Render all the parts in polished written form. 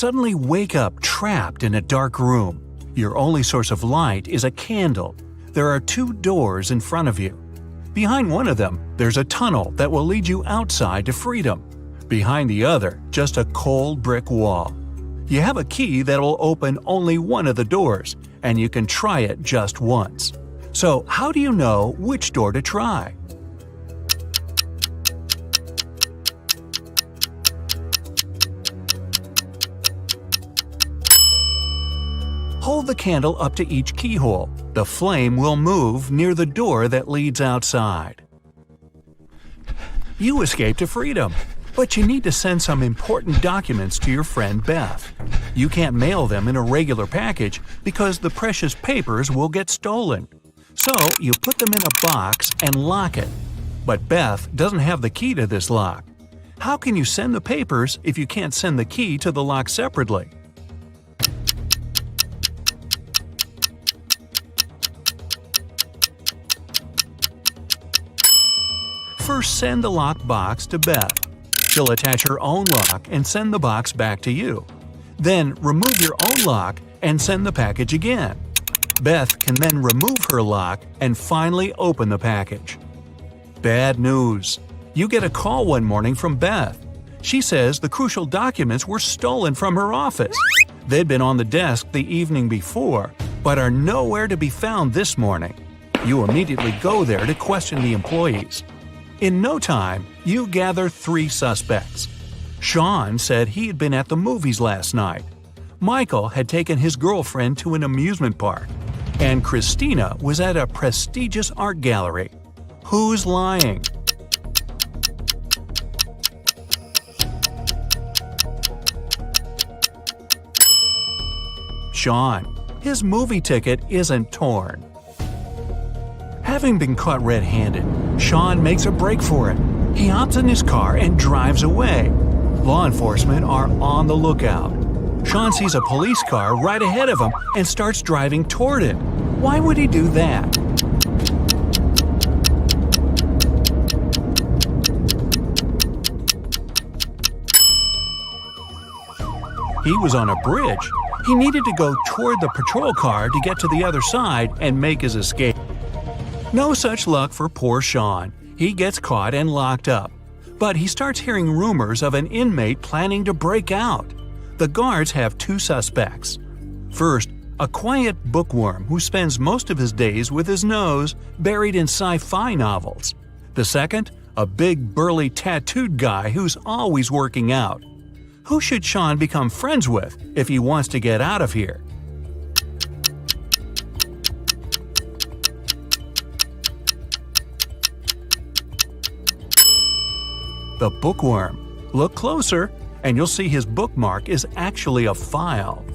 suddenly wake up trapped in a dark room. Your only source of light is a candle. There are 2 doors in front of you. Behind one of them, there's a tunnel that will lead you outside to freedom. Behind the other, just a cold brick wall. You have a key that will open only one of the doors, and you can try it just once. So how do you know which door to try? Hold the candle up to each keyhole. The flame will move near the door that leads outside. You escape to freedom, but you need to send some important documents to your friend Beth. You can't mail them in a regular package because the precious papers will get stolen. So you put them in a box and lock it. But Beth doesn't have the key to this lock. How can you send the papers if you can't send the key to the lock separately? First, send the locked box to Beth. She'll attach her own lock and send the box back to you. Then remove your own lock and send the package again. Beth can then remove her lock and finally open the package. Bad news. You get a call one morning from Beth. She says the crucial documents were stolen from her office. They'd been on the desk the evening before, but are nowhere to be found this morning. You immediately go there to question the employees. In no time, you gather 3 suspects. Sean said he had been at the movies last night. Michael had taken his girlfriend to an amusement park. And Christina was at a prestigious art gallery. Who's lying? Sean. His movie ticket isn't torn. Having been caught red-handed, Sean makes a break for it. He hops in his car and drives away. Law enforcement are on the lookout. Sean sees a police car right ahead of him and starts driving toward it. Why would he do that? He was on a bridge. He needed to go toward the patrol car to get to the other side and make his escape. No such luck for poor Sean. He gets caught and locked up. But he starts hearing rumors of an inmate planning to break out. The guards have 2 suspects. First, a quiet bookworm who spends most of his days with his nose buried in sci-fi novels. The second, a big burly tattooed guy who's always working out. Who should Sean become friends with if he wants to get out of here? The bookworm. Look closer, and you'll see his bookmark is actually a file.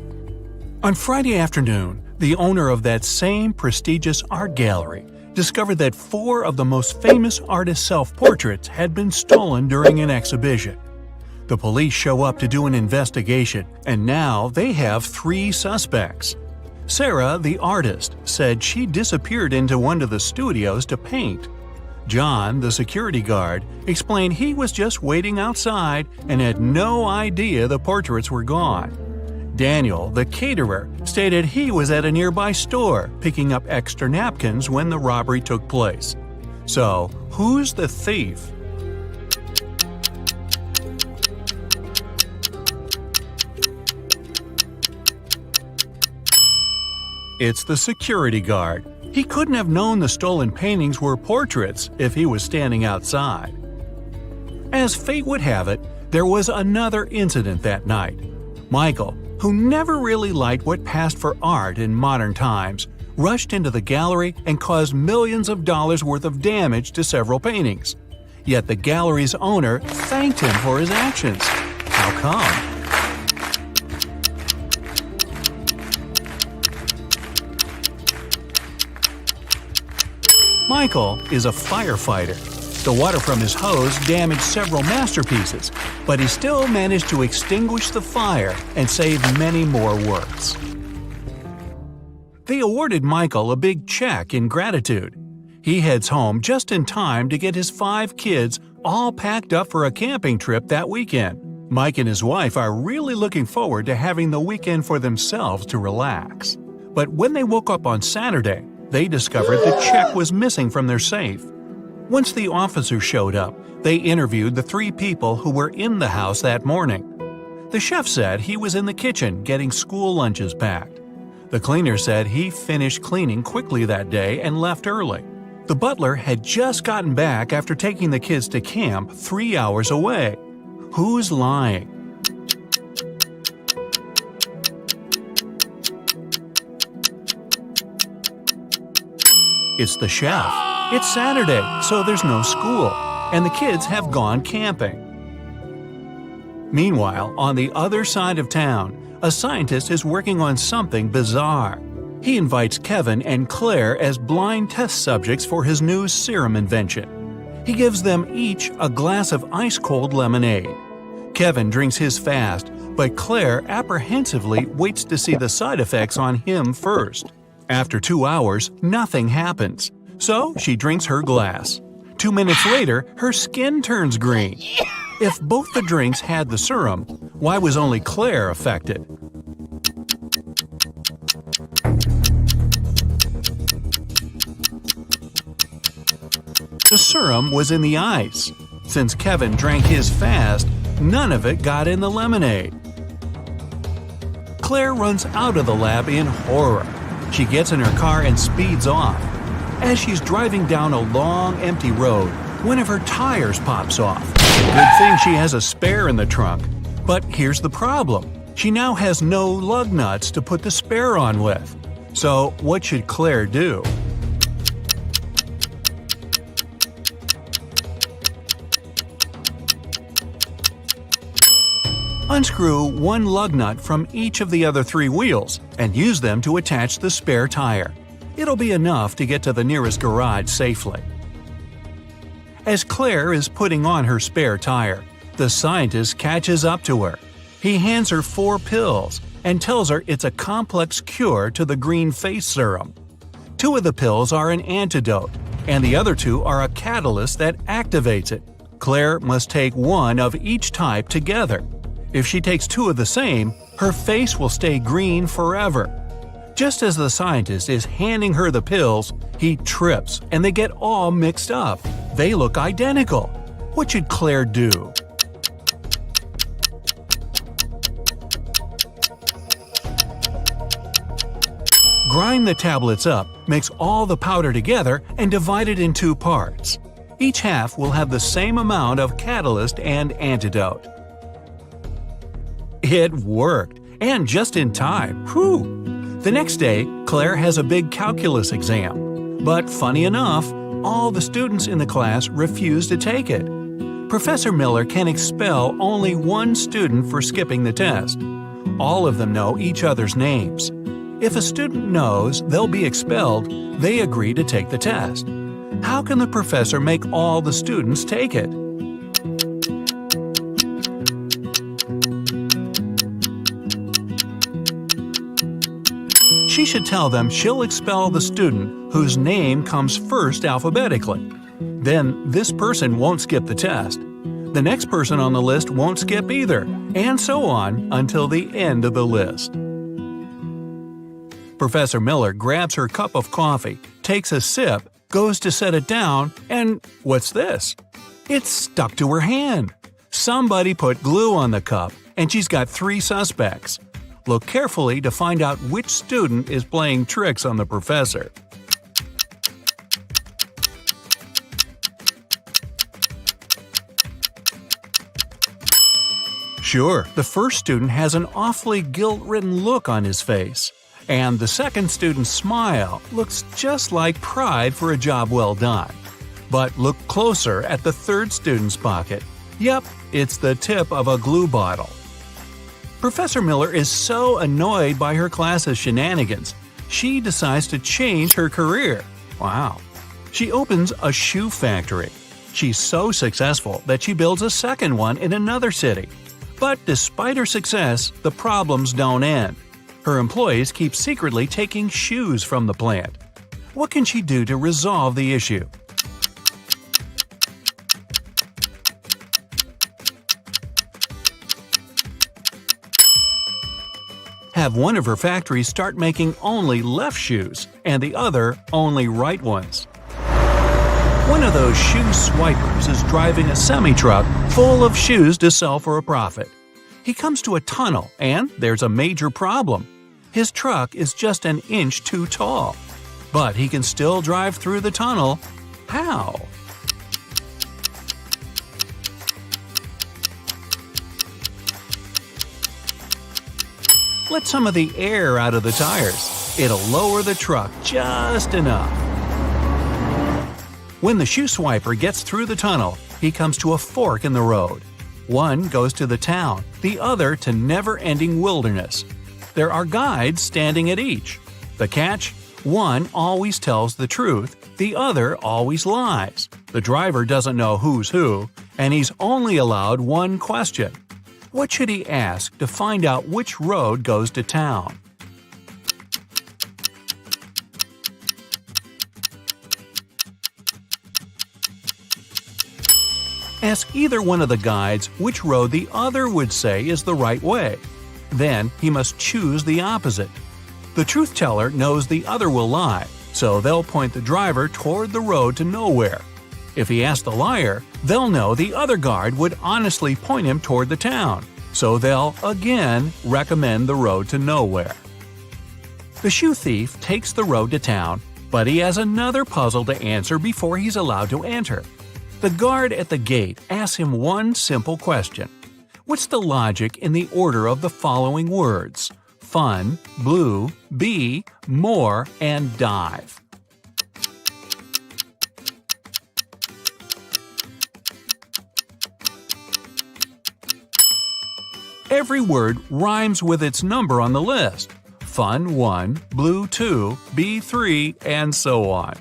On Friday afternoon, the owner of that same prestigious art gallery discovered that 4 of the most famous artists' self-portraits had been stolen during an exhibition. The police show up to do an investigation, and now they have 3 suspects. Sarah, the artist, said she disappeared into one of the studios to paint. John, the security guard, explained he was just waiting outside and had no idea the portraits were gone. Daniel, the caterer, stated he was at a nearby store picking up extra napkins when the robbery took place. So, who's the thief? It's the security guard. He couldn't have known the stolen paintings were portraits if he was standing outside. As fate would have it, there was another incident that night. Michael, who never really liked what passed for art in modern times, rushed into the gallery and caused millions of dollars worth of damage to several paintings. Yet the gallery's owner thanked him for his actions. How come? Michael is a firefighter. The water from his hose damaged several masterpieces, but he still managed to extinguish the fire and save many more works. They awarded Michael a big check in gratitude. He heads home just in time to get his 5 kids all packed up for a camping trip that weekend. Mike and his wife are really looking forward to having the weekend for themselves to relax. But when they woke up on Saturday, they discovered the check was missing from their safe. Once the officers showed up, they interviewed the 3 people who were in the house that morning. The chef said he was in the kitchen getting school lunches packed. The cleaner said he finished cleaning quickly that day and left early. The butler had just gotten back after taking the kids to camp 3 hours away. Who's lying? It's the chef. It's Saturday, so there's no school, and the kids have gone camping. Meanwhile, on the other side of town, a scientist is working on something bizarre. He invites Kevin and Claire as blind test subjects for his new serum invention. He gives them each a glass of ice-cold lemonade. Kevin drinks his fast, but Claire apprehensively waits to see the side effects on him first. After 2 hours, nothing happens, so she drinks her glass. 2 minutes later, her skin turns green. If both the drinks had the serum, why was only Claire affected? The serum was in the ice. Since Kevin drank his fast, none of it got in the lemonade. Claire runs out of the lab in horror. She gets in her car and speeds off. As she's driving down a long, empty road, one of her tires pops off. Good thing she has a spare in the trunk. But here's the problem. She now has no lug nuts to put the spare on with. So what should Claire do? Unscrew one lug nut from each of the other 3 wheels and use them to attach the spare tire. It'll be enough to get to the nearest garage safely. As Claire is putting on her spare tire, the scientist catches up to her. He hands her 4 pills and tells her it's a complex cure to the green face serum. 2 of the pills are an antidote, and the other 2 are a catalyst that activates it. Claire must take 1 of each type together. If she takes 2 of the same, her face will stay green forever. Just as the scientist is handing her the pills, he trips and they get all mixed up. They look identical. What should Claire do? Grind the tablets up, mix all the powder together, and divide it in 2 parts. Each half will have the same amount of catalyst and antidote. It worked, and just in time. Whew! The next day, Claire has a big calculus exam. But funny enough, all the students in the class refuse to take it. Professor Miller can expel only 1 student for skipping the test. All of them know each other's names. If a student knows they'll be expelled, they agree to take the test. How can the professor make all the students take it? She should tell them she'll expel the student whose name comes first alphabetically. Then this person won't skip the test. The next person on the list won't skip either, and so on until the end of the list. Professor Miller grabs her cup of coffee, takes a sip, goes to set it down, and what's this? It's stuck to her hand. Somebody put glue on the cup, and she's got 3 suspects. Look carefully to find out which student is playing tricks on the professor. Sure, the first student has an awfully guilt-ridden look on his face. And the second student's smile looks just like pride for a job well done. But look closer at the third student's pocket. Yep, it's the tip of a glue bottle. Professor Miller is so annoyed by her class's shenanigans, she decides to change her career. Wow. She opens a shoe factory. She's so successful that she builds a second one in another city. But despite her success, the problems don't end. Her employees keep secretly taking shoes from the plant. What can she do to resolve the issue? have one of her factories start making only left shoes and the other only right ones. One of those shoe swipers is driving a semi-truck full of shoes to sell for a profit. He comes to a tunnel and there's a major problem. His truck is just an inch too tall. But he can still drive through the tunnel. How? Let some of the air out of the tires. It'll lower the truck just enough. When the shoe swiper gets through the tunnel, he comes to a fork in the road. One goes to the town, the other to never-ending wilderness. There are guides standing at each. The catch? One always tells the truth, the other always lies. The driver doesn't know who's who, and he's only allowed one question. What should he ask to find out which road goes to town? Ask either one of the guides which road the other would say is the right way. Then he must choose the opposite. The truth teller knows the other will lie, so they'll point the driver toward the road to nowhere. If he asks the liar, they'll know the other guard would honestly point him toward the town, so they'll again recommend the road to nowhere. The shoe thief takes the road to town, but he has another puzzle to answer before he's allowed to enter. The guard at the gate asks him one simple question. What's the logic in the order of the following words? Fun, blue, bee, more, and dive. Every word rhymes with its number on the list. Fun 1, blue 2, bee 3, and so on.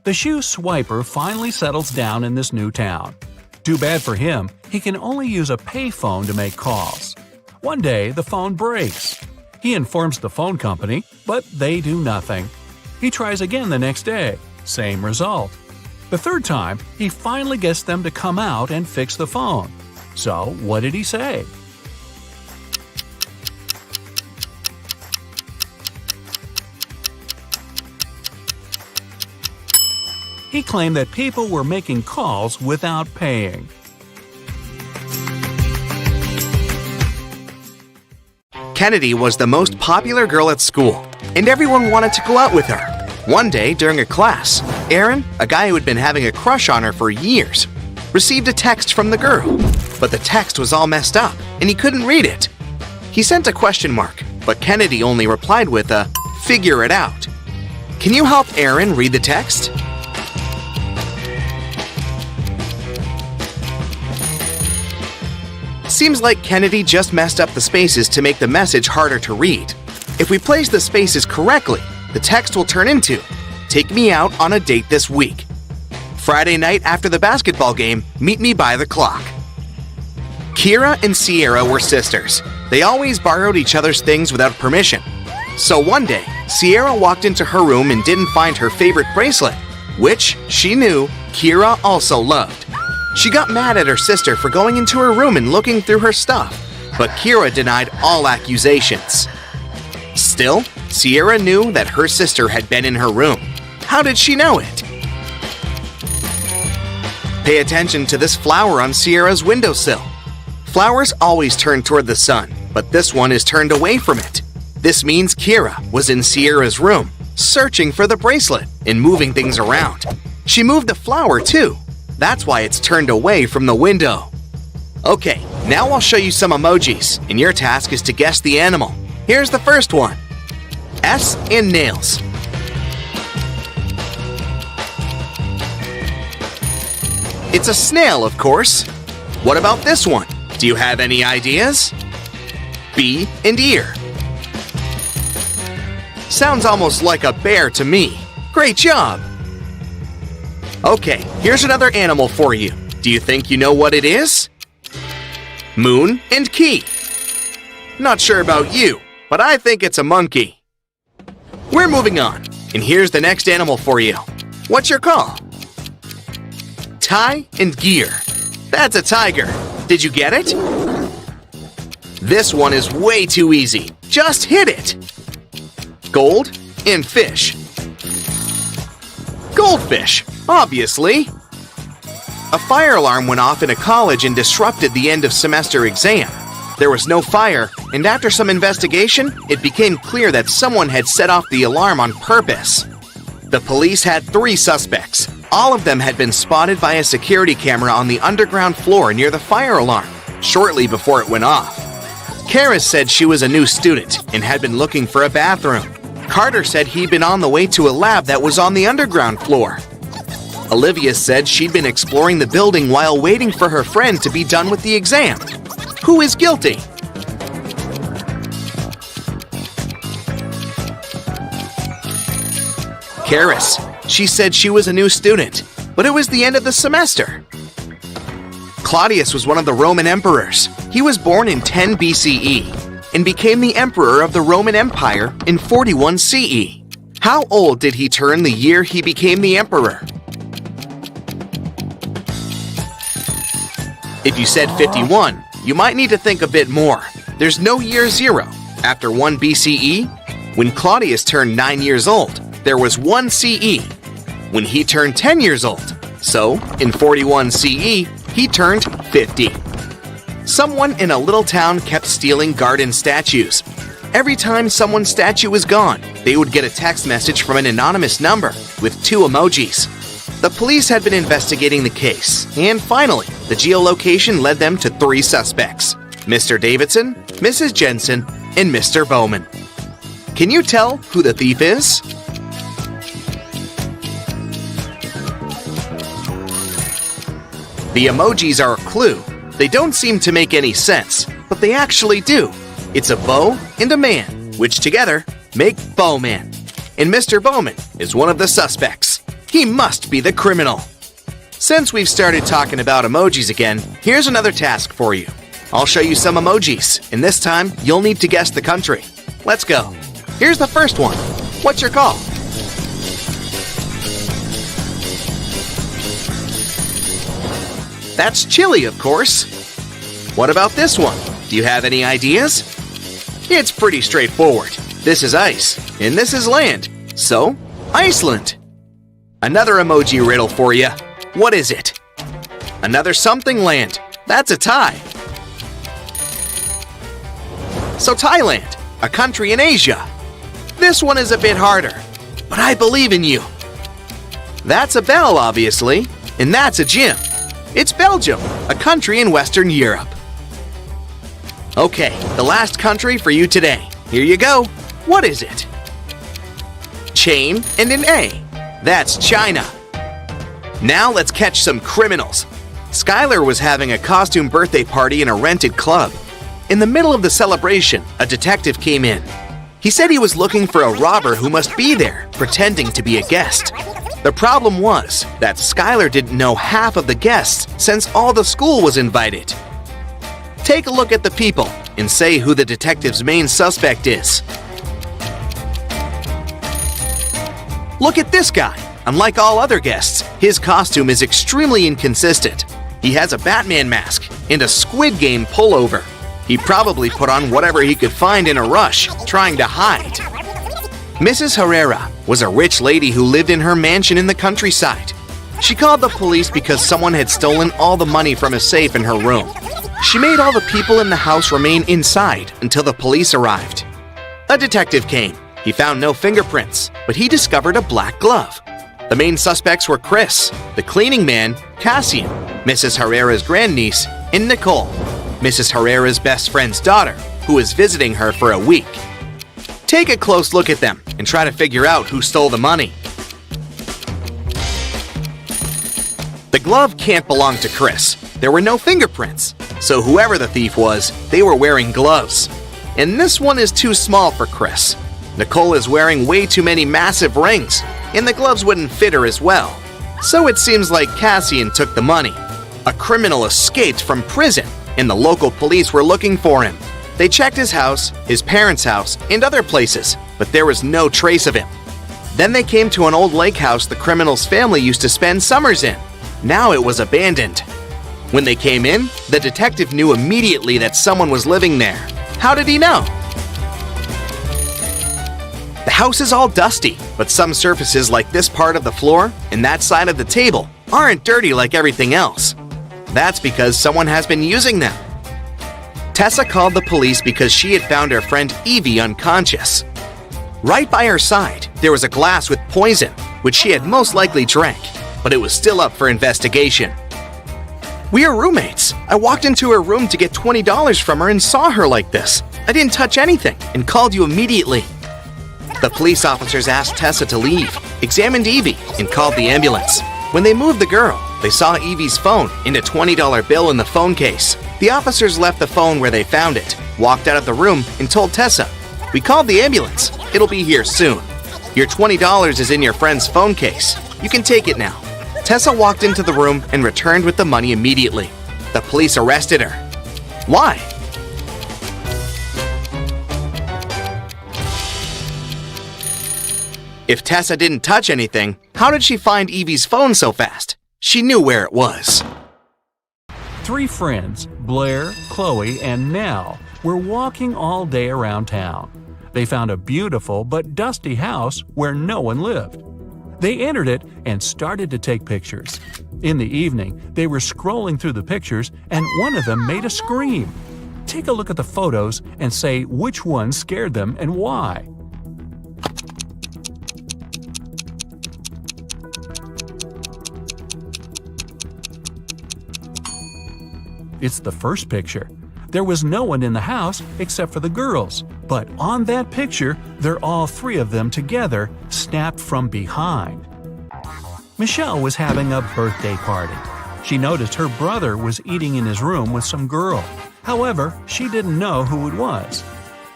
The shoe swiper finally settles down in this new town. Too bad for him, he can only use a payphone to make calls. One day, the phone breaks. He informs the phone company, but they do nothing. He tries again the next day. Same result. The third time, he finally gets them to come out and fix the phone. So, what did he say? He claimed that people were making calls without paying. Kennedy was the most popular girl at school, and everyone wanted to go out with her. One day, during a class, Aaron, a guy who had been having a crush on her for years, received a text from the girl. But the text was all messed up, and he couldn't read it. He sent a question mark, but Kennedy only replied with a "figure it out." Can you help Aaron read the text? Seems like Kennedy just messed up the spaces to make the message harder to read. If we place the spaces correctly, the text will turn into, "Take me out on a date this week. Friday night after the basketball game, meet me by the clock." Kira and Sierra were sisters. They always borrowed each other's things without permission. So one day, Sierra walked into her room and didn't find her favorite bracelet, which she knew Kira also loved. She got mad at her sister for going into her room and looking through her stuff, but Kira denied all accusations. Still, Sierra knew that her sister had been in her room. How did she know it? Pay attention to this flower on Sierra's windowsill. Flowers always turn toward the sun, but this one is turned away from it. This means Kira was in Sierra's room, searching for the bracelet and moving things around. She moved the flower too. That's why it's turned away from the window. Okay, now I'll show you some emojis, and your task is to guess the animal. Here's the first one. S in nails. It's a snail, of course. What about this one? Do you have any ideas? B and ear. Sounds almost like a bear to me. Great job! Okay, here's another animal for you. Do you think you know what it is? Moon and key. Not sure about you, but I think it's a monkey. We're moving on, and here's the next animal for you. What's your call? Tie and gear. That's a tiger. Did you get it? This one is way too easy. Just hit it. Gold and fish. Goldfish, obviously. A fire alarm went off in a college and disrupted the end of semester exam. There was no fire, and after some investigation, it became clear that someone had set off the alarm on purpose. The police had 3 suspects. All of them had been spotted by a security camera on the underground floor near the fire alarm, shortly before it went off. Karis said she was a new student and had been looking for a bathroom. Carter said he'd been on the way to a lab that was on the underground floor. Olivia said she'd been exploring the building while waiting for her friend to be done with the exam. Who is guilty? Karis. She said she was a new student, but it was the end of the semester. Claudius was one of the Roman emperors. He was born in 10 BCE and became the emperor of the Roman Empire in 41 CE. How old did he turn the year he became the emperor? If you said 51, you might need to think a bit more. There's no year 0. After 1 BCE, when Claudius turned 9 years old, there was 1 CE. When he turned 10 years old, so in 41 CE, he turned 50. Someone in a little town kept stealing garden statues. Every time someone's statue was gone, they would get a text message from an anonymous number with 2 emojis. The police had been investigating the case, and finally, the geolocation led them to 3 suspects: Mr. Davidson, Mrs. Jensen, and Mr. Bowman. Can you tell who the thief is? The emojis are a clue. They don't seem to make any sense, but they actually do. It's a bow and a man, which together make Bowman. And Mr. Bowman is one of the suspects. He must be the criminal. Since we've started talking about emojis again, here's another task for you. I'll show you some emojis, and this time you'll need to guess the country. Let's go. Here's the first one. What's your call? That's Chile, of course. What about this one? Do you have any ideas? It's pretty straightforward. This is ice, and this is land. So, Iceland. Another emoji riddle for you. What is it? Another something land. That's a tie. So Thailand, a country in Asia. This one is a bit harder, but I believe in you. That's a bell, obviously, and that's a gym. It's Belgium, a country in Western Europe. Okay, the last country for you today. Here you go. What is it? Chain and an A. That's China. Now let's catch some criminals. Skylar was having a costume birthday party in a rented club. In the middle of the celebration, a detective came in. He said he was looking for a robber who must be there, pretending to be a guest. The problem was that Skylar didn't know half of the guests since all the school was invited. Take a look at the people and say who the detective's main suspect is. Look at this guy. Unlike all other guests, his costume is extremely inconsistent. He has a Batman mask and a Squid Game pullover. He probably put on whatever he could find in a rush, trying to hide. Mrs. Herrera was a rich lady who lived in her mansion in the countryside. She called the police because someone had stolen all the money from a safe in her room. She made all the people in the house remain inside until the police arrived. A detective came. He found no fingerprints, but he discovered a black glove. The main suspects were Chris, the cleaning man, Cassian, Mrs. Herrera's grandniece, and Nicole, Mrs. Herrera's best friend's daughter, who was visiting her for a week. Take a close look at them and try to figure out who stole the money. The glove can't belong to Chris. There were no fingerprints, so whoever the thief was, they were wearing gloves. And this one is too small for Chris. Nicole is wearing way too many massive rings, and the gloves wouldn't fit her as well. So it seems like Cassian took the money. A criminal escaped from prison, and the local police were looking for him. They checked his house, his parents' house, and other places, but there was no trace of him. Then they came to an old lake house the criminal's family used to spend summers in. Now it was abandoned. When they came in, the detective knew immediately that someone was living there. How did he know? The house is all dusty, but some surfaces like this part of the floor and that side of the table aren't dirty like everything else. That's because someone has been using them. Tessa called the police because she had found her friend Evie unconscious. Right by her side, there was a glass with poison, which she had most likely drank, but it was still up for investigation. We are roommates. I walked into her room to get $20 from her and saw her like this. I didn't touch anything and called you immediately. The police officers asked Tessa to leave, examined Evie, and called the ambulance. When they moved the girl, they saw Evie's phone and a $20 bill in the phone case. The officers left the phone where they found it, walked out of the room, and told Tessa, "We called the ambulance. It'll be here soon. Your $20 is in your friend's phone case. You can take it now." Tessa walked into the room and returned with the money immediately. The police arrested her. Why? If Tessa didn't touch anything, how did she find Evie's phone so fast? She knew where it was. 3 friends, Blair, Chloe, and Nell, were walking all day around town. They found a beautiful but dusty house where no one lived. They entered it and started to take pictures. In the evening, they were scrolling through the pictures and one of them made a scream. Take a look at the photos and say which one scared them and why. It's the first picture. There was no one in the house except for the girls, but on that picture, they're all 3 of them together, snapped from behind. Michelle was having a birthday party. She noticed her brother was eating in his room with some girl. However, she didn't know who it was.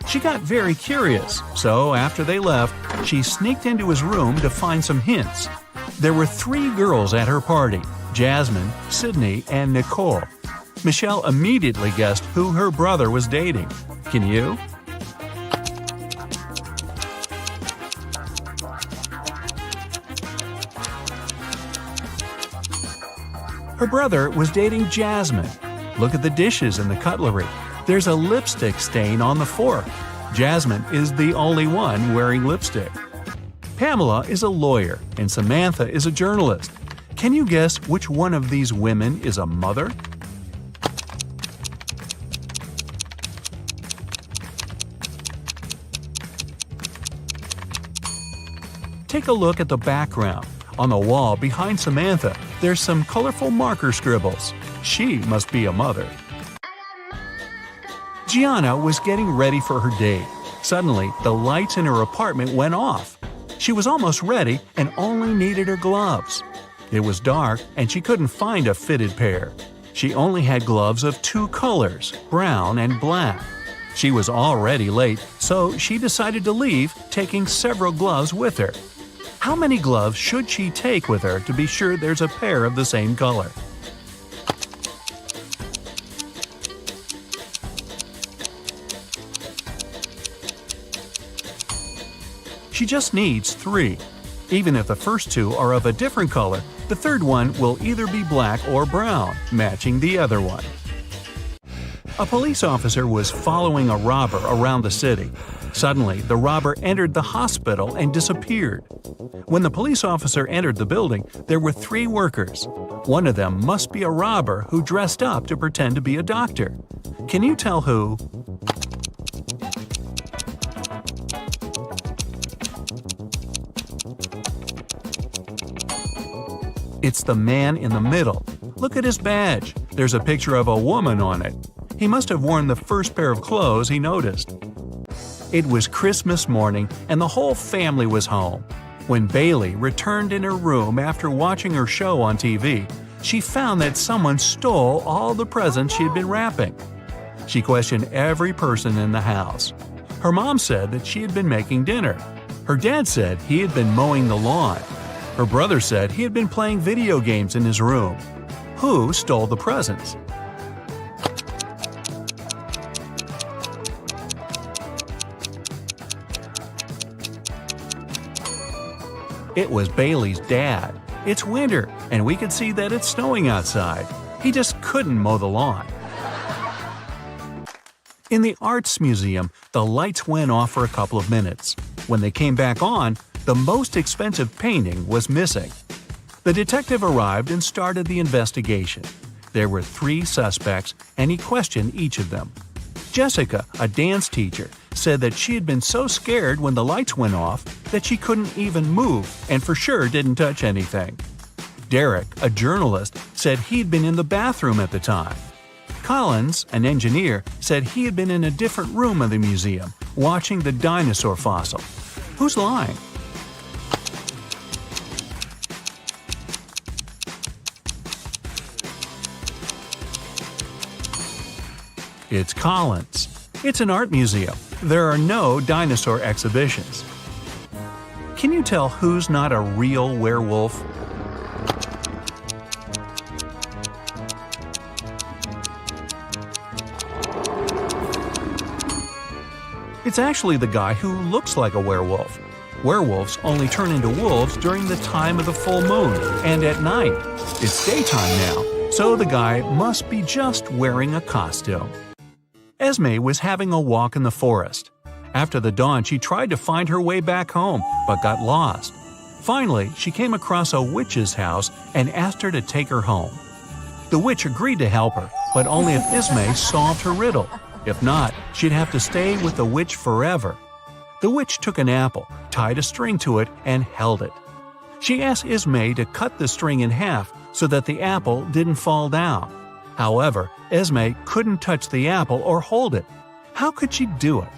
She got very curious, so after they left, she sneaked into his room to find some hints. There were 3 girls at her party: Jasmine, Sydney, and Nicole. Michelle immediately guessed who her brother was dating. Can you? Her brother was dating Jasmine. Look at the dishes and the cutlery. There's a lipstick stain on the fork. Jasmine is the only one wearing lipstick. Pamela is a lawyer and Samantha is a journalist. Can you guess which one of these women is a mother? Take a look at the background. On the wall behind Samantha, there's some colorful marker scribbles. She must be a mother. Gianna was getting ready for her date. Suddenly, the lights in her apartment went off. She was almost ready and only needed her gloves. It was dark and she couldn't find a fitted pair. She only had gloves of 2 colors, brown and black. She was already late, so she decided to leave, taking several gloves with her. How many gloves should she take with her to be sure there's a pair of the same color? She just needs 3. Even if the first 2 are of a different color, the third one will either be black or brown, matching the other one. A police officer was following a robber around the city. Suddenly, the robber entered the hospital and disappeared. When the police officer entered the building, there were 3 workers. One of them must be a robber who dressed up to pretend to be a doctor. Can you tell who? It's the man in the middle. Look at his badge. There's a picture of a woman on it. He must have worn the first pair of clothes he noticed. It was Christmas morning and the whole family was home. When Bailey returned in her room after watching her show on TV, she found that someone stole all the presents she had been wrapping. She questioned every person in the house. Her mom said that she had been making dinner. Her dad said he had been mowing the lawn. Her brother said he had been playing video games in his room. Who stole the presents? It was Bailey's dad. It's winter, and we could see that it's snowing outside. He just couldn't mow the lawn. In the Arts Museum, the lights went off for a couple of minutes. When they came back on, the most expensive painting was missing. The detective arrived and started the investigation. There were 3 suspects, and he questioned each of them. Jessica, a dance teacher, said that she had been so scared when the lights went off that she couldn't even move and for sure didn't touch anything. Derek, a journalist, said he'd been in the bathroom at the time. Collins, an engineer, said he had been in a different room of the museum, watching the dinosaur fossil. Who's lying? It's Collins. It's an art museum. There are no dinosaur exhibitions. Can you tell who's not a real werewolf? It's actually the guy who looks like a werewolf. Werewolves only turn into wolves during the time of the full moon and at night. It's daytime now, so the guy must be just wearing a costume. Esme was having a walk in the forest. After the dawn, she tried to find her way back home, but got lost. Finally, she came across a witch's house and asked her to take her home. The witch agreed to help her, but only if Esme solved her riddle. If not, she'd have to stay with the witch forever. The witch took an apple, tied a string to it, and held it. She asked Esme to cut the string in half so that the apple didn't fall down. However, Esme couldn't touch the apple or hold it. How could she do it?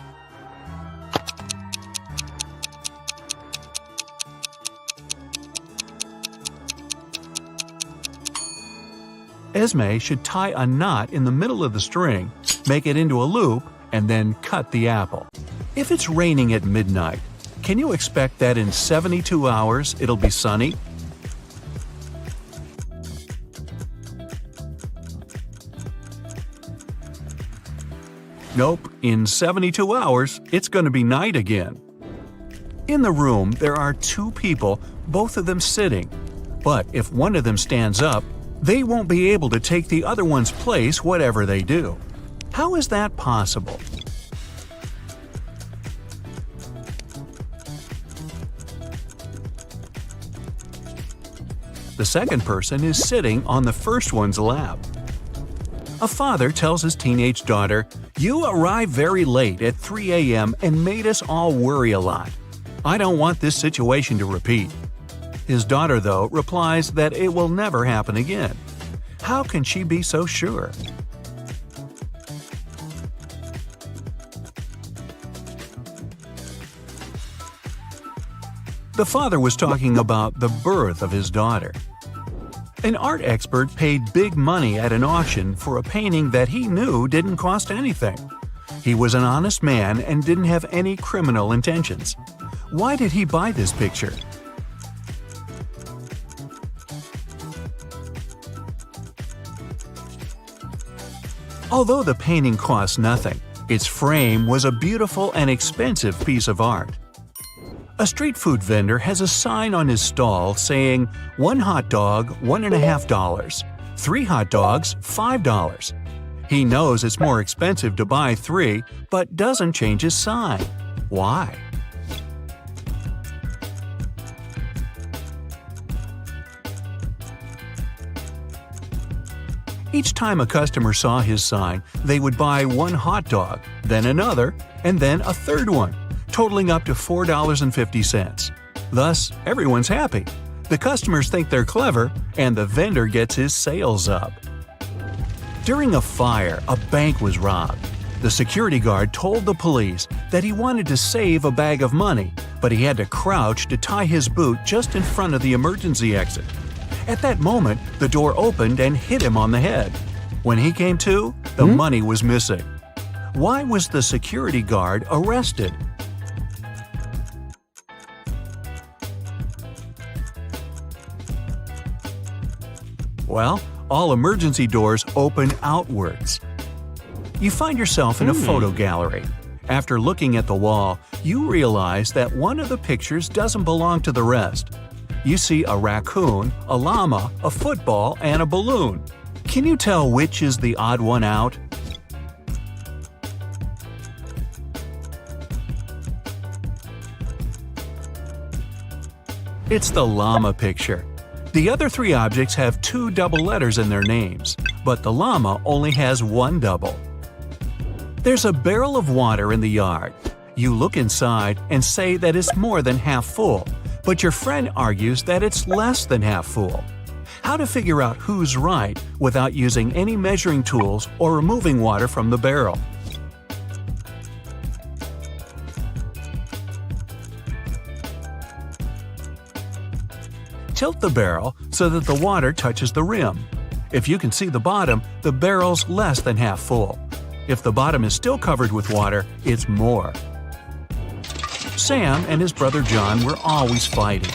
Esme should tie a knot in the middle of the string, make it into a loop, and then cut the apple. If it's raining at midnight, can you expect that in 72 hours it'll be sunny? Nope, in 72 hours, it's going to be night again. In the room, there are 2 people, both of them sitting. But if one of them stands up, they won't be able to take the other one's place whatever they do. How is that possible? The second person is sitting on the first one's lap. A father tells his teenage daughter, "You arrived very late at 3 a.m. and made us all worry a lot. I don't want this situation to repeat." His daughter, though, replies that it will never happen again. How can she be so sure? The father was talking about the birth of his daughter. An art expert paid big money at an auction for a painting that he knew didn't cost anything. He was an honest man and didn't have any criminal intentions. Why did he buy this picture? Although the painting cost nothing, its frame was a beautiful and expensive piece of art. A street food vendor has a sign on his stall saying, "1 hot dog, $1.50. 3 hot dogs, $5. He knows it's more expensive to buy 3, but doesn't change his sign. Why? Each time a customer saw his sign, they would buy 1 hot dog, then another, and then a third one, totaling up to $4.50. Thus, everyone's happy. The customers think they're clever, and the vendor gets his sales up. During a fire, a bank was robbed. The security guard told the police that he wanted to save a bag of money, but he had to crouch to tie his boot just in front of the emergency exit. At that moment, the door opened and hit him on the head. When he came to, the money was missing. Why was the security guard arrested? Well, all emergency doors open outwards. You find yourself in a photo gallery. After looking at the wall, you realize that one of the pictures doesn't belong to the rest. You see a raccoon, a llama, a football, and a balloon. Can you tell which is the odd one out? It's the llama picture. The other three objects have two double letters in their names, but the llama only has one double. There's a barrel of water in the yard. You look inside and say that it's more than half full, but your friend argues that it's less than half full. How to figure out who's right without using any measuring tools or removing water from the barrel? Tilt the barrel so that the water touches the rim. If you can see the bottom, the barrel's less than half full. If the bottom is still covered with water, it's more. Sam and his brother John were always fighting.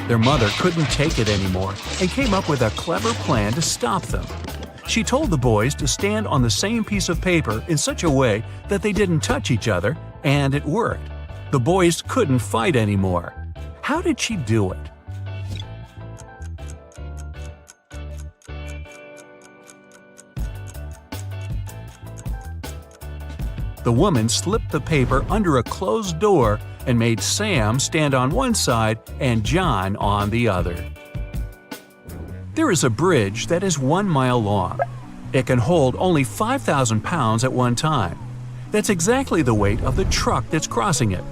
Their mother couldn't take it anymore and came up with a clever plan to stop them. She told the boys to stand on the same piece of paper in such a way that they didn't touch each other, and it worked. The boys couldn't fight anymore. How did she do it? The woman slipped the paper under a closed door and made Sam stand on one side and John on the other. There is a bridge that is 1 mile long. It can hold only 5,000 pounds at one time. That's exactly the weight of the truck that's crossing it.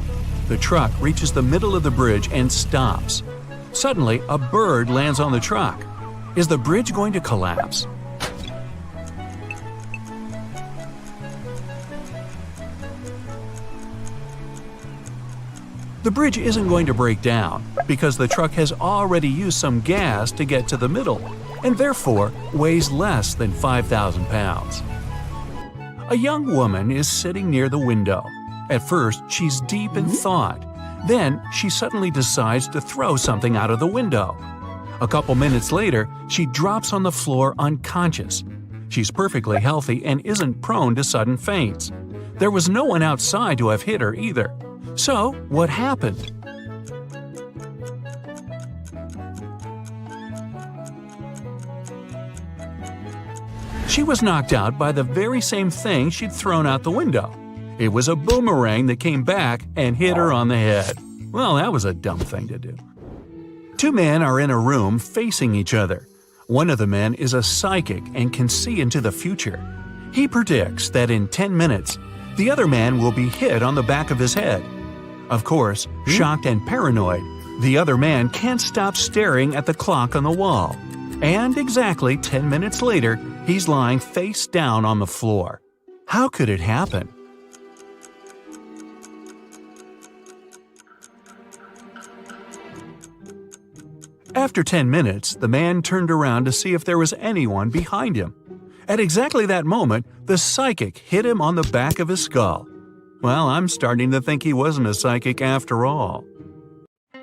The truck reaches the middle of the bridge and stops. Suddenly, a bird lands on the truck. Is the bridge going to collapse? The bridge isn't going to break down because the truck has already used some gas to get to the middle and therefore weighs less than 5,000 pounds. A young woman is sitting near the window. At first, she's deep in thought. Then, she suddenly decides to throw something out of the window. A couple minutes later, she drops on the floor unconscious. She's perfectly healthy and isn't prone to sudden faints. There was no one outside to have hit her either. So, what happened? She was knocked out by the very same thing she'd thrown out the window. It was a boomerang that came back and hit her on the head. Well, that was a dumb thing to do. Two men are in a room facing each other. One of the men is a psychic and can see into the future. He predicts that in 10 minutes, the other man will be hit on the back of his head. Of course, shocked and paranoid, the other man can't stop staring at the clock on the wall. And exactly 10 minutes later, he's lying face down on the floor. How could it happen? After 10 minutes, the man turned around to see if there was anyone behind him. At exactly that moment, the psychic hit him on the back of his skull. Well, I'm starting to think he wasn't a psychic after all.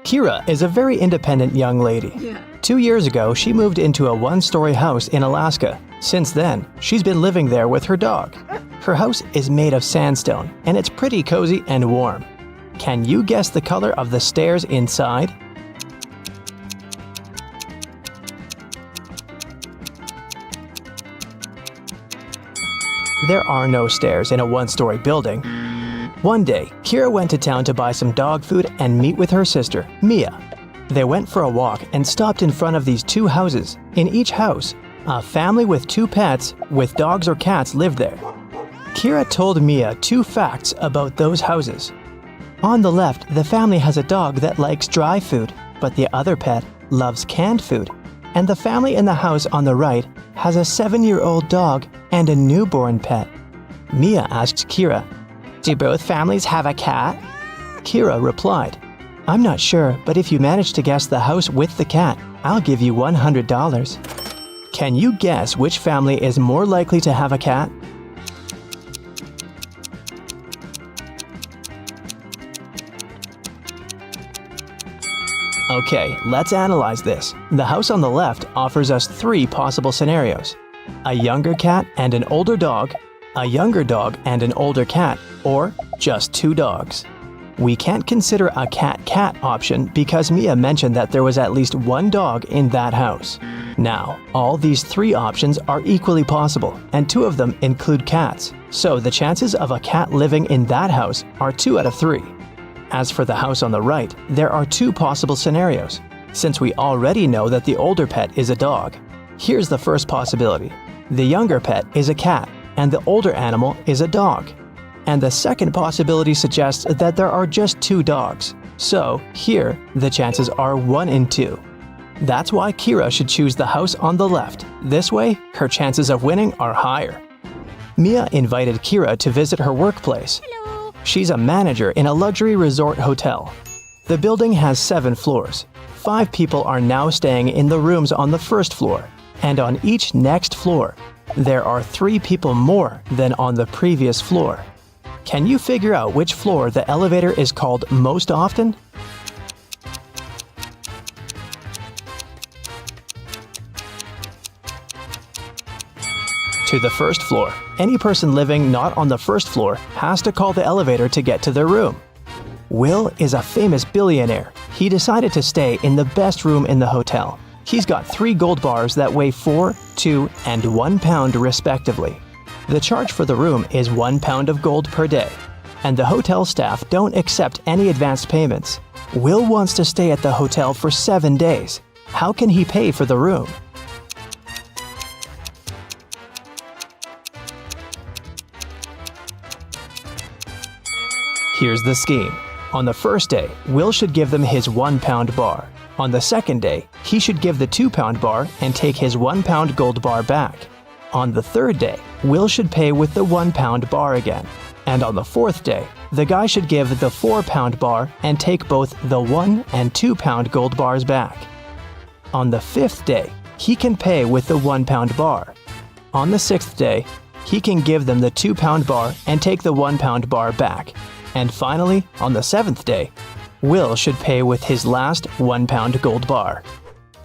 Kira is a very independent young lady. 2 years ago, she moved into a one-story house in Alaska. Since then, she's been living there with her dog. Her house is made of sandstone, and it's pretty cozy and warm. Can you guess the color of the stairs inside? There are no stairs in a one-story building. One day, Kira went to town to buy some dog food and meet with her sister, Mia. They went for a walk and stopped in front of these two houses. In each house, a family with two pets with dogs or cats lived there. Kira told Mia 2 facts about those houses. On the left, the family has a dog that likes dry food, but the other pet loves canned food. And the family in the house on the right has a 7-year-old dog and a newborn pet. Mia asked Kira, "Do both families have a cat?" Kira replied, "I'm not sure, but if you manage to guess the house with the cat, I'll give you $100. Can you guess which family is more likely to have a cat? Okay, let's analyze this. The house on the left offers us 3 possible scenarios. A younger cat and an older dog, a younger dog and an older cat, or just 2 dogs. We can't consider a cat-cat option because Mia mentioned that there was at least one dog in that house. Now, all these 3 options are equally possible, and 2 of them include cats, so the chances of a cat living in that house are 2 out of 3. As for the house on the right, there are 2 possible scenarios. Since we already know that the older pet is a dog, here's the first possibility. The younger pet is a cat, and the older animal is a dog. And the second possibility suggests that there are just 2 dogs. So, here, the chances are 1 in 2. That's why Kira should choose the house on the left. This way, her chances of winning are higher. Mia invited Kira to visit her workplace. Hello. She's a manager in a luxury resort hotel. The building has 7 floors. 5 people are now staying in the rooms on the first floor. And on each next floor, there are 3 people more than on the previous floor. Can you figure out which floor the elevator is called most often? To the first floor. Any person living not on the first floor has to call the elevator to get to their room. Will is a famous billionaire. He decided to stay in the best room in the hotel. He's got 3 gold bars that weigh 4, 2, and 1 pound respectively. The charge for the room is 1 pound of gold per day, and the hotel staff don't accept any advanced payments. Will wants to stay at the hotel for 7 days. How can he pay for the room? Here's the scheme. On the first day, Will should give them his 1 pound bar. On the second day, he should give the 2 pound bar and take his 1 pound gold bar back. On the third day, Will should pay with the 1 pound bar again. And on the fourth day, the guy should give the 4 pound bar and take both the 1 and 2 pound gold bars back. On the fifth day, he can pay with the 1 pound bar. On the sixth day, he can give them the 2 pound bar and take the 1 pound bar back. And finally, on the 7th day, Will should pay with his last 1 pound gold bar.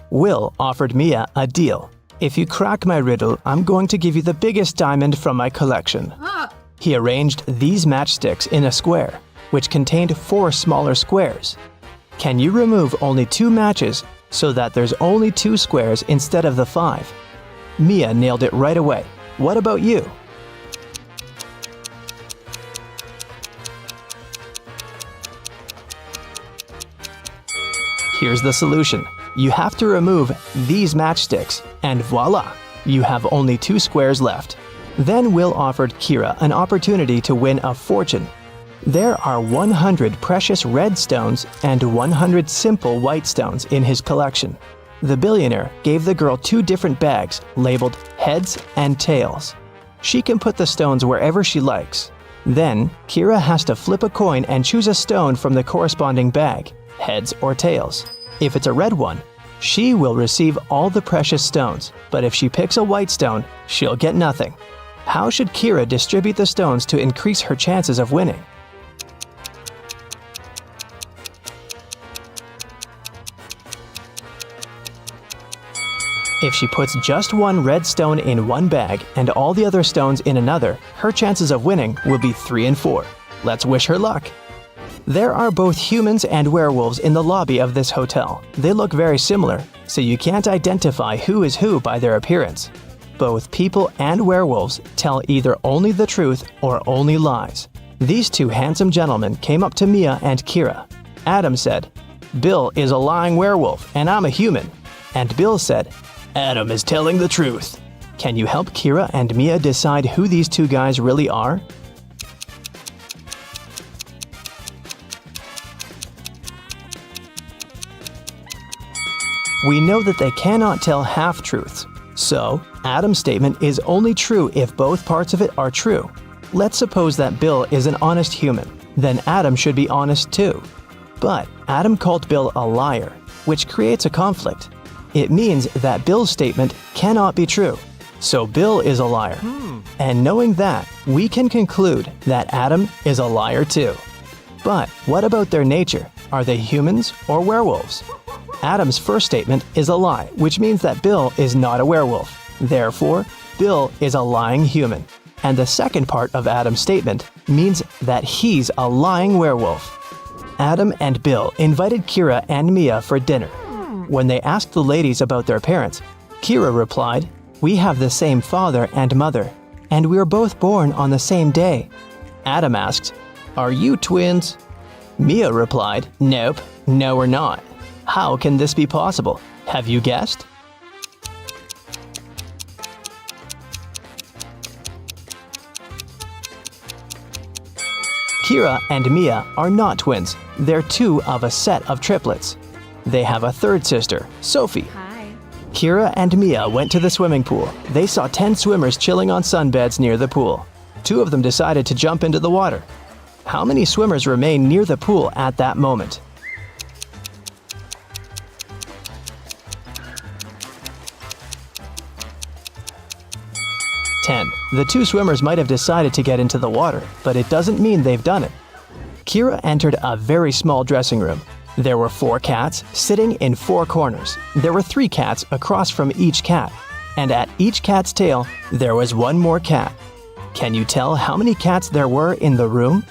Will offered Mia a deal. If you crack my riddle, I'm going to give you the biggest diamond from my collection. He arranged these matchsticks in a square, which contained 4 smaller squares. Can you remove only 2 matches so that there's only 2 squares instead of the 5? Mia nailed it right away. What about you? Here's the solution. You have to remove these matchsticks, and voila, you have only 2 squares left. Then Will offered Kira an opportunity to win a fortune. There are 100 precious red stones and 100 simple white stones in his collection. The billionaire gave the girl 2 different bags labeled heads and tails. She can put the stones wherever she likes. Then, Kira has to flip a coin and choose a stone from the corresponding bag, heads or tails. If it's a red one, she will receive all the precious stones, but if she picks a white stone, she'll get nothing. How should Kira distribute the stones to increase her chances of winning? If she puts just 1 red stone in one bag and all the other stones in another, her chances of winning will be 3 and 4. Let's wish her luck. There are both humans and werewolves in the lobby of this hotel. They look very similar, so you can't identify who is who by their appearance. Both people and werewolves tell either only the truth or only lies. These 2 handsome gentlemen came up to Mia and Kira. Adam said, "Bill is a lying werewolf and I'm a human." And Bill said, "Adam is telling the truth." Can you help Kira and Mia decide who these 2 guys really are? We know that they cannot tell half-truths. So, Adam's statement is only true if both parts of it are true. Let's suppose that Bill is an honest human. Then Adam should be honest too. But Adam called Bill a liar, which creates a conflict. It means that Bill's statement cannot be true. So Bill is a liar. And knowing that, we can conclude that Adam is a liar too. But what about their nature? Are they humans or werewolves? Adam's first statement is a lie, which means that Bill is not a werewolf. Therefore, Bill is a lying human. And the second part of Adam's statement means that he's a lying werewolf. Adam and Bill invited Kira and Mia for dinner. When they asked the ladies about their parents, Kira replied, "We have the same father and mother, and we were both born on the same day." Adam asked, "Are you twins?" Mia replied, "Nope, no we're not. How can this be possible? Have you guessed?" Kira and Mia are not twins. They're two of a set of triplets. They have a third sister, Sophie. Hi. Kira and Mia went to the swimming pool. They saw 10 swimmers chilling on sunbeds near the pool. 2 of them decided to jump into the water. How many swimmers remained near the pool at that moment? The 2 swimmers might have decided to get into the water, but it doesn't mean they've done it. Kira entered a very small dressing room. There were 4 cats sitting in 4 corners. There were 3 cats across from each cat, and at each cat's tail, there was 1 more cat. Can you tell how many cats there were in the room?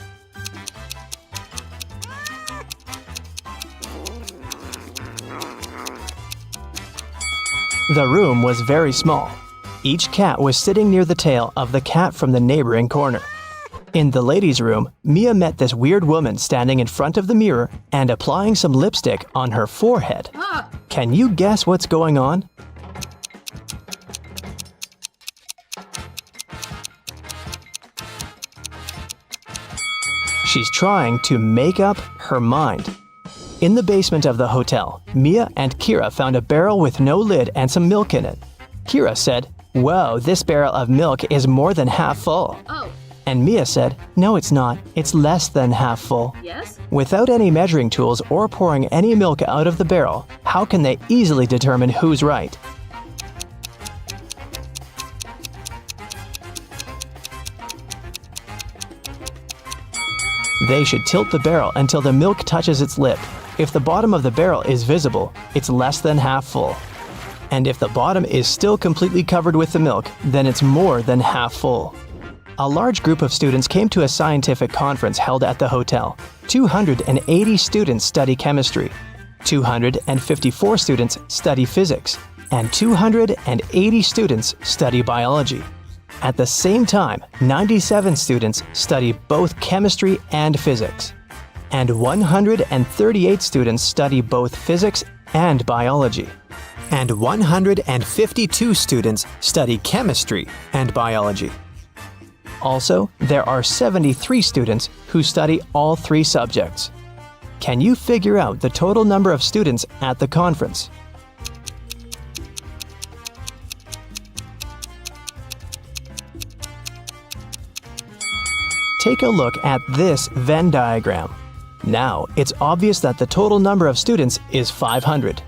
The room was very small. Each cat was sitting near the tail of the cat from the neighboring corner. In the ladies' room, Mia met this weird woman standing in front of the mirror and applying some lipstick on her forehead. Can you guess what's going on? She's trying to make up her mind. In the basement of the hotel, Mia and Kira found a barrel with no lid and some milk in it. Kira said, "Whoa, this barrel of milk is more than half full." Oh. And Mia said, "No, it's not. It's less than half full." Yes? Without any measuring tools or pouring any milk out of the barrel, how can they easily determine who's right? They should tilt the barrel until the milk touches its lip. If the bottom of the barrel is visible, it's less than half full. And if the bottom is still completely covered with the milk, then it's more than half full. A large group of students came to a scientific conference held at the hotel. 280 students study chemistry, 254 students study physics, and 280 students study biology. At the same time, 97 students study both chemistry and physics, and 138 students study both physics and biology. And 152 students study chemistry and biology. Also, there are 73 students who study all 3 subjects. Can you figure out the total number of students at the conference? Take a look at this Venn diagram. Now, it's obvious that the total number of students is 500.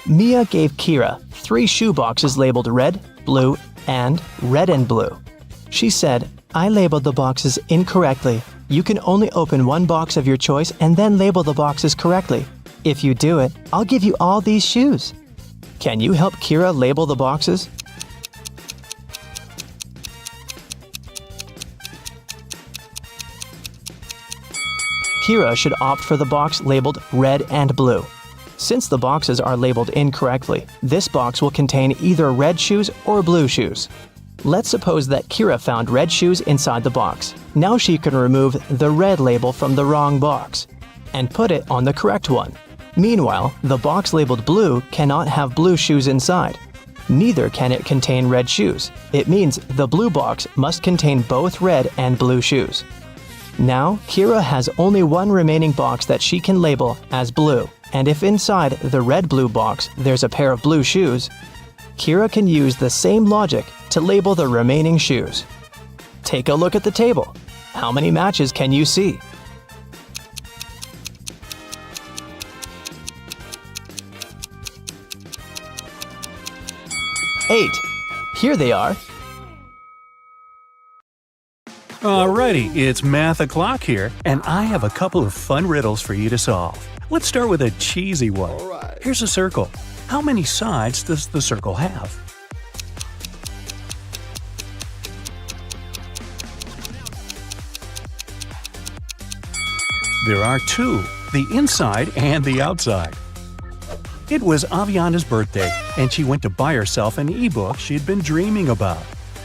Mia gave Kira 3 shoe boxes labeled red, blue, and red and blue. She said, "I labeled the boxes incorrectly. You can only open one box of your choice and then label the boxes correctly. If you do it, I'll give you all these shoes." Can you help Kira label the boxes? Kira should opt for the box labeled red and blue. Since the boxes are labeled incorrectly, this box will contain either red shoes or blue shoes. Let's suppose that Kira found red shoes inside the box. Now she can remove the red label from the wrong box and put it on the correct one. Meanwhile, the box labeled blue cannot have blue shoes inside. Neither can it contain red shoes. It means the blue box must contain both red and blue shoes. Now, Kira has only one remaining box that she can label as blue, and if inside the red-blue box there's a pair of blue shoes, Kira can use the same logic to label the remaining shoes. Take a look at the table. How many matches can you see? 8. Here they are. Alrighty, it's math o'clock here, and I have a couple of fun riddles for you to solve. Let's start with a cheesy one. Here's a circle. How many sides does the circle have? There are two, the inside and the outside. It was Aviana's birthday, and she went to buy herself an ebook she'd been dreaming about.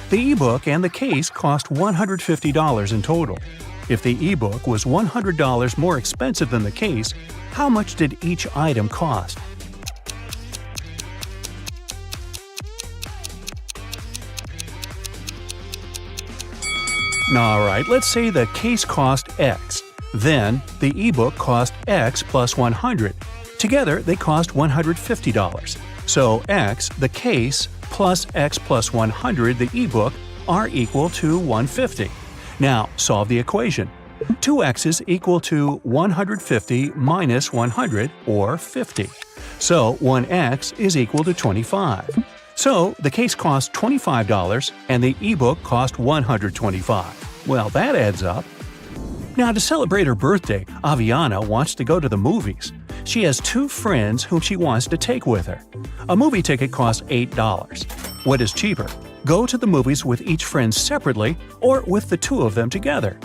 The ebook and the case cost $150 in total. If the ebook was $100 more expensive than the case, how much did each item cost? Alright, let's say the case cost X. Then, the ebook cost X plus 100. Together, they cost $150. So X, the case, plus X plus 100, the ebook, are equal to 150. Now, solve the equation. 2x's equal to 150 minus 100, or 50. So 1x is equal to 25. So the case cost $25 and the ebook cost $125. Well, that adds up. Now, to celebrate her birthday, Aviana wants to go to the movies. She has two friends whom she wants to take with her. A movie ticket costs $8. What is cheaper? Go to the movies with each friend separately or with the two of them together?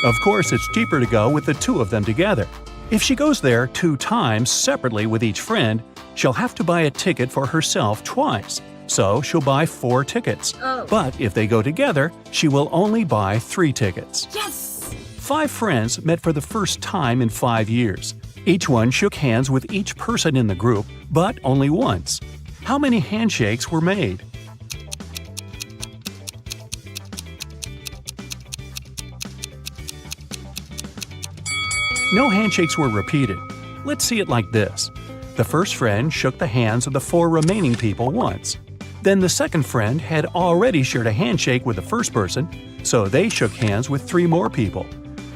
Of course, it's cheaper to go with the two of them together. If she goes there 2 times separately with each friend, she'll have to buy a ticket for herself twice. So she'll buy 4 tickets. But if they go together, she will only buy 3 tickets. Yes! 5 friends met for the first time in 5 years. Each one shook hands with each person in the group, but only once. How many handshakes were made? No handshakes were repeated. Let's see it like this. The first friend shook the hands of the 4 remaining people once. Then the second friend had already shared a handshake with the first person, so they shook hands with 3 more people.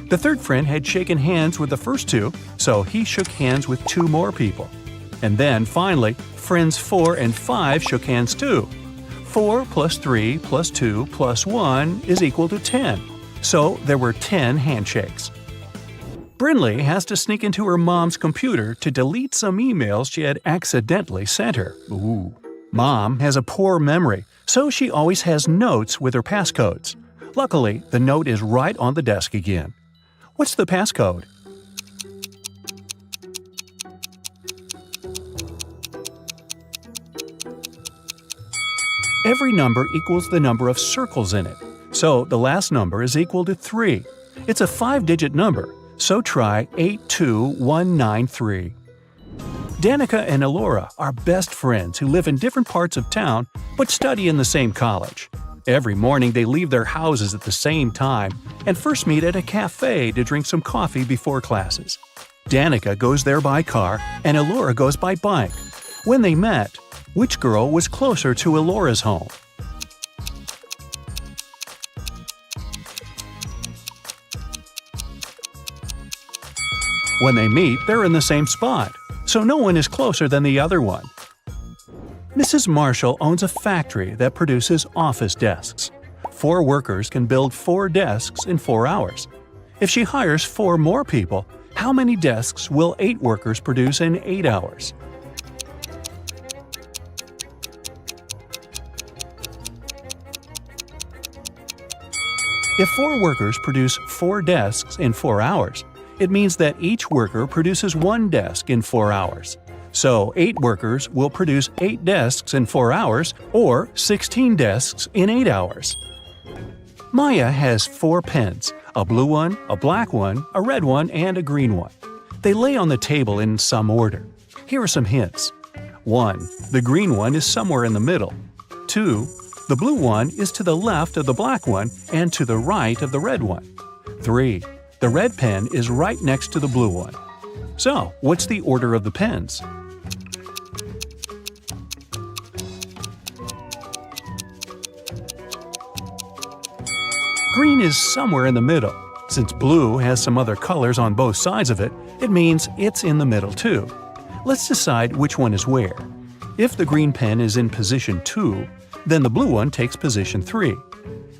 The third friend had shaken hands with the first 2, so he shook hands with 2 more people. And then, finally, friends 4 and 5 shook hands too. 4 plus 3 plus 2 plus 1 is equal to 10. So there were 10 handshakes. Brinley has to sneak into her mom's computer to delete some emails she had accidentally sent her. Ooh. Mom has a poor memory, so she always has notes with her passcodes. Luckily, the note is right on the desk again. What's the passcode? Every number equals the number of circles in it, so the last number is equal to 3. It's a 5-digit number, so try 82193. Danica and Elora are best friends who live in different parts of town but study in the same college. Every morning they leave their houses at the same time and first meet at a cafe to drink some coffee before classes. Danica goes there by car and Elora goes by bike. When they met, which girl was closer to Elora's home? When they meet, they're in the same spot, so no one is closer than the other one. Mrs. Marshall owns a factory that produces office desks. 4 workers can build 4 desks in 4 hours. If she hires 4 more people, how many desks will 8 workers produce in 8 hours? If 4 workers produce 4 desks in 4 hours, it means that each worker produces 1 desk in 4 hours. So 8 workers will produce 8 desks in 4 hours, or 16 desks in 8 hours. Maya has 4 pens, a blue one, a black one, a red one, and a green one. They lay on the table in some order. Here are some hints. 1. The green one is somewhere in the middle. 2. The blue one is to the left of the black one and to the right of the red one. 3. The red pen is right next to the blue one. So, what's the order of the pens? Green is somewhere in the middle. Since blue has some other colors on both sides of it, it means it's in the middle too. Let's decide which one is where. If the green pen is in position 2, then the blue one takes position 3.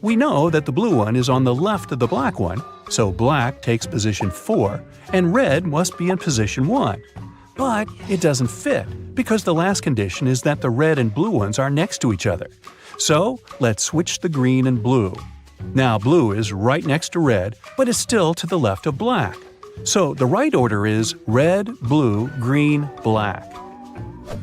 We know that the blue one is on the left of the black one, so black takes position 4, and red must be in position 1. But it doesn't fit because the last condition is that the red and blue ones are next to each other. So let's switch the green and blue. Now blue is right next to red, but is still to the left of black. So the right order is red, blue, green, black.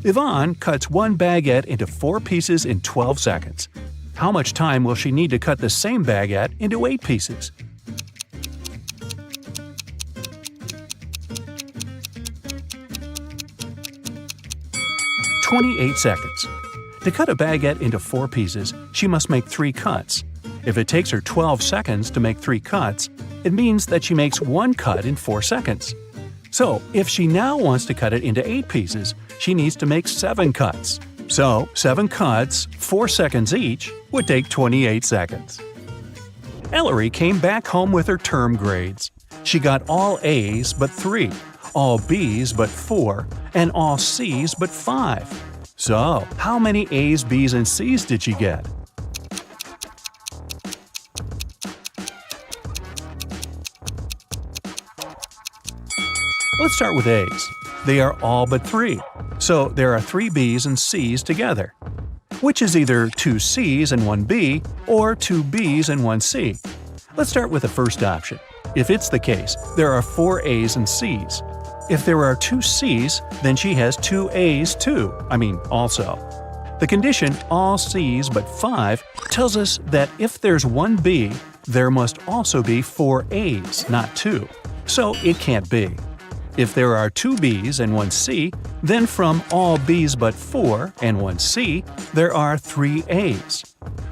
Yvonne cuts one baguette into 4 pieces in 12 seconds. How much time will she need to cut the same baguette into 8 pieces? "28 seconds. To cut a baguette into 4 pieces, she must make 3 cuts. If it takes her 12 seconds to make 3 cuts, it means that she makes 1 cut in 4 seconds. So, if she now wants to cut it into 8 pieces, she needs to make 7 cuts. So, 7 cuts, 4 seconds each, would take 28 seconds. Ellery came back home with her term grades. She got all A's but 3, all B's but 4, and all C's but 5. So, how many A's, B's, and C's did she get? Let's start with A's. They are all but 3, so there are 3 B's and C's together, which is either 2 C's and 1 B or 2 B's and 1 C. Let's start with the first option. If it's the case, there are 4 A's and C's. If there are 2 C's, then she has 2 A's too, also. The condition all C's but 5 tells us that if there's 1 B, there must also be 4 A's, not 2. So it can't be. If there are 2 B's and 1 C, then from all B's but 4 and 1 C, there are 3 A's.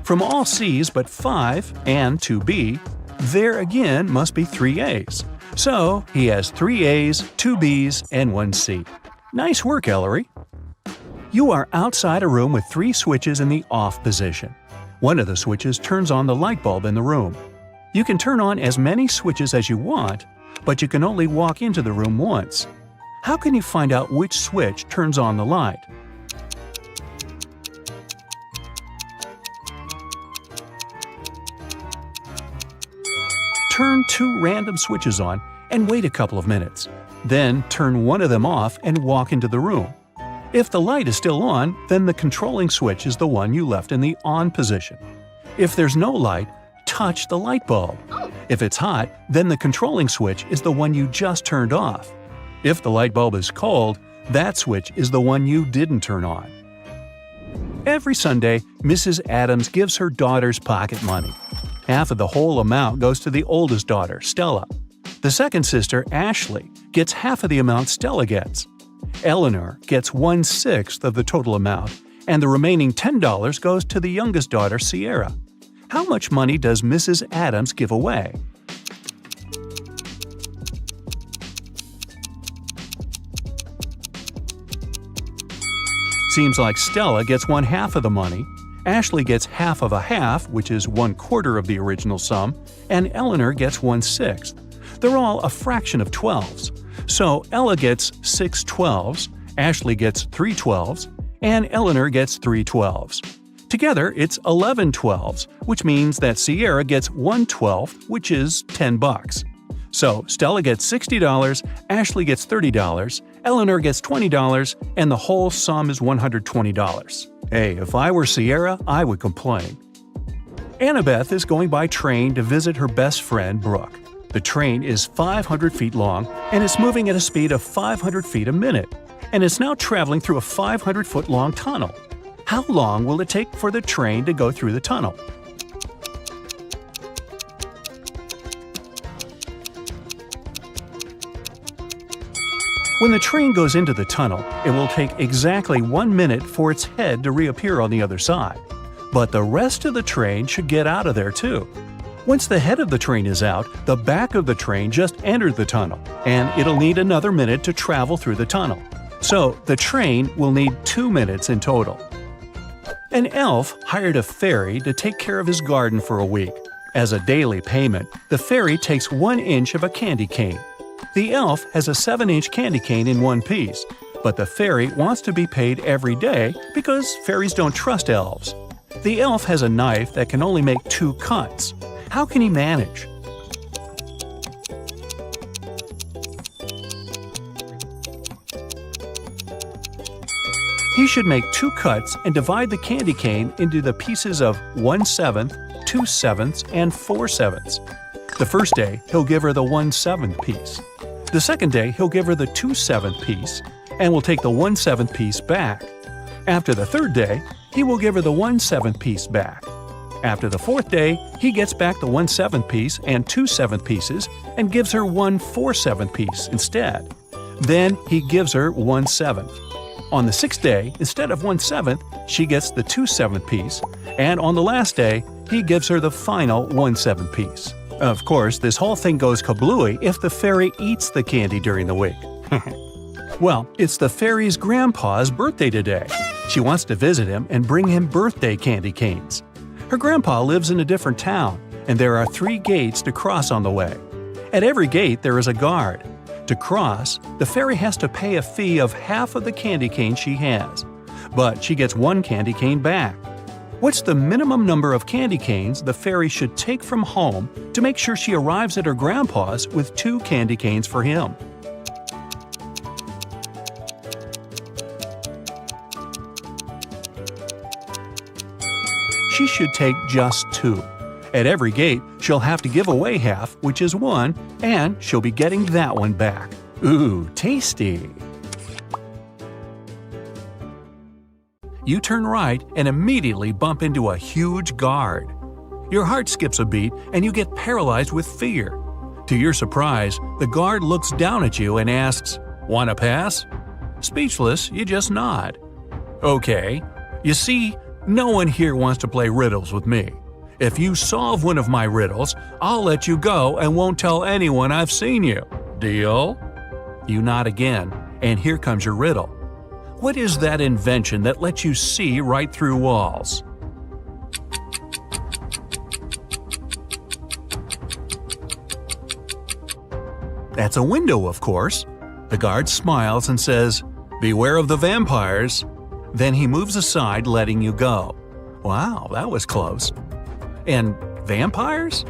From all C's but 5 and 2 B, there again must be 3 A's. So he has 3 A's, 2 B's, and 1 C. Nice work, Ellery! You are outside a room with 3 switches in the off position. One of the switches turns on the light bulb in the room. You can turn on as many switches as you want, but you can only walk into the room once. How can you find out which switch turns on the light? Turn 2 random switches on and wait a couple of minutes. Then turn one of them off and walk into the room. If the light is still on, then the controlling switch is the one you left in the on position. If there's no light, touch the light bulb. If it's hot, then the controlling switch is the one you just turned off. If the light bulb is cold, that switch is the one you didn't turn on. Every Sunday, Mrs. Adams gives her daughters pocket money. Half of the whole amount goes to the oldest daughter, Stella. The second sister, Ashley, gets half of the amount Stella gets. Eleanor gets 1/6 of the total amount, and the remaining $10 goes to the youngest daughter, Sierra. How much money does Mrs. Adams give away? Seems like Stella gets 1/2 of the money, Ashley gets half of a half, which is 1/4 of the original sum, and Eleanor gets 1/6. They're all a fraction of 12s. So Ella gets 6 12s, Ashley gets 3 12s, and Eleanor gets 3 12s. Together, it's 11 12s, which means that Sierra gets 1/12, which is $10. So Stella gets $60, Ashley gets $30, Eleanor gets $20, and the whole sum is $120. Hey, if I were Sierra, I would complain. Annabeth is going by train to visit her best friend, Brooke. The train is 500 feet long, and it's moving at a speed of 500 feet a minute, and it's now traveling through a 500-foot-long tunnel. How long will it take for the train to go through the tunnel? When the train goes into the tunnel, it will take exactly 1 minute for its head to reappear on the other side. But the rest of the train should get out of there too. Once the head of the train is out, the back of the train just entered the tunnel, and it'll need another minute to travel through the tunnel. So the train will need 2 minutes in total. An elf hired a fairy to take care of his garden for a week. As a daily payment, the fairy takes 1 inch of a candy cane. The elf has a 7-inch candy cane in one piece, but the fairy wants to be paid every day because fairies don't trust elves. The elf has a knife that can only make 2 cuts. How can he manage? He should make 2 cuts and divide the candy cane into the pieces of 1/7, 2/7, and 4/7. The first day, he'll give her the 1/7 piece. The second day, he'll give her the 2/7 piece and will take the 1/7 piece back. After the third day, he will give her the 1/7 piece back. After the fourth day, he gets back the 1/7 piece and 2/7 pieces and gives her 1/4/7 piece instead. Then he gives her 1/7. On the sixth day, instead of 1/7, she gets the 2/7 piece, and on the last day, he gives her the final 1/7 piece. Of course, this whole thing goes kablooey if the fairy eats the candy during the week. Well, it's the fairy's grandpa's birthday today. She wants to visit him and bring him birthday candy canes. Her grandpa lives in a different town, and there are 3 gates to cross on the way. At every gate, there is a guard. To cross, the fairy has to pay a fee of half of the candy cane she has, but she gets 1 candy cane back. What's the minimum number of candy canes the fairy should take from home to make sure she arrives at her grandpa's with 2 candy canes for him? She should take just 2. At every gate, she'll have to give away half, which is 1, and she'll be getting that one back. Ooh, tasty! You turn right and immediately bump into a huge guard. Your heart skips a beat and you get paralyzed with fear. To your surprise, the guard looks down at you and asks, "Want to pass?" Speechless, you just nod. Okay. You see, no one here wants to play riddles with me. If you solve one of my riddles, I'll let you go and won't tell anyone I've seen you. Deal? You nod again, and here comes your riddle. What is that invention that lets you see right through walls? That's a window, of course. The guard smiles and says, "Beware of the vampires." Then he moves aside, letting you go. Wow, that was close. And vampires?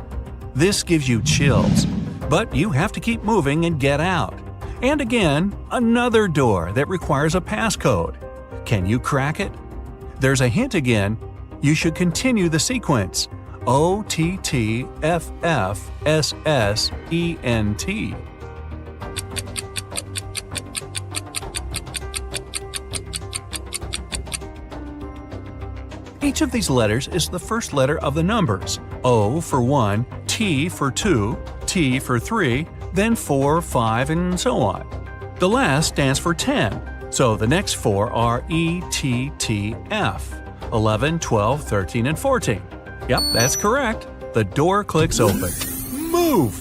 This gives you chills, but you have to keep moving and get out. And again, another door that requires a passcode. Can you crack it? There's a hint again. You should continue the sequence. OTTFFSSENT. Each of these letters is the first letter of the numbers. O for 1, T for 2, T for 3, then 4, 5, and so on. The last stands for 10, so the next 4 are ETTF, 11, 12, 13, and 14. Yep, that's correct. The door clicks open. Move!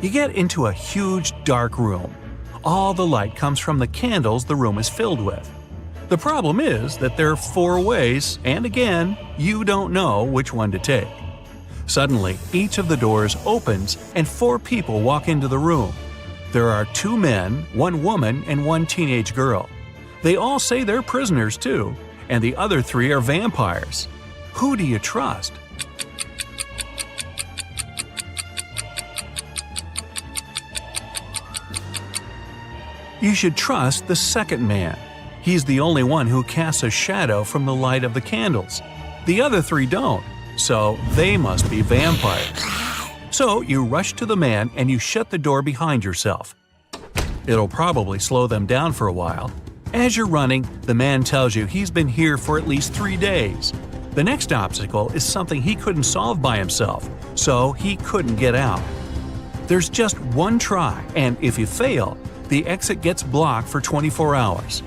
You get into a huge dark room. All the light comes from the candles the room is filled with. The problem is that there are 4 ways, and again, you don't know which one to take. Suddenly, each of the doors opens and 4 people walk into the room. There are 2 men, 1 woman, and 1 teenage girl. They all say they're prisoners too, and the other 3 are vampires. Who do you trust? You should trust the second man. He's the only one who casts a shadow from the light of the candles. The other 3 don't, so they must be vampires. So you rush to the man and you shut the door behind yourself. It'll probably slow them down for a while. As you're running, the man tells you he's been here for at least 3 days. The next obstacle is something he couldn't solve by himself, so he couldn't get out. There's just one try, and if you fail, the exit gets blocked for 24 hours.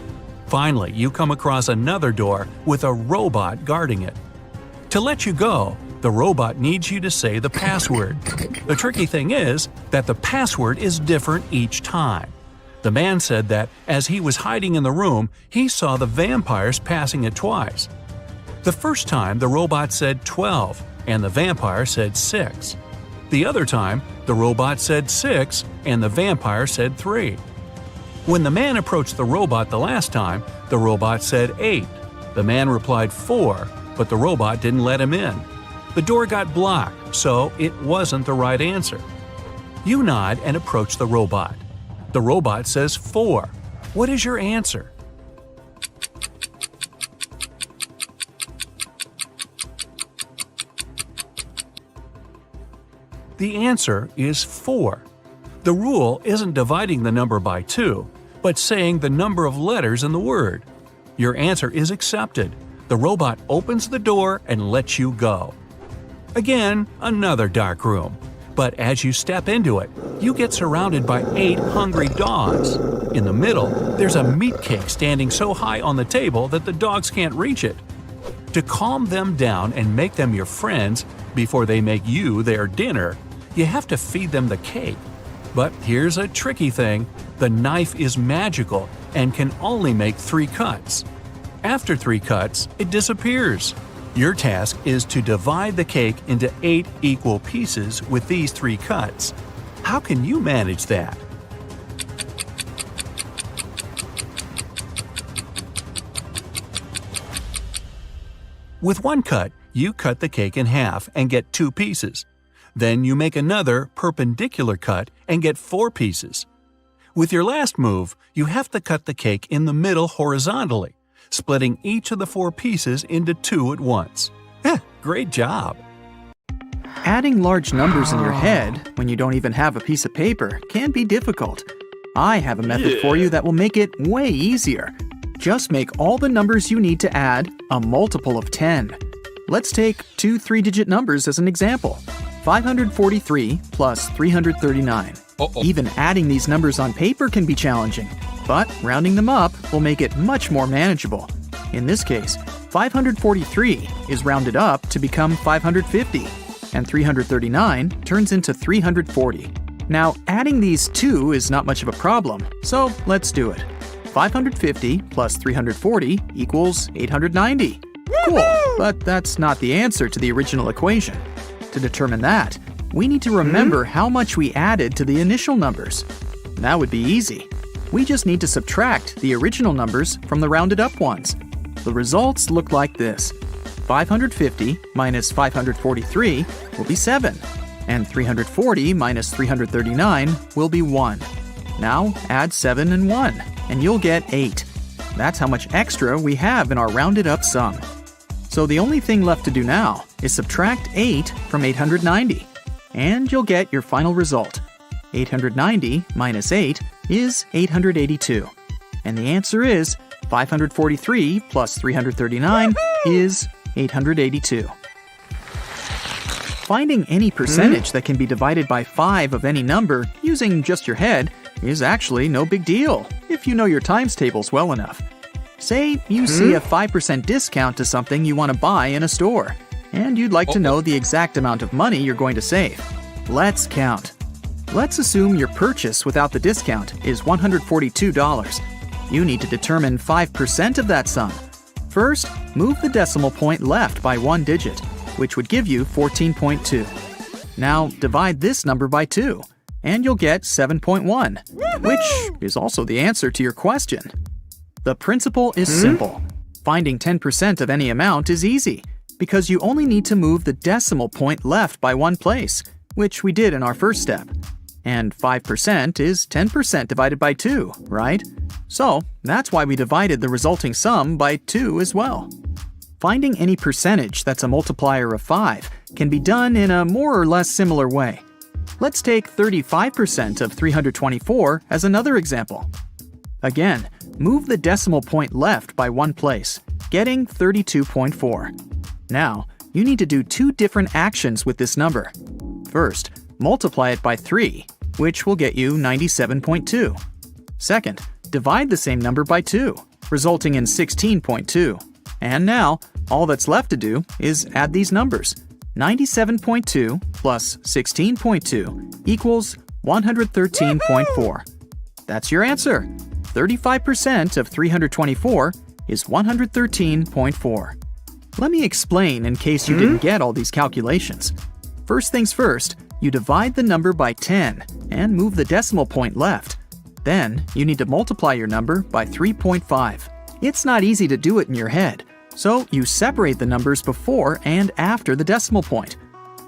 Finally, you come across another door with a robot guarding it. To let you go, the robot needs you to say the password. The tricky thing is that the password is different each time. The man said that as he was hiding in the room, he saw the vampires passing it twice. The first time, the robot said 12, and the vampire said 6. The other time, the robot said 6, and the vampire said 3. When the man approached the robot the last time, the robot said 8. The man replied 4, but the robot didn't let him in. The door got blocked, so it wasn't the right answer. You nod and approach the robot. The robot says 4. What is your answer? The answer is 4. The rule isn't dividing the number by 2, but saying the number of letters in the word. Your answer is accepted. The robot opens the door and lets you go. Again, another dark room. But as you step into it, you get surrounded by 8 hungry dogs. In the middle, there's a meat cake standing so high on the table that the dogs can't reach it. To calm them down and make them your friends before they make you their dinner, you have to feed them the cake. But here's a tricky thing. The knife is magical and can only make 3 cuts. After 3 cuts, it disappears. Your task is to divide the cake into 8 equal pieces with these 3 cuts. How can you manage that? With 1 cut, you cut the cake in half and get 2 pieces. Then you make another perpendicular cut and get 4 pieces. With your last move, you have to cut the cake in the middle horizontally, splitting each of the 4 pieces into 2 at once. Great job! Adding large numbers in your head when you don't even have a piece of paper can be difficult. I have a method for you that will make it way easier. Just make all the numbers you need to add a multiple of 10. Let's take 2 3-digit numbers as an example. 543 plus 339. Even adding these numbers on paper can be challenging, but rounding them up will make it much more manageable. In this case, 543 is rounded up to become 550, and 339 turns into 340. Now, adding these 2 is not much of a problem, so let's do it. 550 plus 340 equals 890. Cool, but that's not the answer to the original equation. To determine that, we need to remember how much we added to the initial numbers. That would be easy. We just need to subtract the original numbers from the rounded up ones. The results look like this. 550 minus 543 will be 7, and 340 minus 339 will be 1. Now add 7 and 1, and you'll get 8. That's how much extra we have in our rounded up sum. So the only thing left to do now is subtract 8 from 890, and you'll get your final result. 890 minus 8 is 882. And the answer is 543 plus 339 is 882. Finding any percentage that can be divided by 5 of any number using just your head is actually no big deal if you know your times tables well enough. Say you see a 5% discount to something you want to buy in a store, and you'd like to know the exact amount of money you're going to save. Let's count. Let's assume your purchase without the discount is $142. You need to determine 5% of that sum. First, move the decimal point left by 1 digit, which would give you 14.2. Now divide this number by 2, and you'll get 7.1, which is also the answer to your question. The principle is simple. Finding 10% of any amount is easy, because you only need to move the decimal point left by 1 place, which we did in our first step. And 5% is 10% divided by 2, right? So that's why we divided the resulting sum by 2 as well. Finding any percentage that's a multiplier of 5 can be done in a more or less similar way. Let's take 35% of 324 as another example. Again, move the decimal point left by 1 place, getting 32.4. Now, you need to do 2 different actions with this number. First, multiply it by 3, which will get you 97.2. Second, divide the same number by 2, resulting in 16.2. And now, all that's left to do is add these numbers. 97.2 plus 16.2 equals 113.4. That's your answer. 35% of 324 is 113.4. Let me explain in case you didn't get all these calculations. First things first, you divide the number by 10 and move the decimal point left. Then, you need to multiply your number by 3.5. It's not easy to do it in your head, so you separate the numbers before and after the decimal point.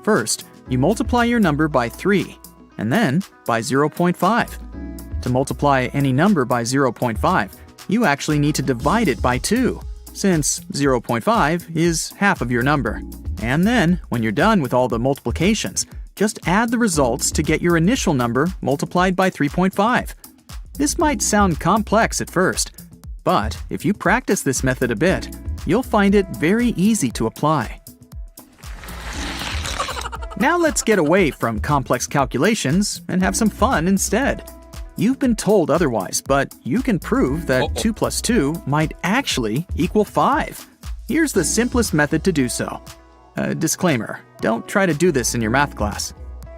First, you multiply your number by 3, and then by 0.5. To multiply any number by 0.5, you actually need to divide it by 2, since 0.5 is half of your number. And then, when you're done with all the multiplications, just add the results to get your initial number multiplied by 3.5. This might sound complex at first, but if you practice this method a bit, you'll find it very easy to apply. Now let's get away from complex calculations and have some fun instead. You've been told otherwise, but you can prove that 2 plus 2 might actually equal 5. Here's the simplest method to do so. Disclaimer, don't try to do this in your math class.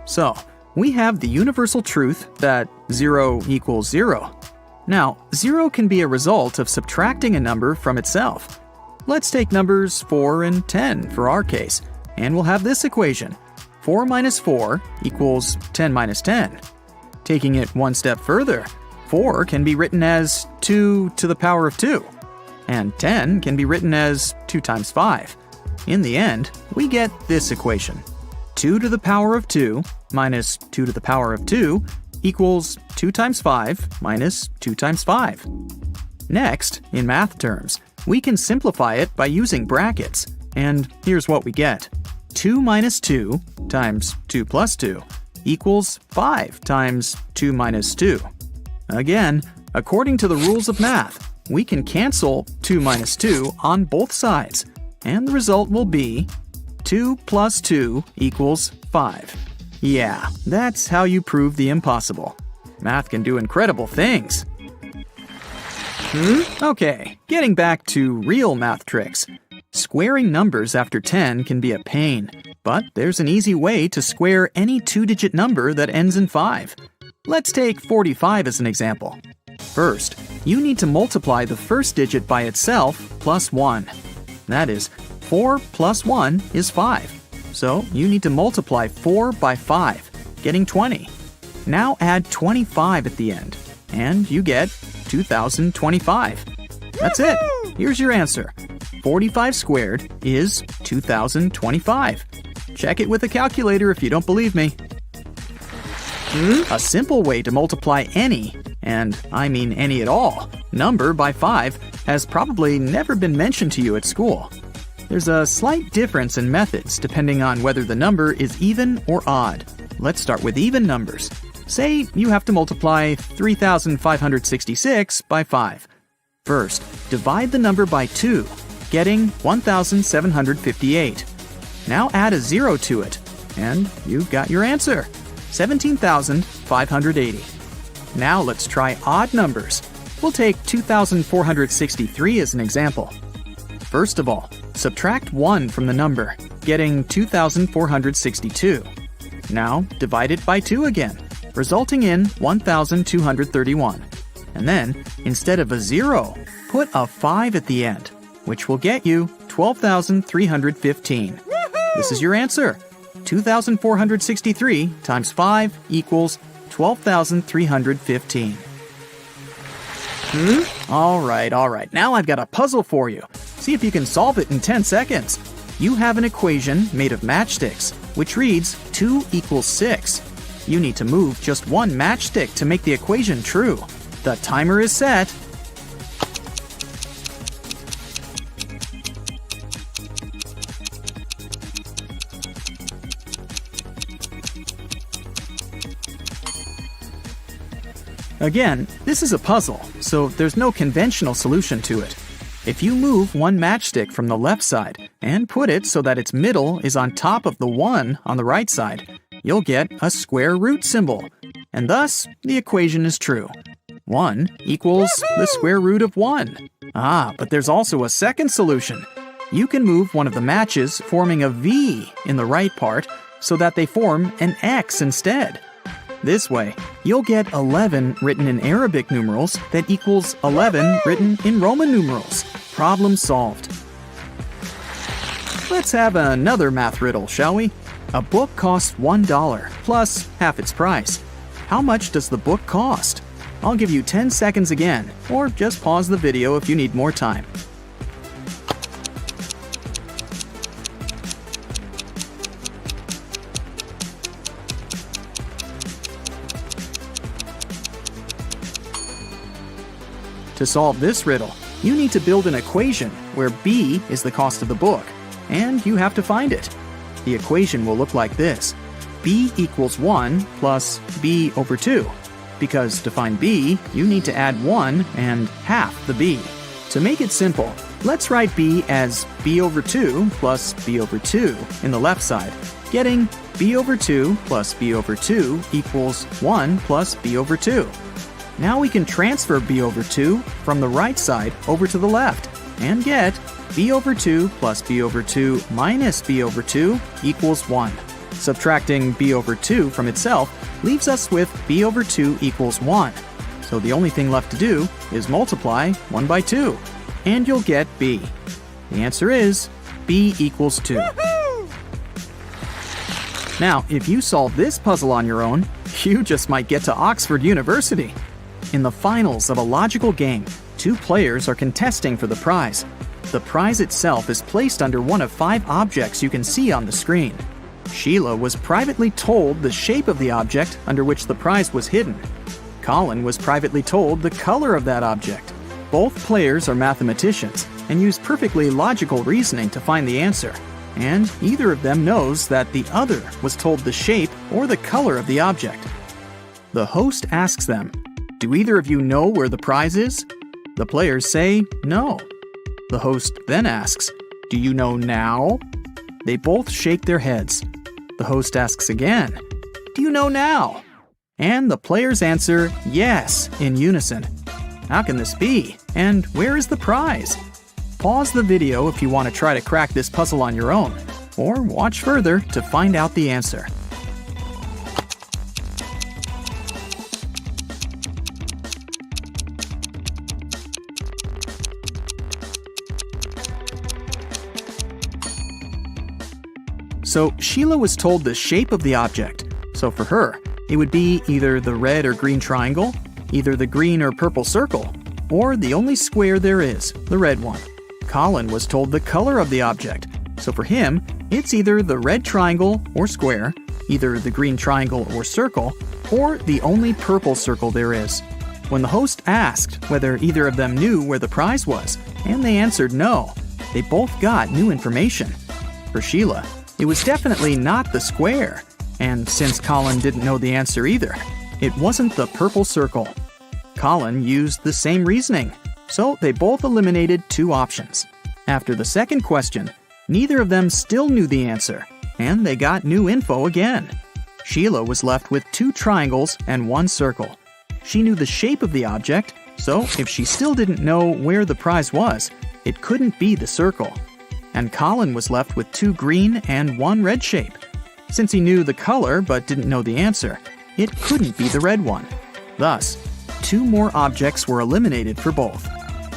So, we have the universal truth that 0 equals 0. Now, 0 can be a result of subtracting a number from itself. Let's take numbers 4 and 10 for our case, and we'll have this equation. 4 minus 4 equals 10 minus 10. Taking it one step further, 4 can be written as 2 to the power of 2, and 10 can be written as 2 times 5. In the end, we get this equation. 2 to the power of 2 minus 2 to the power of 2 equals 2 times 5 minus 2 times 5. Next, in math terms, we can simplify it by using brackets, and here's what we get. 2 minus 2 times 2 plus 2 equals 5 times 2 minus 2. Again, according to the rules of math, we can cancel 2 minus 2 on both sides, and the result will be 2 plus 2 equals 5. Yeah, that's how you prove the impossible. Math can do incredible things. Okay, getting back to real math tricks. Squaring numbers after 10 can be a pain, but there's an easy way to square any two-digit number that ends in 5. Let's take 45 as an example. First, you need to multiply the first digit by itself plus 1. That is, 4 plus 1 is 5. So you need to multiply 4 by 5, getting 20. Now add 25 at the end, and you get 2025. That's it. Here's your answer. 45 squared is 2025. Check it with a calculator if you don't believe me. A simple way to multiply any, and I mean any at all, number by 5 has probably never been mentioned to you at school. There's a slight difference in methods depending on whether the number is even or odd. Let's start with even numbers. Say you have to multiply 3,566 by 5. First, divide the number by 2, getting 1,758. Now add a 0 to it, and you've got your answer, 17,580. Now let's try odd numbers. We'll take 2,463 as an example. First of all, subtract 1 from the number, getting 2,462. Now divide it by 2 again, resulting in 1,231. And then, instead of a 0, put a 5 at the end, which will get you 12,315. This is your answer. 2,463 times 5 equals 12,315. All right. Now I've got a puzzle for you. See if you can solve it in 10 seconds. You have an equation made of matchsticks, which reads 2 equals 6. You need to move just one matchstick to make the equation true. The timer is set. Again, this is a puzzle, so there's no conventional solution to it. If you move one matchstick from the left side and put it so that its middle is on top of the 1 on the right side, you'll get a square root symbol, and thus the equation is true. 1 equals the square root of 1. But there's also a second solution. You can move one of the matches forming a V in the right part so that they form an X instead. This way, you'll get 11 written in Arabic numerals that equals 11 written in Roman numerals. Problem solved. Let's have another math riddle, shall we? A book costs $1 plus half its price. How much does the book cost? I'll give you 10 seconds again, or just pause the video if you need more time. To solve this riddle, you need to build an equation where B is the cost of the book, and you have to find it. The equation will look like this. b equals 1 plus b over 2. Because to find b, you need to add 1 and half the b. To make it simple, let's write b as b over 2 plus b over 2 in the left side, getting b over 2 plus b over 2 equals 1 plus b over 2. Now we can transfer b over 2 from the right side over to the left and get b over 2 plus b over 2 minus b over 2 equals 1. Subtracting b over 2 from itself leaves us with b over 2 equals 1. So the only thing left to do is multiply 1 by 2, and you'll get b. The answer is b equals 2. Now, if you solve this puzzle on your own, you just might get to Oxford University. In the finals of a logical game, 2 players are contesting for the prize. The prize itself is placed under one of 5 objects you can see on the screen. Sheila was privately told the shape of the object under which the prize was hidden. Colin was privately told the color of that object. Both players are mathematicians and use perfectly logical reasoning to find the answer. And either of them knows that the other was told the shape or the color of the object. The host asks them, "Do either of you know where the prize is?" The players say, "No." The host then asks, "Do you know now?" They both shake their heads. The host asks again, "Do you know now?" And the players answer, "Yes," in unison. How can this be? And where is the prize? Pause the video if you want to try to crack this puzzle on your own, or watch further to find out the answer. So Sheila was told the shape of the object. So for her, it would be either the red or green triangle, either the green or purple circle, or the only square there is, the red one. Colin was told the color of the object. So for him, it's either the red triangle or square, either the green triangle or circle, or the only purple circle there is. When the host asked whether either of them knew where the prize was, and they answered no, they both got new information. For Sheila, it was definitely not the square, and since Colin didn't know the answer either, it wasn't the purple circle. Colin used the same reasoning, so they both eliminated 2 options. After the second question, neither of them still knew the answer, and they got new info again. Sheila was left with 2 triangles and 1 circle. She knew the shape of the object, so if she still didn't know where the prize was, it couldn't be the circle. And Colin was left with 2 green and 1 red shape. Since he knew the color but didn't know the answer, it couldn't be the red one. Thus, 2 more objects were eliminated for both.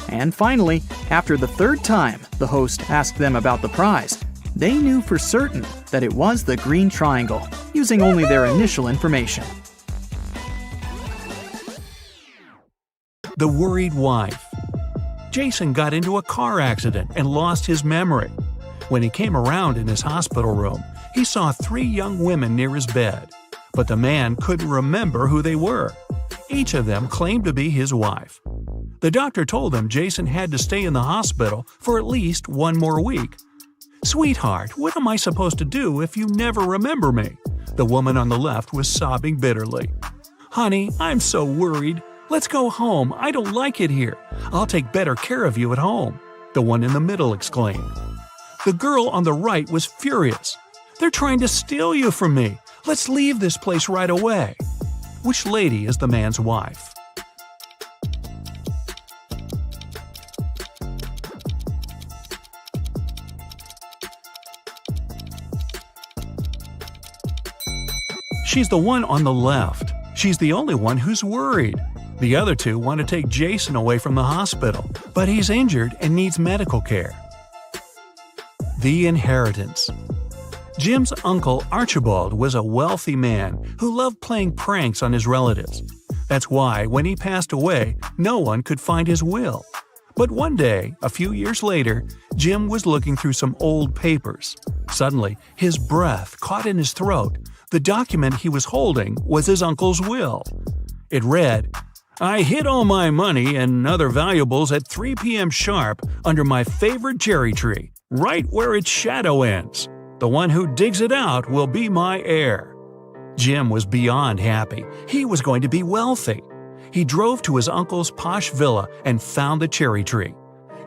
And finally, after the 3rd time the host asked them about the prize, they knew for certain that it was the green triangle, using only their initial information. The worried wife. Jason got into a car accident and lost his memory. When he came around in his hospital room, he saw 3 young women near his bed, but the man couldn't remember who they were. Each of them claimed to be his wife. The doctor told him Jason had to stay in the hospital for at least 1 more week. "Sweetheart, what am I supposed to do if you never remember me?" The woman on the left was sobbing bitterly. "Honey, I'm so worried. Let's go home. I don't like it here. I'll take better care of you at home," the one in the middle exclaimed. The girl on the right was furious. "They're trying to steal you from me. Let's leave this place right away." Which lady is the man's wife? She's the one on the left. She's the only one who's worried. The other 2 want to take Jason away from the hospital, but he's injured and needs medical care. The inheritance. Jim's uncle Archibald was a wealthy man who loved playing pranks on his relatives. That's why, when he passed away, no one could find his will. But one day, a few years later, Jim was looking through some old papers. Suddenly, his breath caught in his throat. The document he was holding was his uncle's will. It read, "I hid all my money and other valuables at 3 p.m. sharp under my favorite cherry tree, right where its shadow ends. The one who digs it out will be my heir." Jim was beyond happy. He was going to be wealthy. He drove to his uncle's posh villa and found the cherry tree.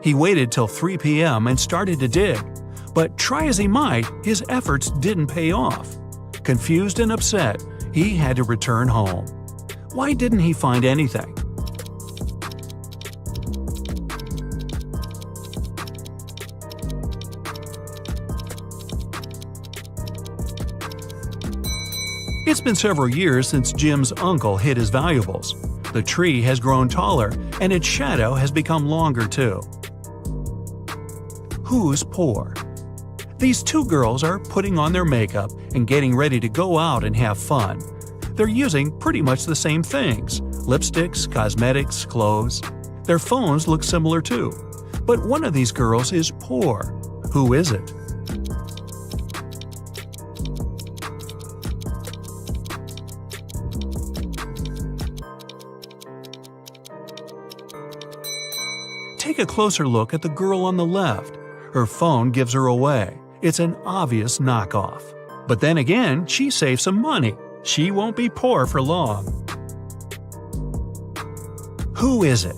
He waited till 3 p.m. and started to dig. But try as he might, his efforts didn't pay off. Confused and upset, he had to return home. Why didn't he find anything? It's been several years since Jim's uncle hid his valuables. The tree has grown taller, and its shadow has become longer too. Who's poor? These two girls are putting on their makeup and getting ready to go out and have fun. They're using pretty much the same things: lipsticks, cosmetics, clothes. Their phones look similar too. But one of these girls is poor. Who is it? Take a closer look at the girl on the left. Her phone gives her away. It's an obvious knockoff. But then again, she saved some money. She won't be poor for long. Who is it?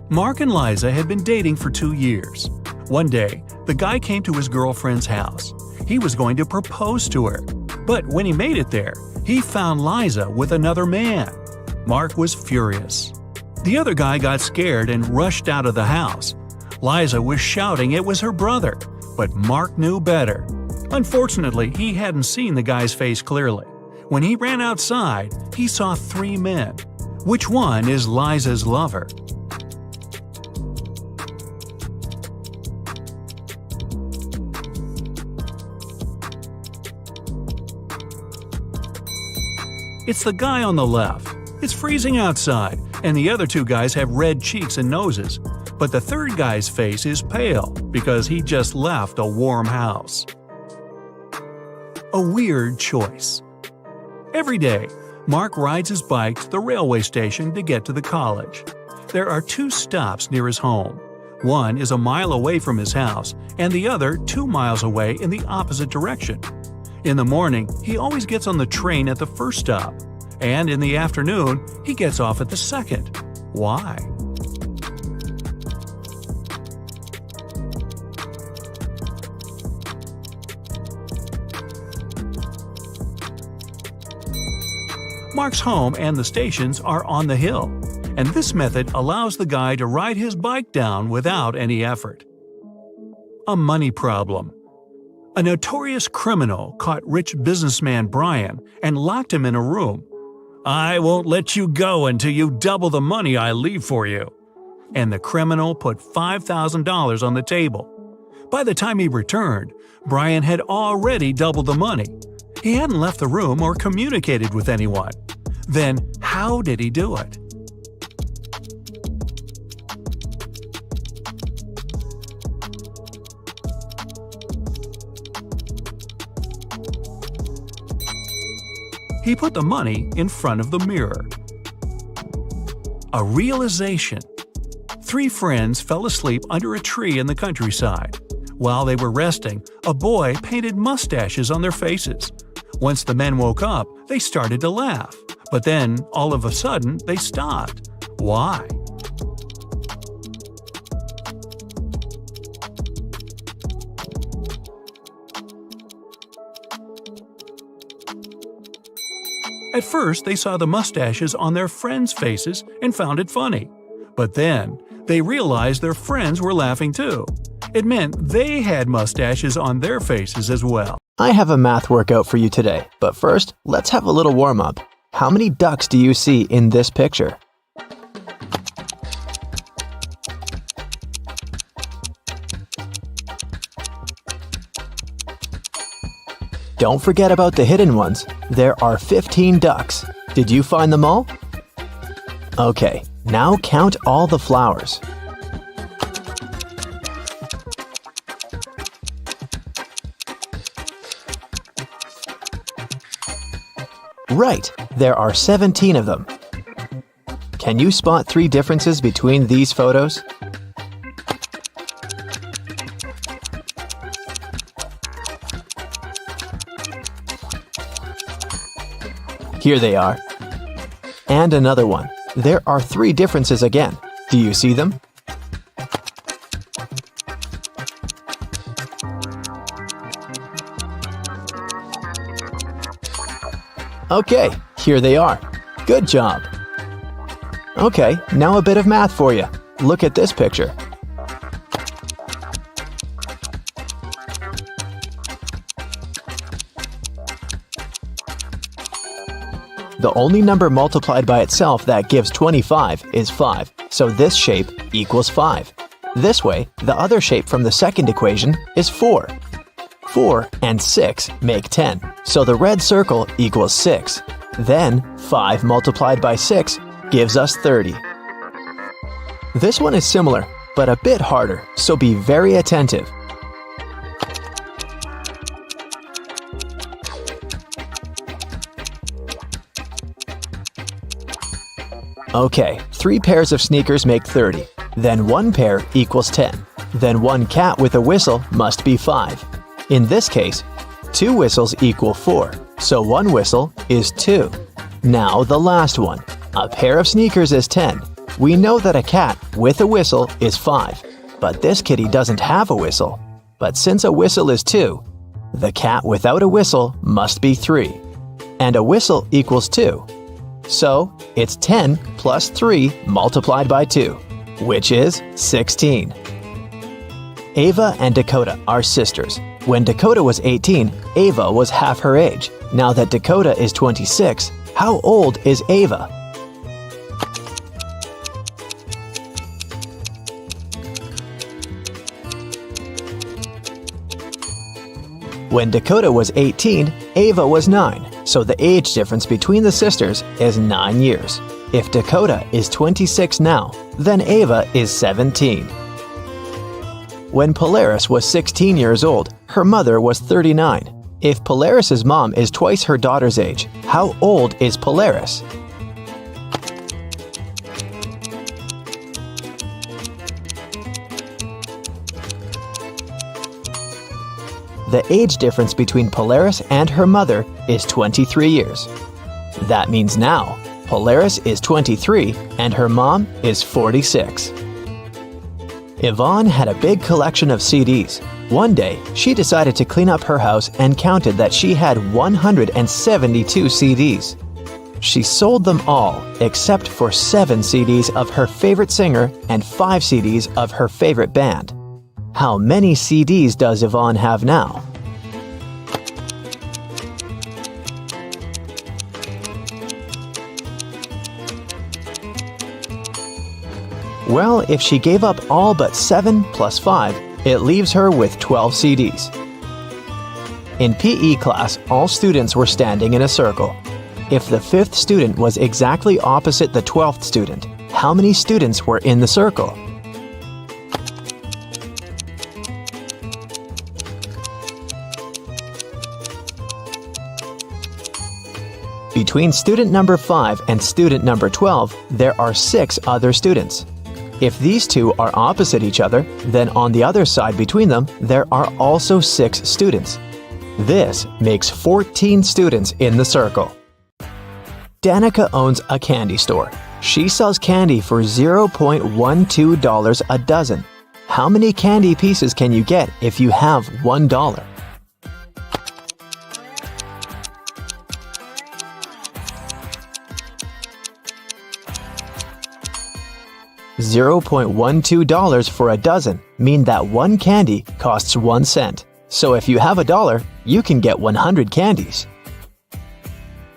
Mark and Liza had been dating for 2 years. One day, the guy came to his girlfriend's house. He was going to propose to her. But when he made it there, he found Liza with another man. Mark was furious. The other guy got scared and rushed out of the house. Liza was shouting it was her brother, but Mark knew better. Unfortunately, he hadn't seen the guy's face clearly. When he ran outside, he saw 3 men. Which one is Liza's lover? It's the guy on the left. It's freezing outside, and the other 2 guys have red cheeks and noses. But the third guy's face is pale because he just left a warm house. A weird choice. Every day, Mark rides his bike to the railway station to get to the college. There are 2 stops near his home. One is a mile away from his house, and the other 2 miles away in the opposite direction. In the morning, he always gets on the train at the first stop, and in the afternoon, he gets off at the second. Why? Mark's home and the stations are on the hill, and this method allows the guy to ride his bike down without any effort. A money problem. A notorious criminal caught rich businessman Brian and locked him in a room. "I won't let you go until you double the money I leave for you." And the criminal put $5,000 on the table. By the time he returned, Brian had already doubled the money. He hadn't left the room or communicated with anyone. Then how did he do it? He put the money in front of the mirror. A realization. 3 friends fell asleep under a tree in the countryside. While they were resting, a boy painted mustaches on their faces. Once the men woke up, they started to laugh. But then, all of a sudden, they stopped. Why? At first, they saw the mustaches on their friends' faces and found it funny. But then, they realized their friends were laughing too. It meant they had mustaches on their faces as well. I have a math workout for you today, but first, let's have a little warm-up. How many ducks do you see in this picture? Don't forget about the hidden ones. There are 15 ducks. Did you find them all? Okay, now count all the flowers. Right, there are 17 of them. Can you spot 3 differences between these photos? Here they are. And another one. There are 3 differences again. Do you see them? Okay, here they are. Good job. Okay, now a bit of math for you. Look at this picture. The only number multiplied by itself that gives 25 is 5, so this shape equals 5. This way, the other shape from the second equation is 4. 4 and 6 make 10, so the red circle equals 6. Then, 5 multiplied by 6 gives us 30. This one is similar, but a bit harder, so be very attentive. Okay, 3 pairs of sneakers make 30. Then 1 pair equals 10. Then 1 cat with a whistle must be 5. In this case, 2 whistles equal 4, so 1 whistle is 2. Now the last one. A pair of sneakers is 10. We know that a cat with a whistle is 5, but this kitty doesn't have a whistle. But since a whistle is 2, the cat without a whistle must be 3. And a whistle equals 2. So, it's 10 plus 3 multiplied by 2, which is 16. Ava and Dakota are sisters. When Dakota was 18, Ava was half her age. Now that Dakota is 26, how old is Ava? When Dakota was 18, Ava was 9, so the age difference between the sisters is 9 years. If Dakota is 26 now, then Ava is 17. When Polaris was 16 years old, her mother was 39. If Polaris's mom is twice her daughter's age, how old is Polaris? The age difference between Polaris and her mother is 23 years. That means now, Polaris is 23 and her mom is 46. Yvonne had a big collection of CDs. One day, she decided to clean up her house and counted that she had 172 CDs. She sold them all except for 7 CDs of her favorite singer and 5 CDs of her favorite band. How many CDs does Yvonne have now? Well, if she gave up all but 7 plus 5, it leaves her with 12 CDs. In PE class, all students were standing in a circle. If the 5th student was exactly opposite the 12th student, how many students were in the circle? Between student number 5 and student number 12, there are 6 other students. If these two are opposite each other, then on the other side between them, there are also 6 students. This makes 14 students in the circle. Danica owns a candy store. She sells candy for $0.12 a dozen. How many candy pieces can you get if you have $1? $0.12 for a dozen mean that one candy costs 1 cent. So if you have $1, you can get 100 candies.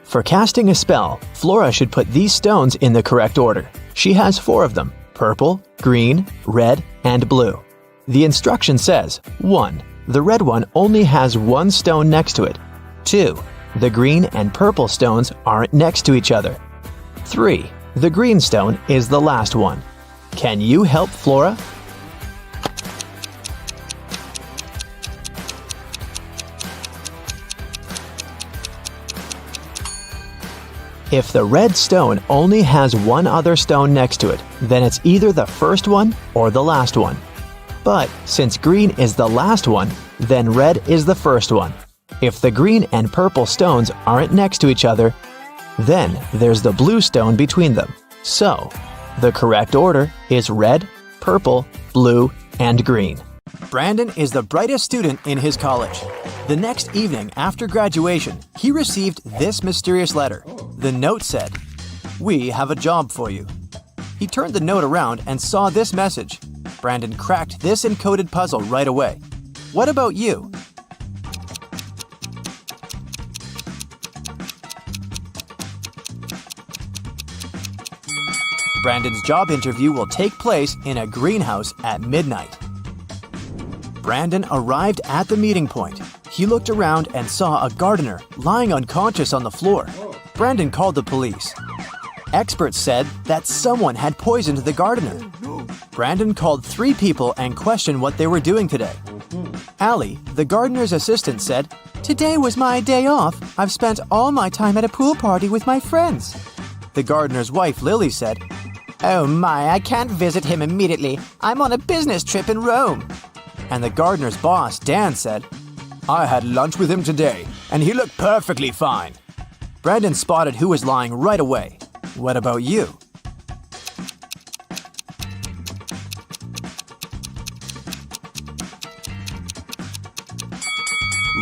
For casting a spell, Flora should put these stones in the correct order. She has 4 of them: purple, green, red, and blue. The instruction says, 1. The red one only has 1 stone next to it. 2. The green and purple stones aren't next to each other. 3. The green stone is the last one. Can you help Flora? If the red stone only has 1 other stone next to it, then it's either the first one or the last one. But since green is the last one, then red is the first one. If the green and purple stones aren't next to each other, Then there's the blue stone between them. So, the correct order is red, purple, blue, and green. Brandon is the brightest student in his college. The next evening after graduation, he received this mysterious letter. The note said, "We have a job for you." He turned the note around and saw this message. Brandon cracked this encoded puzzle right away. What about you? Brandon's job interview will take place in a greenhouse at midnight. Brandon arrived at the meeting point. He looked around and saw a gardener lying unconscious on the floor. Brandon called the police. Experts said that someone had poisoned the gardener. Brandon called 3 people and questioned what they were doing today. Allie, the gardener's assistant, said, "Today was my day off. I've spent all my time at a pool party with my friends." The gardener's wife, Lily, said, "Oh my, I can't visit him immediately. I'm on a business trip in Rome." And the gardener's boss, Dan, said, "I had lunch with him today, and he looked perfectly fine." Brandon spotted who was lying right away. What about you?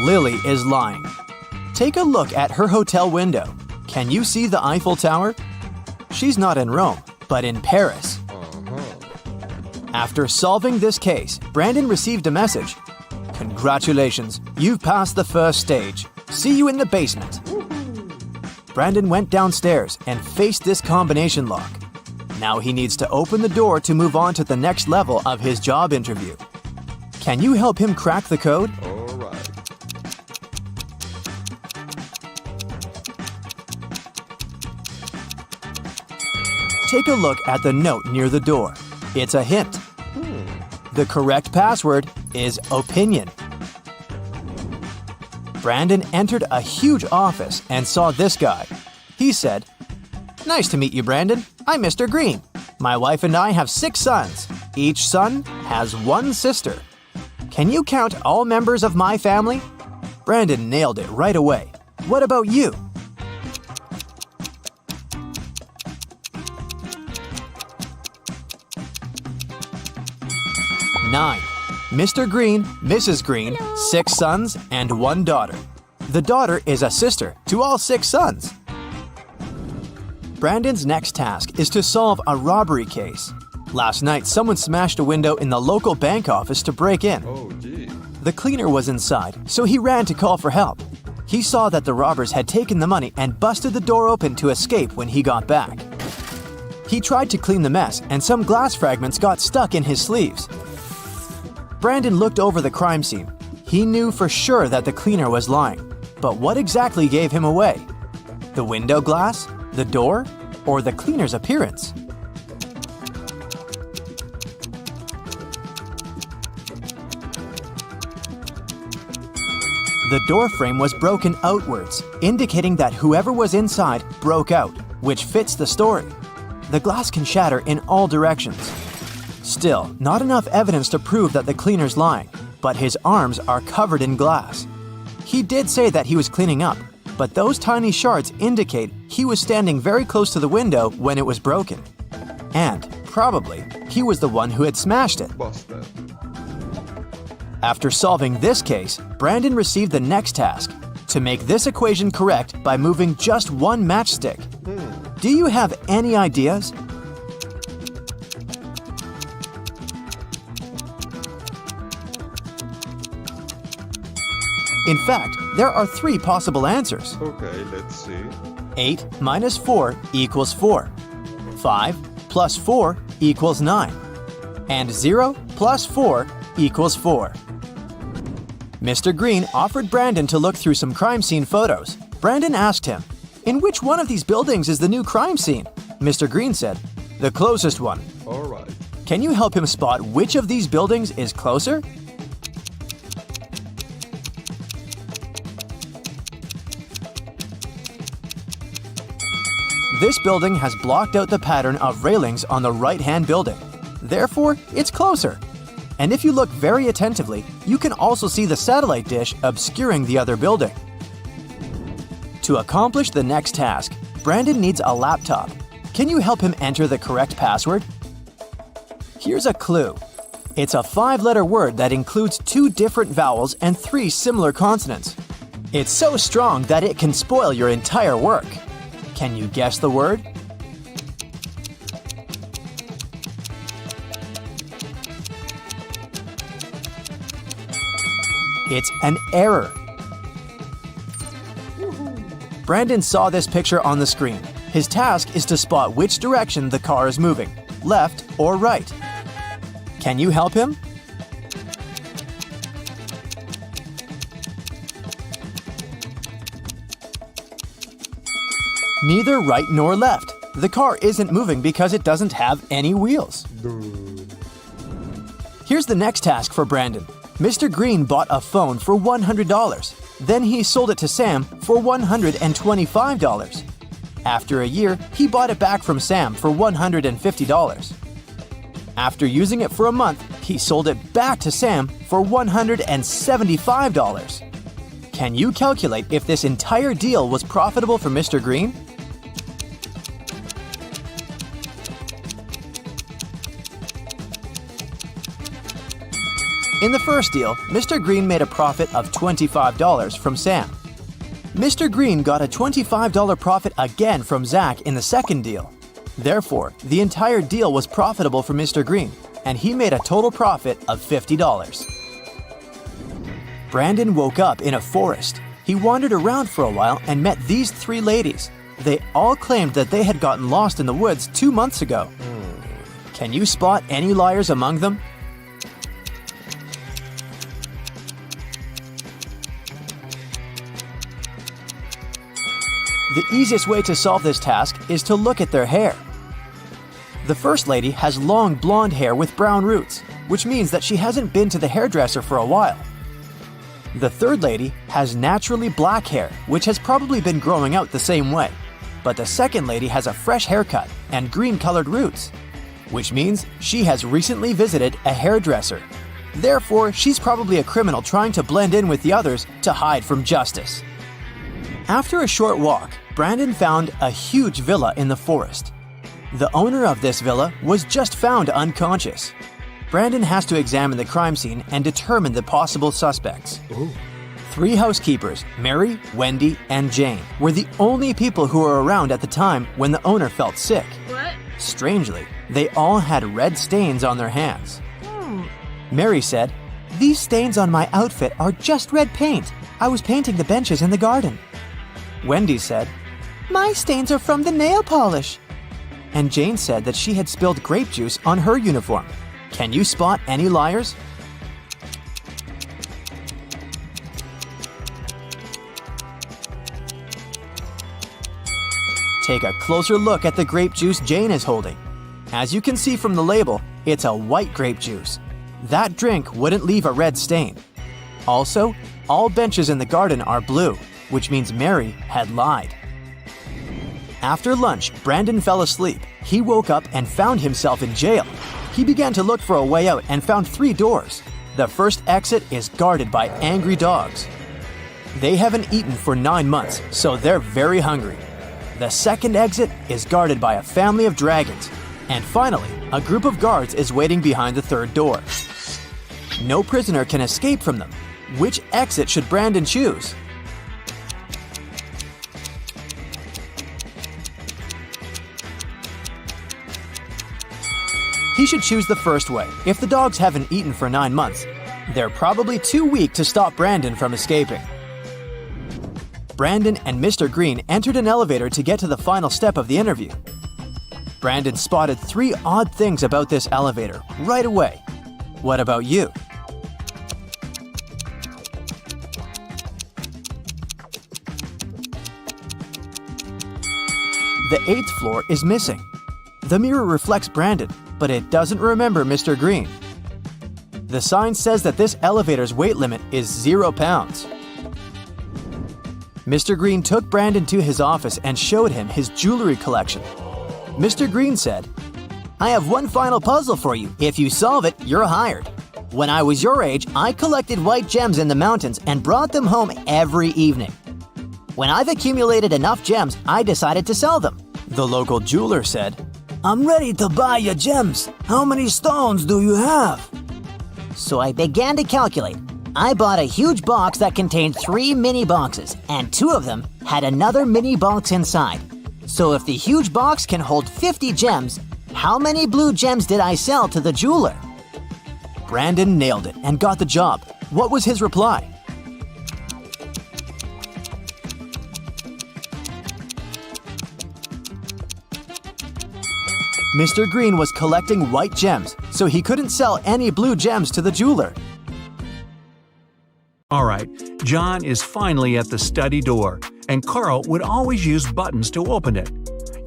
Lily is lying. Take a look at her hotel window. Can you see the Eiffel Tower? She's not in Rome, but in Paris. After solving this case, Brandon received a message. "Congratulations, you've passed the first stage. See you in the basement." Brandon went downstairs and faced this combination lock. Now he needs to open the door to move on to the next level of his job interview. Can you help him crack the code? Take a look at the note near the door. It's a hint. The correct password is opinion. Brandon entered a huge office and saw this guy. He said, "Nice to meet you, Brandon. I'm Mr. Green. My wife and I have 6 sons. Each son has 1 sister. Can you count all members of my family?" Brandon nailed it right away. What about you? Nine. Mr. Green, Mrs. Green, 6 sons, and 1 daughter. The daughter is a sister to all 6 sons. Brandon's next task is to solve a robbery case. Last night, someone smashed a window in the local bank office to break in. The cleaner was inside, so he ran to call for help. He saw that the robbers had taken the money and busted the door open to escape when he got back. He tried to clean the mess, and some glass fragments got stuck in his sleeves. Brandon looked over the crime scene. He knew for sure that the cleaner was lying. But what exactly gave him away? The window glass, the door, or the cleaner's appearance? The door frame was broken outwards, indicating that whoever was inside broke out, which fits the story. The glass can shatter in all directions. Still, not enough evidence to prove that the cleaner's lying, but his arms are covered in glass. He did say that he was cleaning up, but those tiny shards indicate he was standing very close to the window when it was broken. And, probably, he was the one who had smashed it. After solving this case, Brandon received the next task, to make this equation correct by moving just 1 matchstick. Do you have any ideas? In fact, there are 3 possible answers. Okay, let's see. 8 minus 4 equals 4. 5 plus 4 equals 9. And 0 plus 4 equals 4. Mr. Green offered Brandon to look through some crime scene photos. Brandon asked him, "In which one of these buildings is the new crime scene?" Mr. Green said, "The closest one." All right. Can you help him spot which of these buildings is closer? This building has blocked out the pattern of railings on the right-hand building. Therefore, it's closer. And if you look very attentively, you can also see the satellite dish obscuring the other building. To accomplish the next task, Brandon needs a laptop. Can you help him enter the correct password? Here's a clue. It's a 5-letter word that includes 2 different vowels and 3 similar consonants. It's so strong that it can spoil your entire work. Can you guess the word? It's an error. Brandon saw this picture on the screen. His task is to spot which direction the car is moving, left or right. Can you help him? Neither right nor left. The car isn't moving because it doesn't have any wheels. Here's the next task for Brandon. Mr. Green bought a phone for $100. Then he sold it to Sam for $125. After a year, he bought it back from Sam for $150. After using it for a month, he sold it back to Sam for $175. Can you calculate if this entire deal was profitable for Mr. Green? In the first deal, Mr. Green made a profit of $25 from Sam. Mr. Green got a $25 profit again from Zach in the second deal. Therefore, the entire deal was profitable for Mr. Green, and he made a total profit of $50. Brandon woke up in a forest. He wandered around for a while and met these 3 ladies. They all claimed that they had gotten lost in the woods 2 months ago. Can you spot any liars among them? The easiest way to solve this task is to look at their hair. The first lady has long blonde hair with brown roots, which means that she hasn't been to the hairdresser for a while. The third lady has naturally black hair, which has probably been growing out the same way. But the second lady has a fresh haircut and green-colored roots, which means she has recently visited a hairdresser. Therefore, she's probably a criminal trying to blend in with the others to hide from justice. After a short walk, Brandon found a huge villa in the forest. The owner of this villa was just found unconscious. Brandon has to examine the crime scene and determine the possible suspects. 3 housekeepers, Mary, Wendy, and Jane, were the only people who were around at the time when the owner felt sick. What? Strangely, they all had red stains on their hands. Mary said, "These stains on my outfit are just red paint. I was painting the benches in the garden." Wendy said, "My stains are from the nail polish." And Jane said that she had spilled grape juice on her uniform. Can you spot any liars? Take a closer look at the grape juice Jane is holding. As you can see from the label, it's a white grape juice. That drink wouldn't leave a red stain. Also, all benches in the garden are blue, which means Mary had lied. After lunch, Brandon fell asleep. He woke up and found himself in jail. He began to look for a way out and found 3 doors. The first exit is guarded by angry dogs. They haven't eaten for 9 months, so they're very hungry. The second exit is guarded by a family of dragons. And finally, a group of guards is waiting behind the third door. No prisoner can escape from them. Which exit should Brandon choose? He should choose the first way. If the dogs haven't eaten for 9 months, they're probably too weak to stop Brandon from escaping. Brandon and Mr. Green entered an elevator to get to the final step of the interview. Brandon spotted 3 odd things about this elevator right away. What about you? The 8th floor is missing. The mirror reflects Brandon, but it doesn't remember Mr. Green. The sign says that this elevator's weight limit is 0 pounds. Mr. Green took Brandon to his office and showed him his jewelry collection. Mr. Green said, "I have one final puzzle for you. If you solve it, you're hired. When I was your age, I collected white gems in the mountains and brought them home every evening. When I've accumulated enough gems, I decided to sell them. The local jeweler said, I'm ready to buy your gems. How many stones do you have? So I began to calculate. I bought a huge box that contained 3 mini boxes, and 2 of them had another mini box inside. So if the huge box can hold 50 gems, how many blue gems did I sell to the jeweler? Brandon nailed it and got the job. What was his reply? Mr. Green was collecting white gems, so he couldn't sell any blue gems to the jeweler. Alright, John is finally at the study door, and Carl would always use buttons to open it.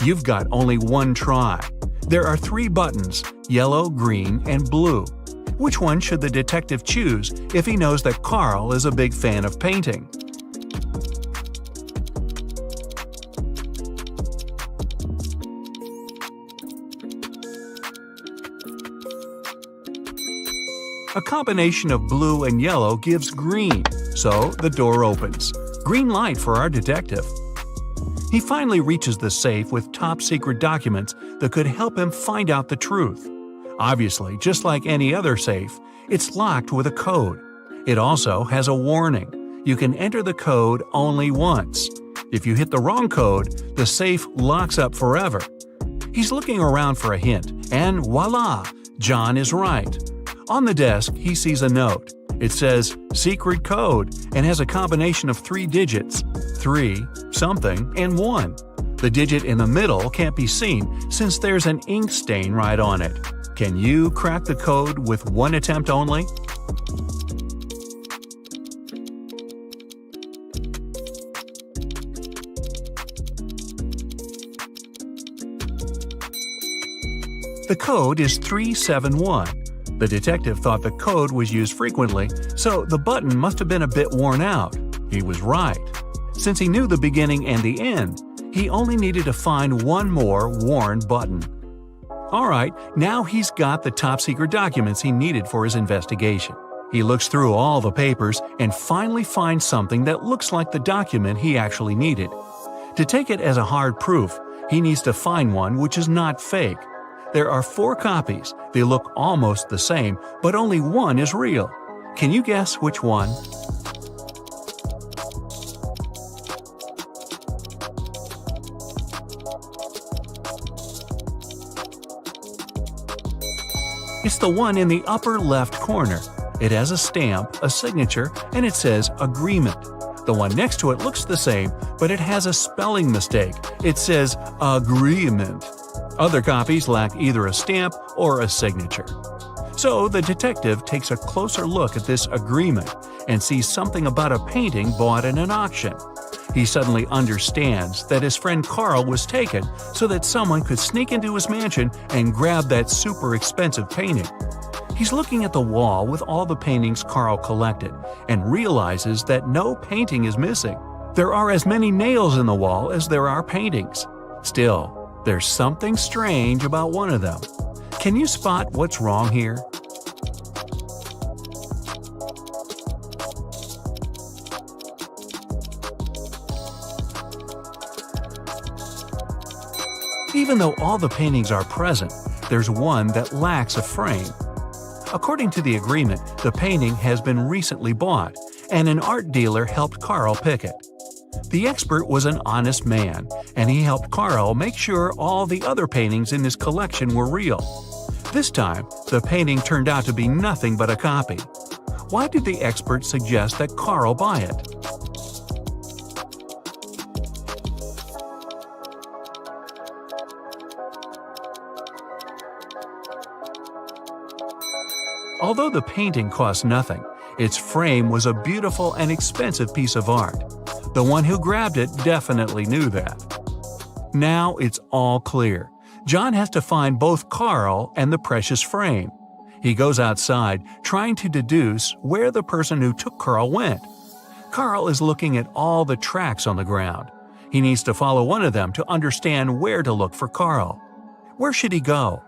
You've got only one try. There are 3 buttons, yellow, green, and blue. Which one should the detective choose if he knows that Carl is a big fan of painting? A combination of blue and yellow gives green, so the door opens. Green light for our detective. He finally reaches the safe with top-secret documents that could help him find out the truth. Obviously, just like any other safe, it's locked with a code. It also has a warning. You can enter the code only once. If you hit the wrong code, the safe locks up forever. He's looking around for a hint, and voila! John is right. On the desk, he sees a note. It says "Secret Code" and has a combination of 3 digits, 3, something, and 1. The digit in the middle can't be seen since there's an ink stain right on it. Can you crack the code with 1 attempt only? The code is 371. The detective thought the code was used frequently, so the button must have been a bit worn out. He was right. Since he knew the beginning and the end, he only needed to find one more worn button. Alright, now he's got the top-secret documents he needed for his investigation. He looks through all the papers and finally finds something that looks like the document he actually needed. To take it as a hard proof, he needs to find one which is not fake. There are 4 copies. They look almost the same, but only one is real. Can you guess which one? It's the one in the upper left corner. It has a stamp, a signature, and it says "Agreement." The one next to it looks the same, but it has a spelling mistake. It says "Agreement." Other copies lack either a stamp or a signature. So the detective takes a closer look at this agreement and sees something about a painting bought in an auction. He suddenly understands that his friend Carl was taken so that someone could sneak into his mansion and grab that super expensive painting. He's looking at the wall with all the paintings Carl collected and realizes that no painting is missing. There are as many nails in the wall as there are paintings. Still, there's something strange about one of them. Can you spot what's wrong here? Even though all the paintings are present, there's one that lacks a frame. According to the agreement, the painting has been recently bought, and an art dealer helped Carl pick it. The expert was an honest man, and he helped Carl make sure all the other paintings in his collection were real. This time, the painting turned out to be nothing but a copy. Why did the expert suggest that Carl buy it? Although the painting cost nothing, its frame was a beautiful and expensive piece of art. The one who grabbed it definitely knew that. Now it's all clear. John has to find both Carl and the precious frame. He goes outside, trying to deduce where the person who took Carl went. Carl is looking at all the tracks on the ground. He needs to follow one of them to understand where to look for Carl. Where should he go?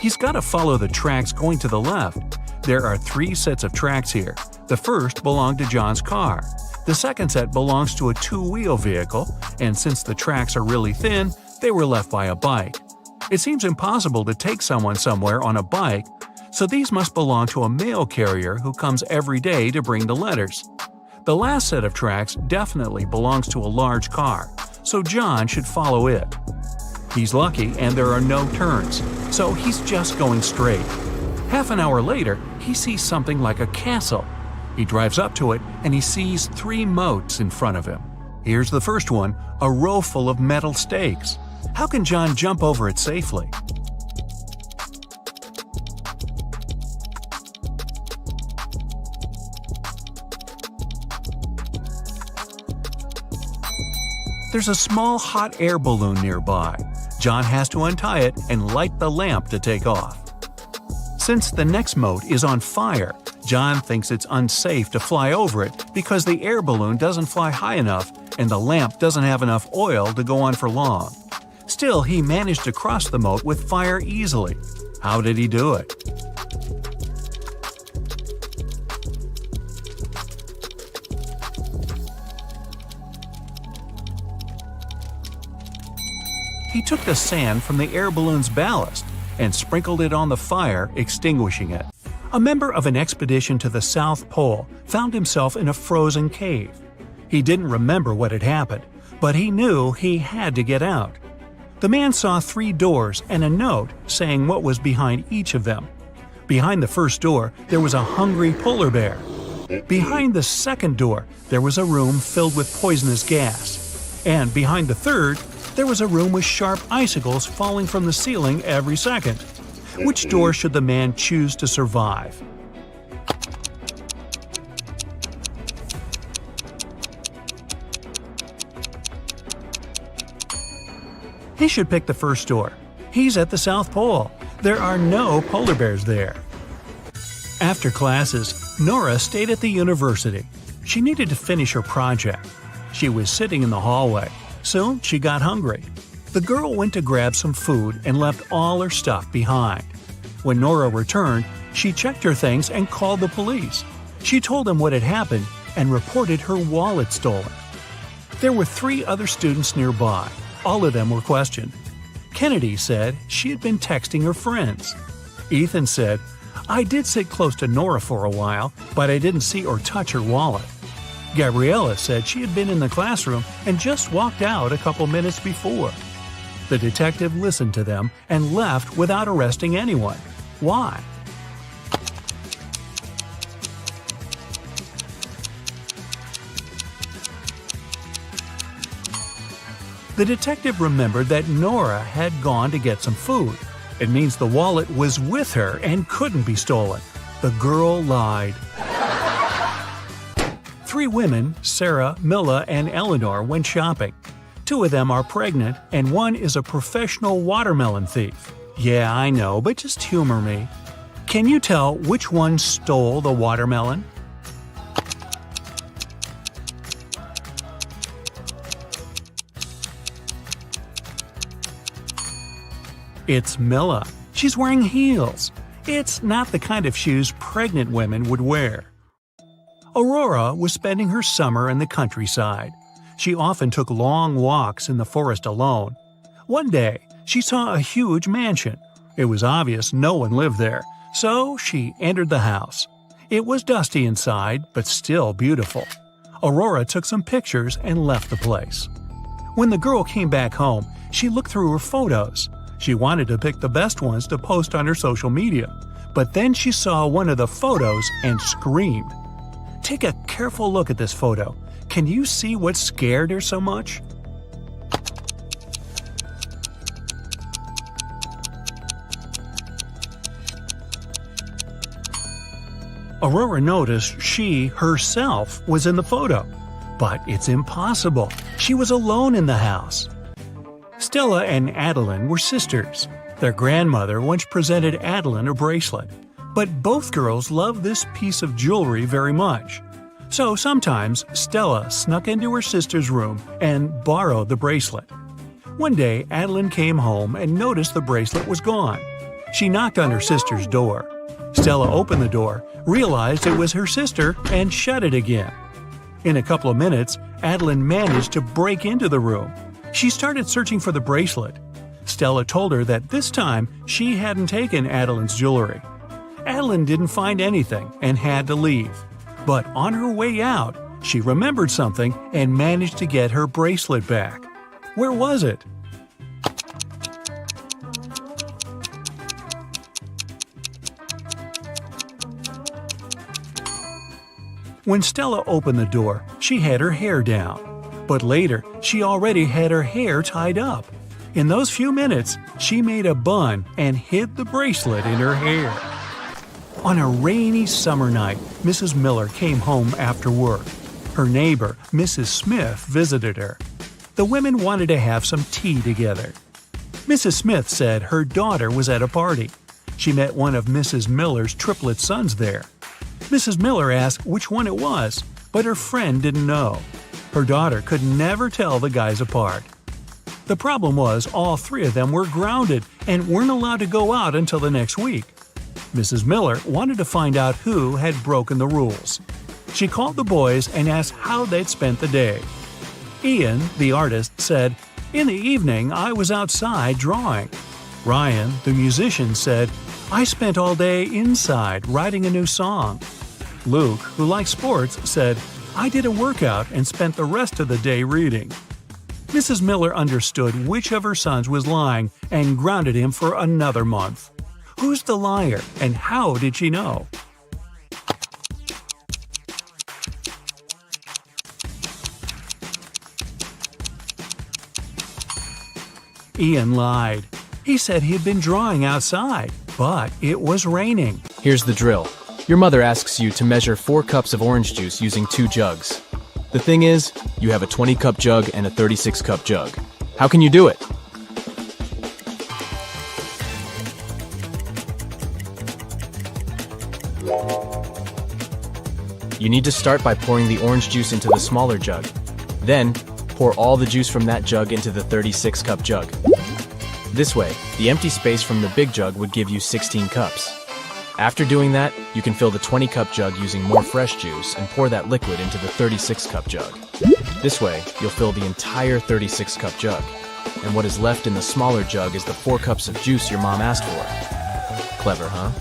He's got to follow the tracks going to the left. There are 3 sets of tracks here. The first belonged to John's car. The second set belongs to a 2-wheel vehicle, and since the tracks are really thin, they were left by a bike. It seems impossible to take someone somewhere on a bike, so these must belong to a mail carrier who comes every day to bring the letters. The last set of tracks definitely belongs to a large car, so John should follow it. He's lucky and there are no turns, so he's just going straight. Half an hour later, he sees something like a castle. He drives up to it and he sees 3 moats in front of him. Here's the first one, a row full of metal stakes. How can John jump over it safely? There's a small hot air balloon nearby. John has to untie it and light the lamp to take off. Since the next moat is on fire, John thinks it's unsafe to fly over it because the air balloon doesn't fly high enough and the lamp doesn't have enough oil to go on for long. Still, he managed to cross the moat with fire easily. How did he do it? He took the sand from the air balloon's ballast and sprinkled it on the fire, extinguishing it. A member of an expedition to the South Pole found himself in a frozen cave. He didn't remember what had happened, but he knew he had to get out. The man saw 3 doors and a note saying what was behind each of them. Behind the first door, there was a hungry polar bear. Behind the second door, there was a room filled with poisonous gas. And behind the third, there was a room with sharp icicles falling from the ceiling every second. Which door should the man choose to survive? He should pick the first door. He's at the South Pole. There are no polar bears there. After classes, Nora stayed at the university. She needed to finish her project. She was sitting in the hallway. Soon, she got hungry. The girl went to grab some food and left all her stuff behind. When Nora returned, she checked her things and called the police. She told them what had happened and reported her wallet stolen. There were 3 other students nearby. All of them were questioned. Kennedy said she had been texting her friends. Ethan said, "I did sit close to Nora for a while, but I didn't see or touch her wallet." Gabriella said she had been in the classroom and just walked out a couple minutes before. The detective listened to them and left without arresting anyone. Why? The detective remembered that Nora had gone to get some food. It means the wallet was with her and couldn't be stolen. The girl lied. 3 women, Sarah, Milla, and Eleanor, went shopping. 2 of them are pregnant, and 1 is a professional watermelon thief. Yeah, I know, but just humor me. Can you tell which one stole the watermelon? It's Milla. She's wearing heels. It's not the kind of shoes pregnant women would wear. Aurora was spending her summer in the countryside. She often took long walks in the forest alone. One day, she saw a huge mansion. It was obvious no one lived there, so she entered the house. It was dusty inside, but still beautiful. Aurora took some pictures and left the place. When the girl came back home, she looked through her photos. She wanted to pick the best ones to post on her social media, but then she saw one of the photos and screamed. Take a careful look at this photo. Can you see what scared her so much? Aurora noticed she, herself, was in the photo. But it's impossible. She was alone in the house. Stella and Adeline were sisters. Their grandmother once presented Adeline a bracelet. But both girls loved this piece of jewelry very much. So sometimes Stella snuck into her sister's room and borrowed the bracelet. One day, Adeline came home and noticed the bracelet was gone. She knocked on her sister's door. Stella opened the door, realized it was her sister, and shut it again. In a couple of minutes, Adeline managed to break into the room. She started searching for the bracelet. Stella told her that this time she hadn't taken Adeline's jewelry. Adeline didn't find anything and had to leave. But on her way out, she remembered something and managed to get her bracelet back. Where was it? When Stella opened the door, she had her hair down. But later, she already had her hair tied up. In those few minutes, she made a bun and hid the bracelet in her hair. On a rainy summer night, Mrs. Miller came home after work. Her neighbor, Mrs. Smith, visited her. The women wanted to have some tea together. Mrs. Smith said her daughter was at a party. She met one of Mrs. Miller's triplet sons there. Mrs. Miller asked which one it was, but her friend didn't know. Her daughter could never tell the guys apart. The problem was all three of them were grounded and weren't allowed to go out until the next week. Mrs. Miller wanted to find out who had broken the rules. She called the boys and asked how they'd spent the day. Ian, the artist, said, "In the evening, I was outside drawing." Ryan, the musician, said, "I spent all day inside writing a new song." Luke, who likes sports, said, "I did a workout and spent the rest of the day reading." Mrs. Miller understood which of her sons was lying and grounded him for another month. Who's the liar, and how did she know? Ian lied. He said he had been drawing outside, but it was raining. Here's the drill. Your mother asks you to measure 4 cups of orange juice using 2 jugs. The thing is, you have a 20-cup jug and a 36-cup jug. How can you do it? You need to start by pouring the orange juice into the smaller jug. Then, pour all the juice from that jug into the 36-cup jug. This way, the empty space from the big jug would give you 16 cups. After doing that, you can fill the 20-cup jug using more fresh juice and pour that liquid into the 36-cup jug. This way, you'll fill the entire 36-cup jug. And what is left in the smaller jug is the 4 cups of juice your mom asked for. Clever, huh?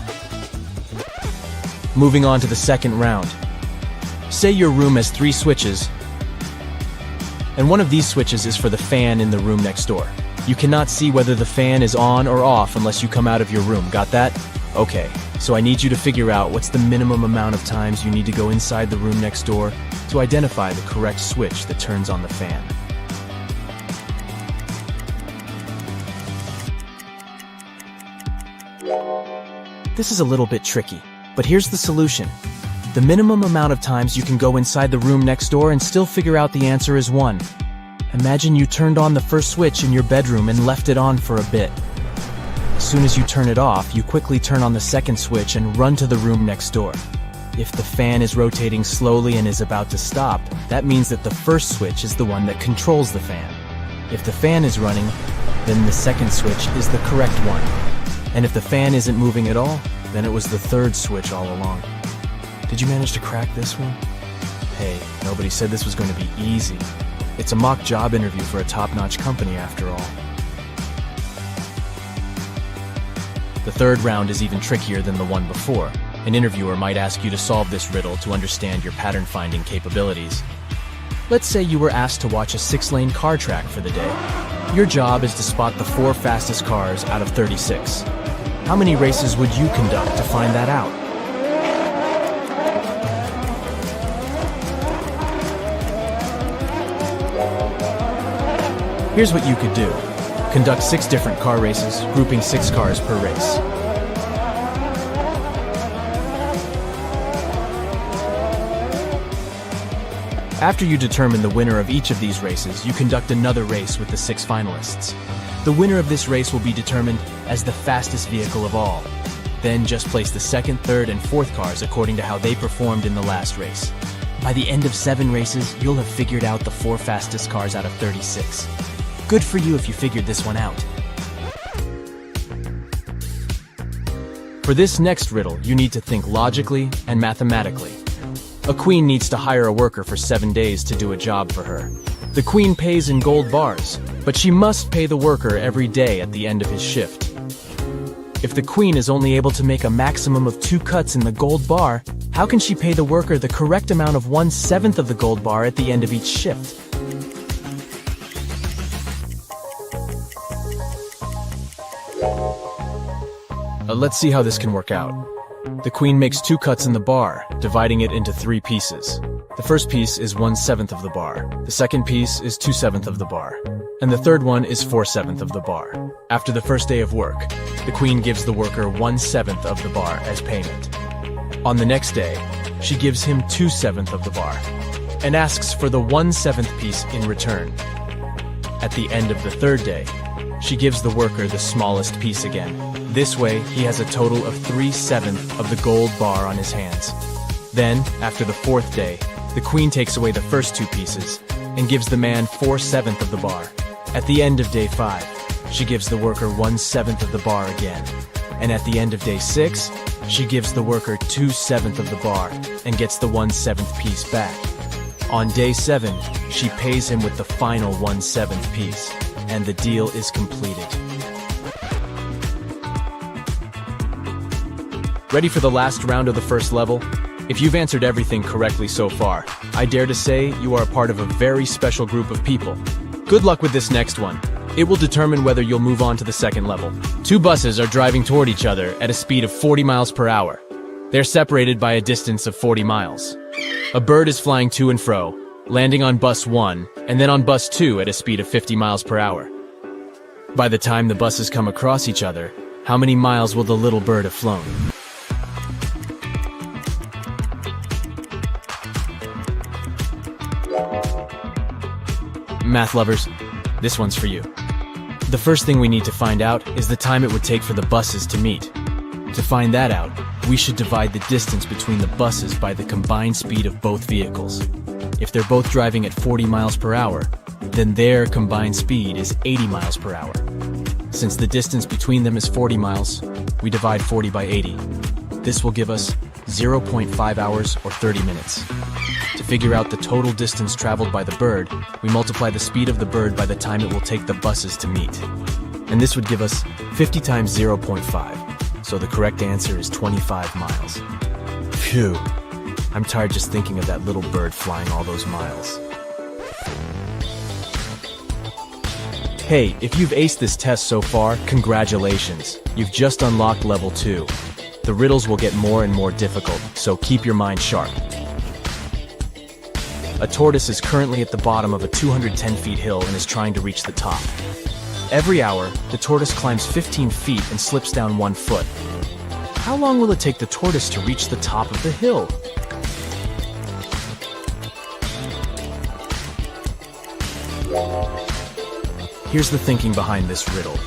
Moving on to the second round. Say your room has 3 switches, and one of these switches is for the fan in the room next door. You cannot see whether the fan is on or off unless you come out of your room. Got that? Okay, so I need you to figure out what's the minimum amount of times you need to go inside the room next door to identify the correct switch that turns on the fan. This is a little bit tricky, but here's the solution. The minimum amount of times you can go inside the room next door and still figure out the answer is 1. Imagine you turned on the first switch in your bedroom and left it on for a bit. As soon as you turn it off, you quickly turn on the second switch and run to the room next door. If the fan is rotating slowly and is about to stop, that means that the first switch is the one that controls the fan. If the fan is running, then the second switch is the correct one. And if the fan isn't moving at all, then it was the third switch all along. Did you manage to crack this one? Hey, nobody said this was going to be easy. It's a mock job interview for a top-notch company after all. The third round is even trickier than the one before. An interviewer might ask you to solve this riddle to understand your pattern-finding capabilities. Let's say you were asked to watch a 6-lane car track for the day. Your job is to spot the 4 fastest cars out of 36. How many races would you conduct to find that out? Here's what you could do. Conduct 6 different car races, grouping 6 cars per race. After you determine the winner of each of these races, you conduct another race with the 6 finalists. The winner of this race will be determined as the fastest vehicle of all. Then just place the 2nd, 3rd, and 4th cars according to how they performed in the last race. By the end of 7 races, you'll have figured out the 4 fastest cars out of 36. Good for you if you figured this one out. For this next riddle, you need to think logically and mathematically. A queen needs to hire a worker for 7 days to do a job for her. The queen pays in gold bars, but she must pay the worker every day at the end of his shift. If the queen is only able to make a maximum of 2 cuts in the gold bar, how can she pay the worker the correct amount of 1/7 of the gold bar at the end of each shift? Let's see how this can work out. The queen makes 2 cuts in the bar, dividing it into 3 pieces. The first piece is 1/7 of the bar, the second piece is 2/7 of the bar, and the third one is 4/7 of the bar. After the first day of work, the queen gives the worker 1/7 of the bar as payment. On the next day, she gives him 2/7 of the bar, and asks for the 1/7 piece in return. At the end of the third day, she gives the worker the smallest piece again. This way, he has a total of 3/7 of the gold bar on his hands. Then, after the fourth day, the queen takes away the first 2 pieces and gives the man 4/7 of the bar. At the end of day 5, she gives the worker 1/7 of the bar again. And at the end of day 6, she gives the worker 2/7 of the bar and gets the 1/7 piece back. On day 7, she pays him with the final 1/7 piece, and the deal is completed. Ready for the last round of the first level? If you've answered everything correctly so far, I dare to say you are a part of a very special group of people. Good luck with this next one. It will determine whether you'll move on to the second level. 2 buses are driving toward each other at a speed of 40 miles per hour. They're separated by a distance of 40 miles. A bird is flying to and fro, landing on bus 1 and then on bus 2 at a speed of 50 miles per hour. By the time the buses come across each other, how many miles will the little bird have flown? Math lovers, this one's for you. The first thing we need to find out is the time it would take for the buses to meet. To find that out, we should divide the distance between the buses by the combined speed of both vehicles. If they're both driving at 40 miles per hour, then their combined speed is 80 miles per hour. Since the distance between them is 40 miles, we divide 40 by 80. This will give us 0.5 hours or 30 minutes. To figure out the total distance traveled by the bird, we multiply the speed of the bird by the time it will take the buses to meet. And this would give us 50 times 0.5, so the correct answer is 25 miles. Phew, I'm tired just thinking of that little bird flying all those miles. Hey, if you've aced this test so far, congratulations. You've just unlocked level 2. The riddles will get more and more difficult, so keep your mind sharp. A tortoise is currently at the bottom of a 210 feet hill and is trying to reach the top. Every hour, the tortoise climbs 15 feet and slips down 1 foot. How long will it take the tortoise to reach the top of the hill? Here's the thinking behind this riddle.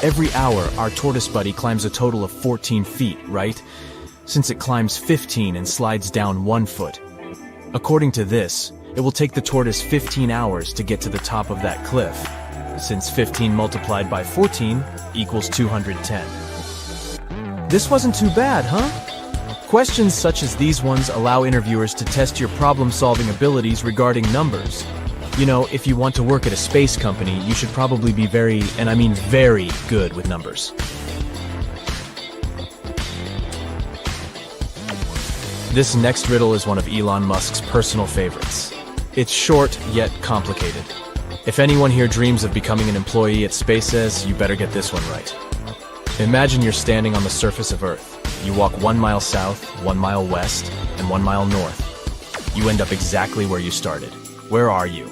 Every hour, our tortoise buddy climbs a total of 14 feet, right? Since it climbs 15 and slides down 1 foot. According to this, it will take the tortoise 15 hours to get to the top of that cliff, since 15 multiplied by 14 equals 210. This wasn't too bad, huh? Questions such as these ones allow interviewers to test your problem-solving abilities regarding numbers. You know, if you want to work at a space company, you should probably be very, and I mean very, good with numbers. This next riddle is one of Elon Musk's personal favorites. It's short, yet complicated. If anyone here dreams of becoming an employee at SpaceX, you better get this one right. Imagine you're standing on the surface of Earth. You walk 1 mile south, 1 mile west, and 1 mile north. You end up exactly where you started. Where are you?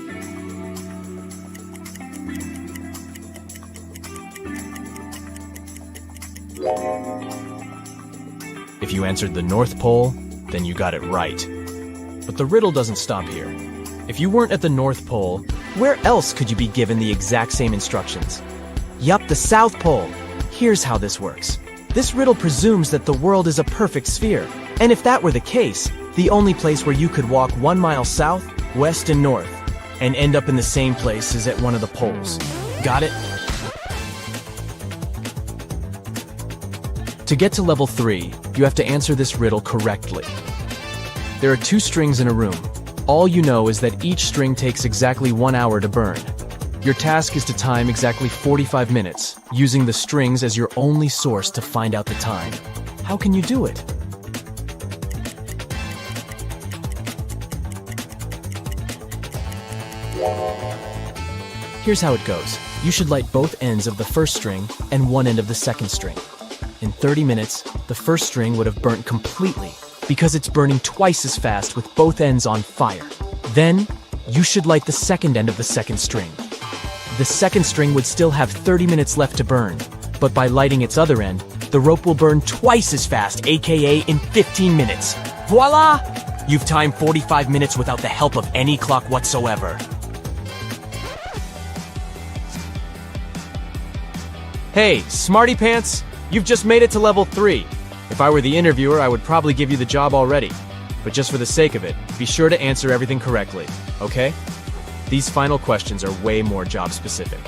If you answered the North Pole, then you got it right. But the riddle doesn't stop here. If you weren't at the North Pole, where else could you be given the exact same instructions? Yup, the South Pole. Here's how this works. This riddle presumes that the world is a perfect sphere. And if that were the case, the only place where you could walk 1 mile south, west, and north, and end up in the same place is at one of the poles. Got it? To get to level 3, you have to answer this riddle correctly. There are 2 strings in a room. All you know is that each string takes exactly 1 hour to burn. Your task is to time exactly 45 minutes, using the strings as your only source to find out the time. How can you do it? Here's how it goes. You should light both ends of the first string and one end of the second string. In 30 minutes, the first string would have burnt completely because it's burning twice as fast with both ends on fire. Then, you should light the second end of the second string. The second string would still have 30 minutes left to burn, but by lighting its other end, the rope will burn twice as fast, aka in 15 minutes. Voila! You've timed 45 minutes without the help of any clock whatsoever. Hey, Smarty Pants, you've just made it to level 3. If I were the interviewer, I would probably give you the job already. But just for the sake of it, be sure to answer everything correctly, okay? These final questions are way more job specific.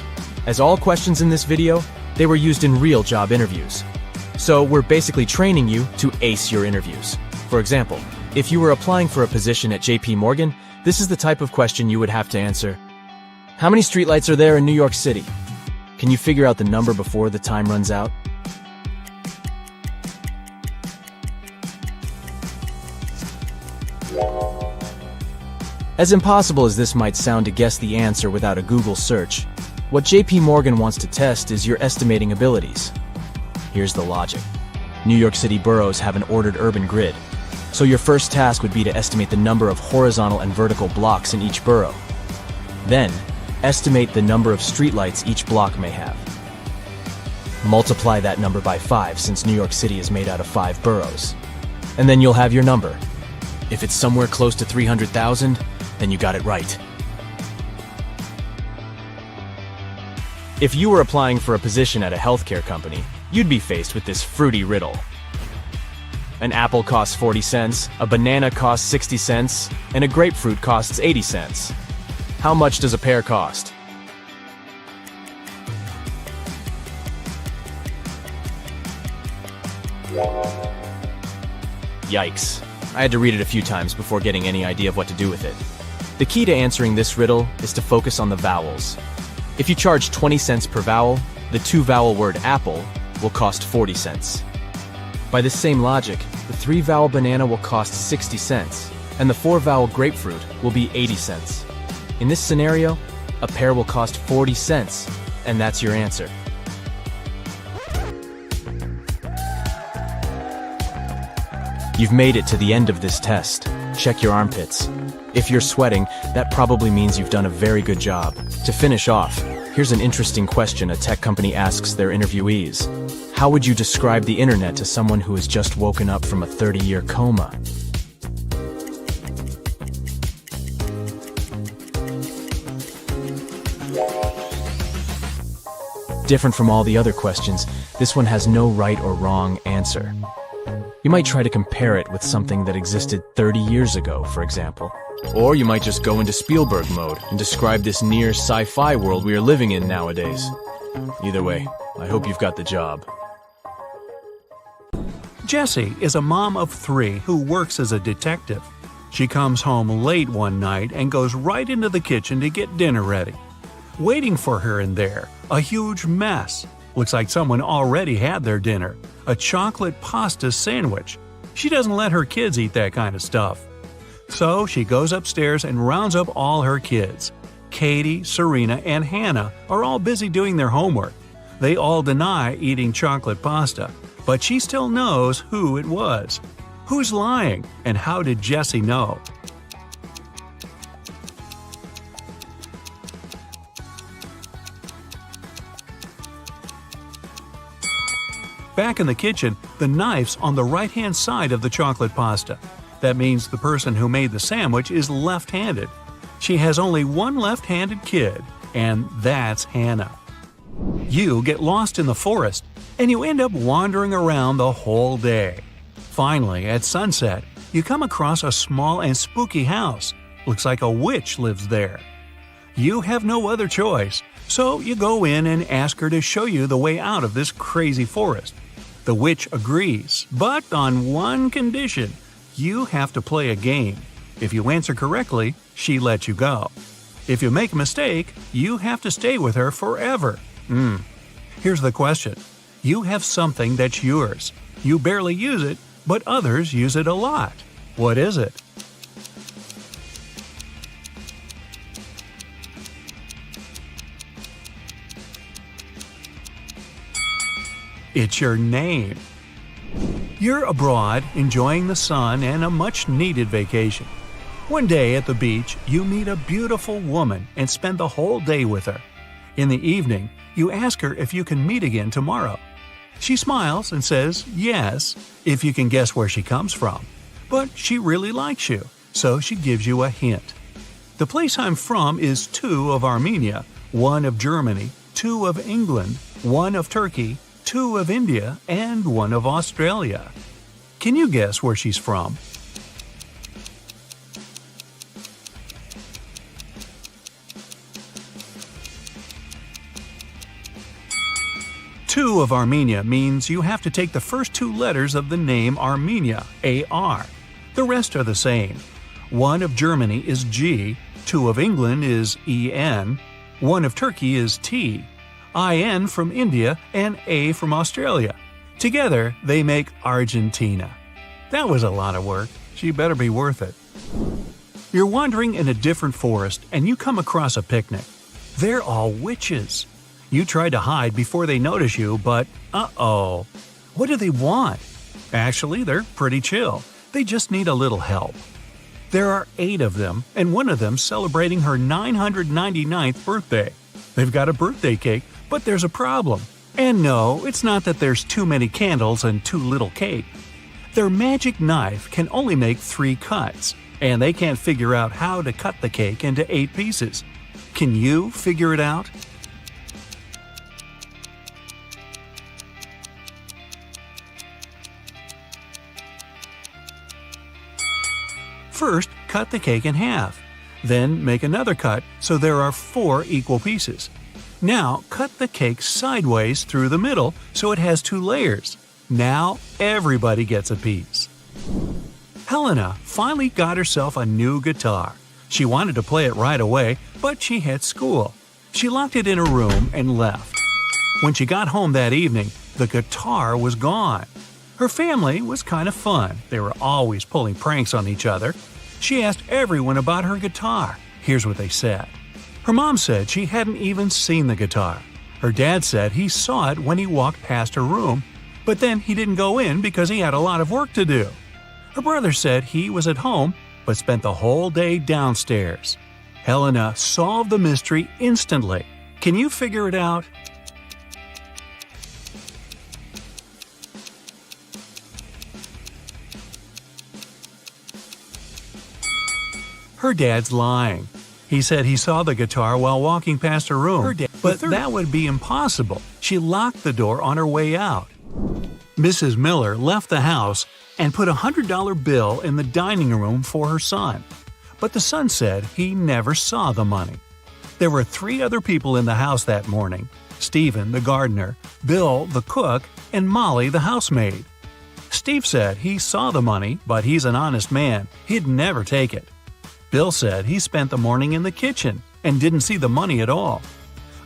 As all questions in this video, they were used in real job interviews. So we're basically training you to ace your interviews. For example, if you were applying for a position at JP Morgan, this is the type of question you would have to answer. How many streetlights are there in New York City? Can you figure out the number before the time runs out? As impossible as this might sound to guess the answer without a Google search, what JP Morgan wants to test is your estimating abilities. Here's the logic. New York City boroughs have an ordered urban grid, so your first task would be to estimate the number of horizontal and vertical blocks in each borough. Then, estimate the number of streetlights each block may have. Multiply that number by 5 since New York City is made out of 5 boroughs. And then you'll have your number. If it's somewhere close to 300,000, then you got it right. If you were applying for a position at a healthcare company, you'd be faced with this fruity riddle. An apple costs 40 cents, a banana costs 60 cents, and a grapefruit costs 80 cents. How much does a pear cost? Yikes. I had to read it a few times before getting any idea of what to do with it. The key to answering this riddle is to focus on the vowels. If you charge 20 cents per vowel, the 2-vowel word apple will cost 40 cents. By this same logic, the 3-vowel banana will cost 60 cents, and the 4-vowel grapefruit will be 80 cents. In this scenario, a pear will cost 40 cents, and that's your answer. You've made it to the end of this test. Check your armpits. If you're sweating, that probably means you've done a very good job. To finish off, here's an interesting question a tech company asks their interviewees. How would you describe the internet to someone who has just woken up from a 30-year coma? Different from all the other questions, this one has no right or wrong answer. You might try to compare it with something that existed 30 years ago, for example. Or you might just go into Spielberg mode and describe this near sci-fi world we are living in nowadays. Either way, I hope you've got the job. Jessie is a mom of 3 who works as a detective. She comes home late one night and goes right into the kitchen to get dinner ready. Waiting for her in there, a huge mess. Looks like someone already had their dinner, a chocolate pasta sandwich. She doesn't let her kids eat that kind of stuff. So she goes upstairs and rounds up all her kids. Katie, Serena, and Hannah are all busy doing their homework. They all deny eating chocolate pasta, but she still knows who it was. Who's lying, and how did Jessie know? Back in the kitchen, the knife's on the right-hand side of the chocolate pasta. That means the person who made the sandwich is left-handed. She has only one left-handed kid, and that's Hannah. You get lost in the forest, and you end up wandering around the whole day. Finally, at sunset, you come across a small and spooky house. Looks like a witch lives there. You have no other choice, so you go in and ask her to show you the way out of this crazy forest. The witch agrees, but on one condition: you have to play a game. If you answer correctly, she lets you go. If you make a mistake, you have to stay with her forever. Here's the question. You have something that's yours. You barely use it, but others use it a lot. What is it? It's your name. You're abroad, enjoying the sun and a much-needed vacation. One day at the beach, you meet a beautiful woman and spend the whole day with her. In the evening, you ask her if you can meet again tomorrow. She smiles and says yes, if you can guess where she comes from. But she really likes you, so she gives you a hint. The place I'm from is 2 of Armenia, 1 of Germany, 2 of England, 1 of Turkey, 2 of India, and 1 of Australia. Can you guess where she's from? Two of Armenia means you have to take the first 2 letters of the name Armenia, A-R. The rest are the same. 1 of Germany is G, 2 of England is E-N, 1 of Turkey is T, I-N from India, and A from Australia. Together, they make Argentina. That was a lot of work. She better be worth it. You're wandering in a different forest and you come across a picnic. They're all witches. You try to hide before they notice you, but uh-oh. What do they want? Actually, they're pretty chill. They just need a little help. There are 8 of them, and one of them celebrating her 999th birthday. They've got a birthday cake, but there's a problem. And no, it's not that there's too many candles and too little cake. Their magic knife can only make 3 cuts, and they can't figure out how to cut the cake into 8 pieces. Can you figure it out? First, cut the cake in half. Then make another cut so there are 4 equal pieces. Now, cut the cake sideways through the middle so it has 2 layers. Now, everybody gets a piece. Helena finally got herself a new guitar. She wanted to play it right away, but she had school. She locked it in her room and left. When she got home that evening, the guitar was gone. Her family was kind of fun. They were always pulling pranks on each other. She asked everyone about her guitar. Here's what they said. Her mom said she hadn't even seen the guitar. Her dad said he saw it when he walked past her room, but then he didn't go in because he had a lot of work to do. Her brother said he was at home, but spent the whole day downstairs. Helena solved the mystery instantly. Can you figure it out? Her dad's lying. He said he saw the guitar while walking past her room, but that would be impossible. She locked the door on her way out. Mrs. Miller left the house and put a $100 bill in the dining room for her son. But the son said he never saw the money. There were 3 other people in the house that morning: Stephen, the gardener, Bill, the cook, and Molly, the housemaid. Steve said he saw the money, but he's an honest man. He'd never take it. Bill said he spent the morning in the kitchen and didn't see the money at all.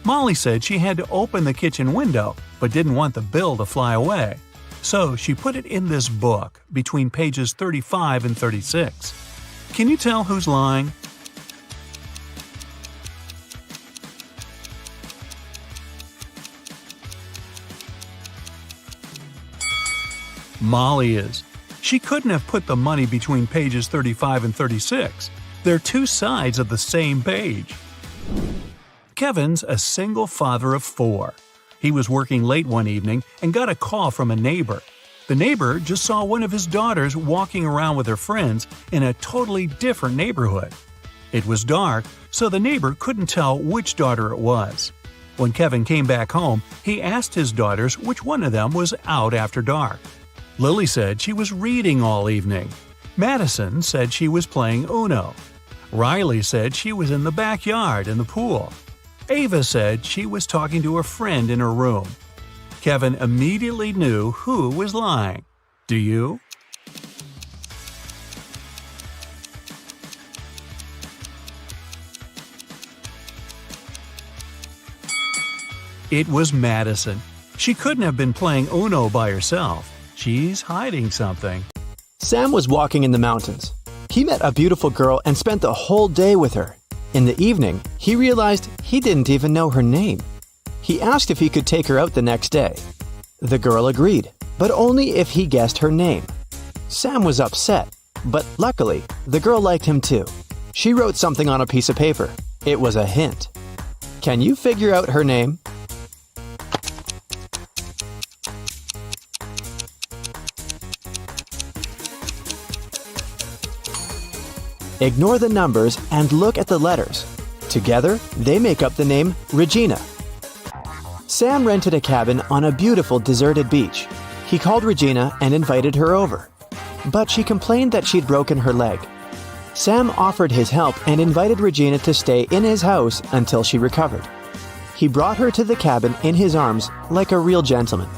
Molly said she had to open the kitchen window but didn't want the bill to fly away. So she put it in this book between pages 35 and 36. Can you tell who's lying? Molly is. She couldn't have put the money between pages 35 and 36. They're 2 sides of the same page. Kevin's a single father of 4. He was working late one evening and got a call from a neighbor. The neighbor just saw one of his daughters walking around with her friends in a totally different neighborhood. It was dark, so the neighbor couldn't tell which daughter it was. When Kevin came back home, he asked his daughters which one of them was out after dark. Lily said she was reading all evening. Madison said she was playing Uno. Riley said she was in the backyard in the pool. Ava said she was talking to a friend in her room. Kevin immediately knew who was lying. Do you? It was Madison. She couldn't have been playing Uno by herself. She's hiding something. Sam was walking in the mountains. He met a beautiful girl and spent the whole day with her. In the evening, he realized he didn't even know her name. He asked if he could take her out the next day. The girl agreed, but only if he guessed her name. Sam was upset, but luckily, the girl liked him too. She wrote something on a piece of paper. It was a hint. Can you figure out her name? Ignore the numbers and look at the letters. Together, they make up the name Regina. Sam rented a cabin on a beautiful deserted beach. He called Regina and invited her over. But she complained that she'd broken her leg. Sam offered his help and invited Regina to stay in his house until she recovered. He brought her to the cabin in his arms like a real gentleman.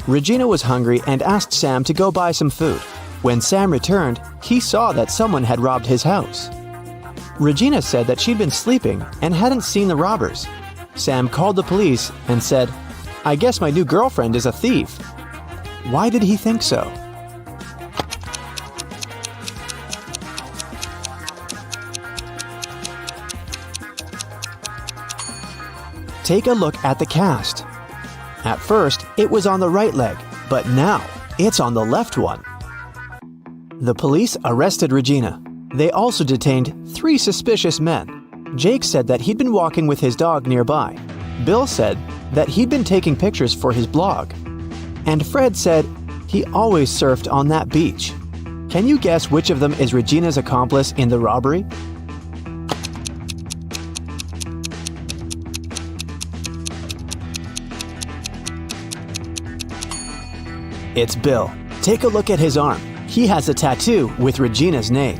Regina was hungry and asked Sam to go buy some food. When Sam returned, he saw that someone had robbed his house. Regina said that she'd been sleeping and hadn't seen the robbers. Sam called the police and said, "I guess my new girlfriend is a thief." Why did he think so? Take a look at the cast. At first, it was on the right leg, but now it's on the left one. The police arrested Regina. They also detained 3 suspicious men. Jake said that he'd been walking with his dog nearby. Bill said that he'd been taking pictures for his blog. And Fred said he always surfed on that beach. Can you guess which of them is Regina's accomplice in the robbery? It's Bill. Take a look at his arm. He has a tattoo with Regina's name.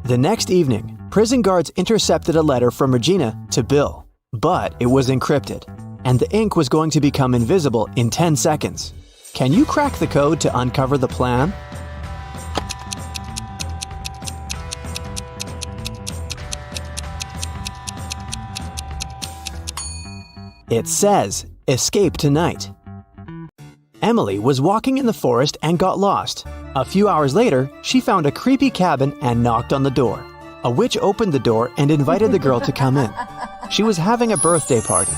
The next evening, prison guards intercepted a letter from Regina to Bill, but it was encrypted, and the ink was going to become invisible in 10 seconds. Can you crack the code to uncover the plan? It says, "Escape tonight." Emily was walking in the forest and got lost. A few hours later, she found a creepy cabin and knocked on the door. A witch opened the door and invited the girl to come in. She was having a birthday party.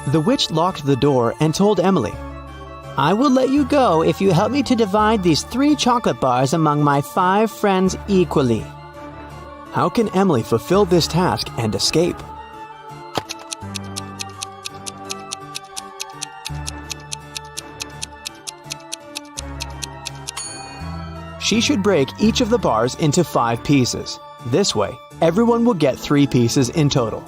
The witch locked the door and told Emily, "I will let you go if you help me to divide these 3 chocolate bars among my 5 friends equally." How can Emily fulfill this task and escape? She should break each of the bars into 5 pieces. This way, everyone will get 3 pieces in total.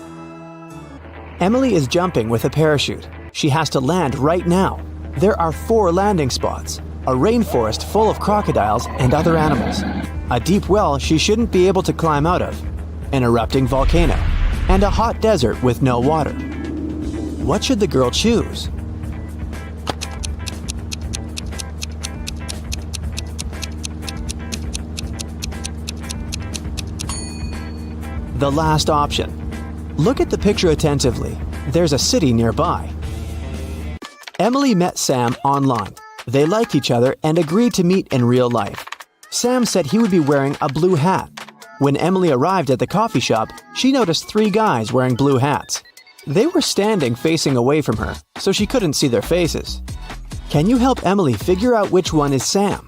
Emily is jumping with a parachute. She has to land right now. There are 4 landing spots, a rainforest full of crocodiles and other animals, a deep well she shouldn't be able to climb out of, an erupting volcano, and a hot desert with no water. What should the girl choose? The last option. Look at the picture attentively. There's a city nearby. Emily met Sam online. They liked each other and agreed to meet in real life. Sam said he would be wearing a blue hat. When Emily arrived at the coffee shop, she noticed 3 guys wearing blue hats. They were standing facing away from her, so she couldn't see their faces. Can you help Emily figure out which one is Sam?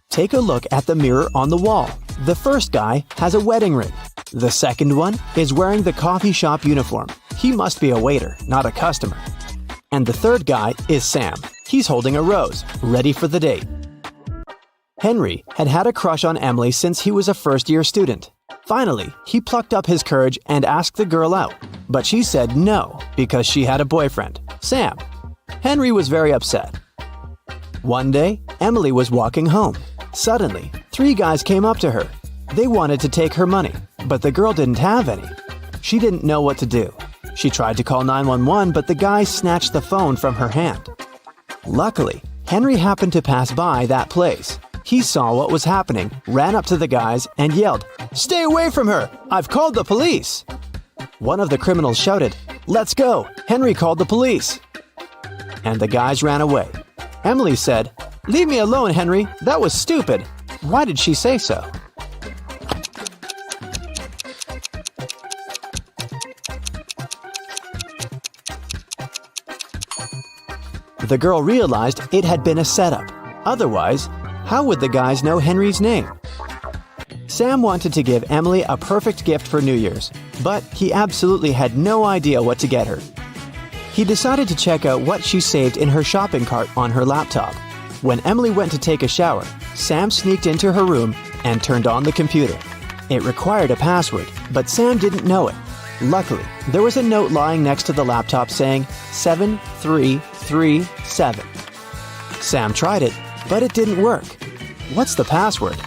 Take a look at the mirror on the wall. The first guy has a wedding ring. The second one is wearing the coffee shop uniform. He must be a waiter, not a customer. And the third guy is Sam. He's holding a rose, ready for the date. Henry had had a crush on Emily since he was a first-year student. Finally, he plucked up his courage and asked the girl out. But she said no, because she had a boyfriend, Sam. Henry was very upset. One day, Emily was walking home. Suddenly, 3 guys came up to her. They wanted to take her money, but the girl didn't have any. She didn't know what to do. She tried to call 911, but the guys snatched the phone from her hand. Luckily, Henry happened to pass by that place. He saw what was happening, ran up to the guys, and yelled, "Stay away from her! I've called the police!" One of the criminals shouted, "Let's go! Henry called the police!" And the guys ran away. Emily said, "Leave me alone, Henry. That was stupid." Why did she say so? The girl realized it had been a setup. Otherwise, how would the guys know Henry's name? Sam wanted to give Emily a perfect gift for New Year's, but he absolutely had no idea what to get her. He decided to check out what she saved in her shopping cart on her laptop. When Emily went to take a shower, Sam sneaked into her room and turned on the computer. It required a password, but Sam didn't know it. Luckily, there was a note lying next to the laptop saying 7337. Sam tried it, but it didn't work. What's the password?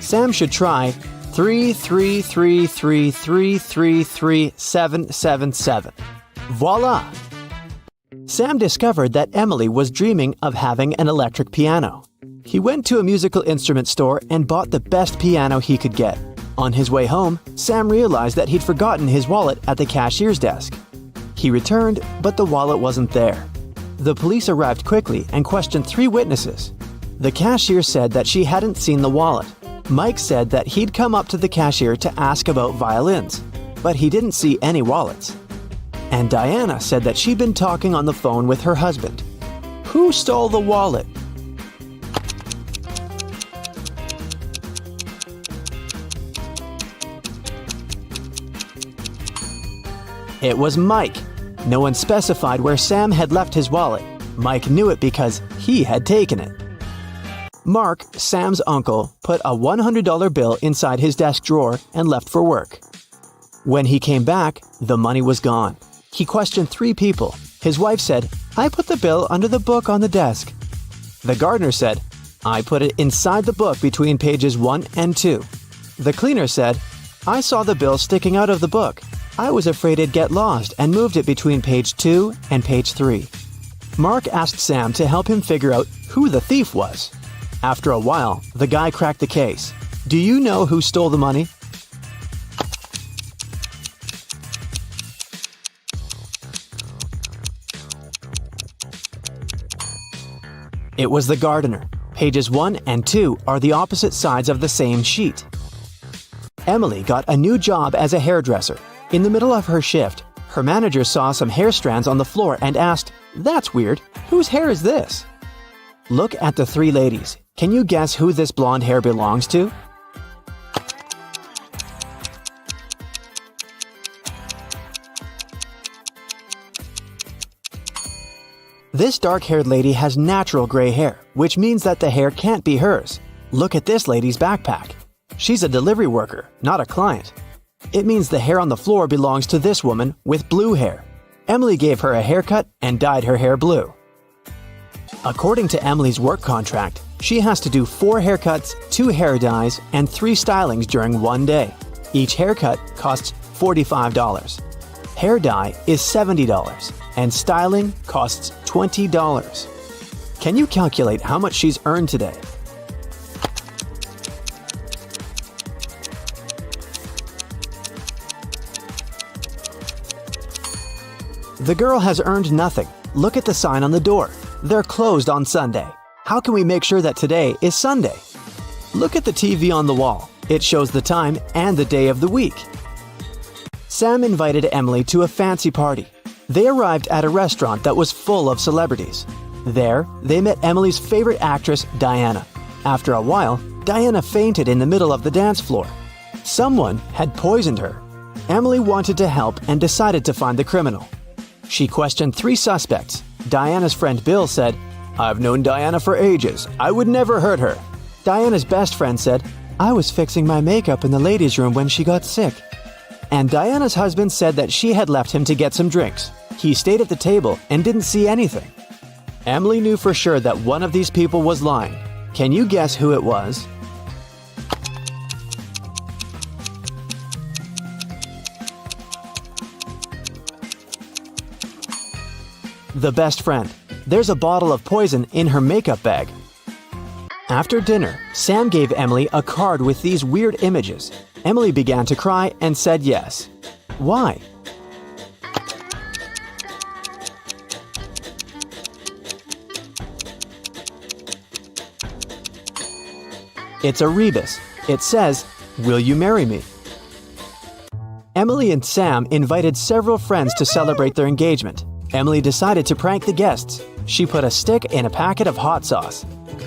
Sam should try 33333333777. Voila! Sam discovered that Emily was dreaming of having an electric piano. He went to a musical instrument store and bought the best piano he could get. On his way home, Sam realized that he'd forgotten his wallet at the cashier's desk. He returned, but the wallet wasn't there. The police arrived quickly and questioned 3 witnesses. The cashier said that she hadn't seen the wallet. Mike said that he'd come up to the cashier to ask about violins, but he didn't see any wallets. And Diana said that she'd been talking on the phone with her husband. Who stole the wallet? It was Mike. No one specified where Sam had left his wallet. Mike knew it because he had taken it. Mark, Sam's uncle, put a $100 bill inside his desk drawer and left for work. When he came back, the money was gone. He questioned 3 people. His wife said, "I put the bill under the book on the desk." The gardener said, "I put it inside the book between pages 1 and 2. The cleaner said, "I saw the bill sticking out of the book. I was afraid it'd get lost and moved it between page 2 and page 3. Mark asked Sam to help him figure out who the thief was. After a while, the guy cracked the case. Do you know who stole the money? It was the gardener. Pages 1 and 2 are the opposite sides of the same sheet. Emily got a new job as a hairdresser. In the middle of her shift, her manager saw some hair strands on the floor and asked, "That's weird. Whose hair is this?" Look at the 3 ladies. Can you guess who this blonde hair belongs to? This dark-haired lady has natural gray hair, which means that the hair can't be hers. Look at this lady's backpack. She's a delivery worker, not a client. It means the hair on the floor belongs to this woman with blue hair. Emily gave her a haircut and dyed her hair blue. According to Emily's work contract, she has to do 4 haircuts, 2 hair dyes, and 3 stylings during one day. Each haircut costs $45. Hair dye is $70, and styling costs $20. Can you calculate how much she's earned today? The girl has earned nothing. Look at the sign on the door. They're closed on Sunday. How can we make sure that today is Sunday? Look at the TV on the wall. It shows the time and the day of the week. Sam invited Emily to a fancy party. They arrived at a restaurant that was full of celebrities. There, they met Emily's favorite actress, Diana. After a while, Diana fainted in the middle of the dance floor. Someone had poisoned her. Emily wanted to help and decided to find the criminal. She questioned 3 suspects. Diana's friend Bill said, "I've known Diana for ages. I would never hurt her." Diana's best friend said, "I was fixing my makeup in the ladies' room when she got sick." and Diana's husband said that she had left him to get some drinks. He stayed at the table and didn't see anything. Emily knew for sure that one of these people was lying. Can you guess who it was? The best friend. There's a bottle of poison in her makeup bag. After dinner, Sam gave Emily a card with these weird images. Emily began to cry and said yes. Why? It's a rebus. It says, "Will you marry me?" Emily and Sam invited several friends to celebrate their engagement. Emily decided to prank the guests. She put a stick in a packet of hot sauce,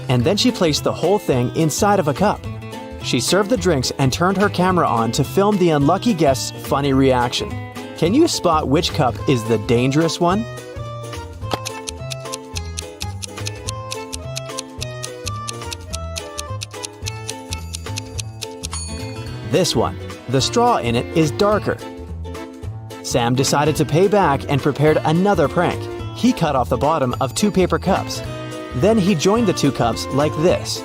and then she placed the whole thing inside of a cup. She served the drinks and turned her camera on to film the unlucky guest's funny reaction. Can you spot which cup is the dangerous one? This one. The straw in it is darker. Sam decided to pay back and prepared another prank. He cut off the bottom of 2 paper cups. Then he joined the 2 cups like this.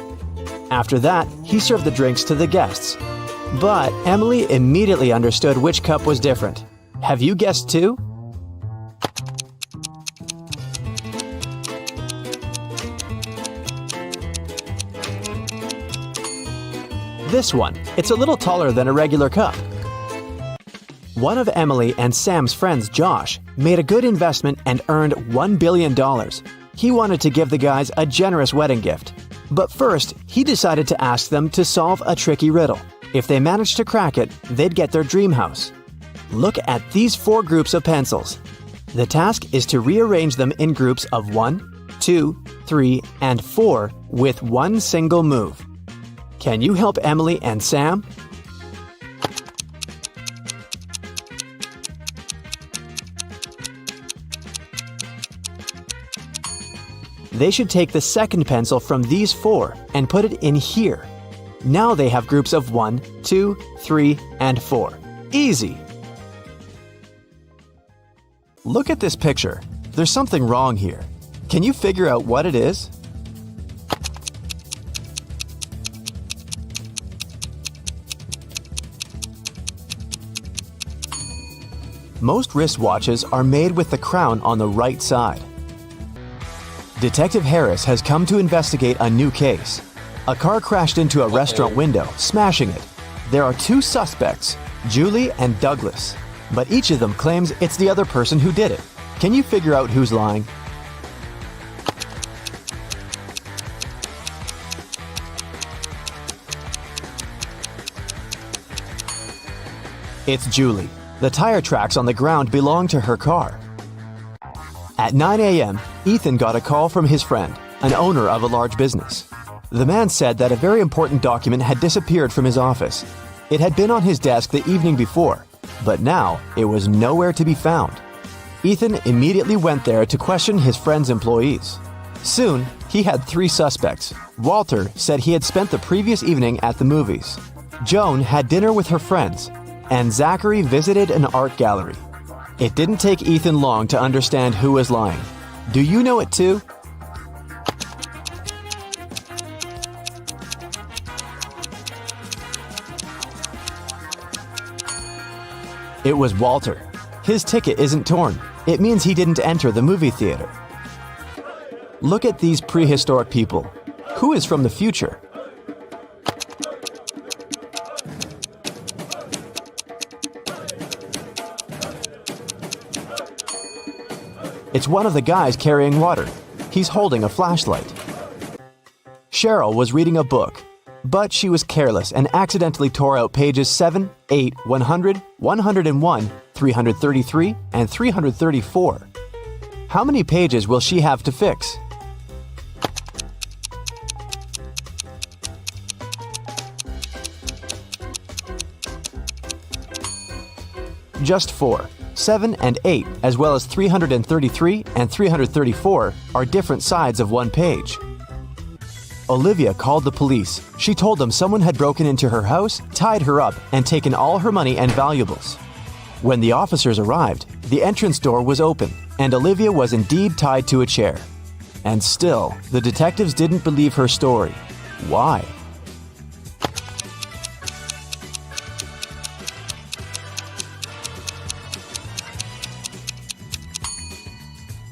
After that, he served the drinks to the guests. But Emily immediately understood which cup was different. Have you guessed too? This one. It's a little taller than a regular cup. One of Emily and Sam's friends, Josh, made a good investment and earned $1 billion. He wanted to give the guys a generous wedding gift. But first, he decided to ask them to solve a tricky riddle. If they managed to crack it, they'd get their dream house. Look at these 4 groups of pencils. The task is to rearrange them in groups of 1, 2, 3, and 4 with one single move. Can you help Emily and Sam? They should take the second pencil from these 4 and put it in here. Now they have groups of 1, 2, 3, and 4. Easy! Look at this picture. There's something wrong here. Can you figure out what it is? Most wristwatches are made with the crown on the right side. Detective Harris has come to investigate a new case. A car crashed into a restaurant window, smashing it. There are 2 suspects, Julie and Douglas, but each of them claims it's the other person who did it. Can you figure out who's lying? It's Julie. The tire tracks on the ground belong to her car. At 9 a.m., Ethan got a call from his friend, an owner of a large business. The man said that a very important document had disappeared from his office. It had been on his desk the evening before, but now it was nowhere to be found. Ethan immediately went there to question his friend's employees. Soon, he had 3 suspects. Walter said he had spent the previous evening at the movies. Joan had dinner with her friends, and Zachary visited an art gallery. It didn't take Ethan long to understand who was lying. Do you know it too? It was Walter. His ticket isn't torn. It means he didn't enter the movie theater. Look at these prehistoric people. Who is from the future? It's one of the guys carrying water. He's holding a flashlight. Cheryl was reading a book, but she was careless and accidentally tore out pages 7, 8, 100, 101, 333, and 334. How many pages will she have to fix? Just 4. 7 and 8, as well as 333 and 334, are different sides of one page. Olivia called the police. She told them someone had broken into her house, tied her up, and taken all her money and valuables. When the officers arrived, the entrance door was open, and Olivia was indeed tied to a chair. And still, the detectives didn't believe her story. Why?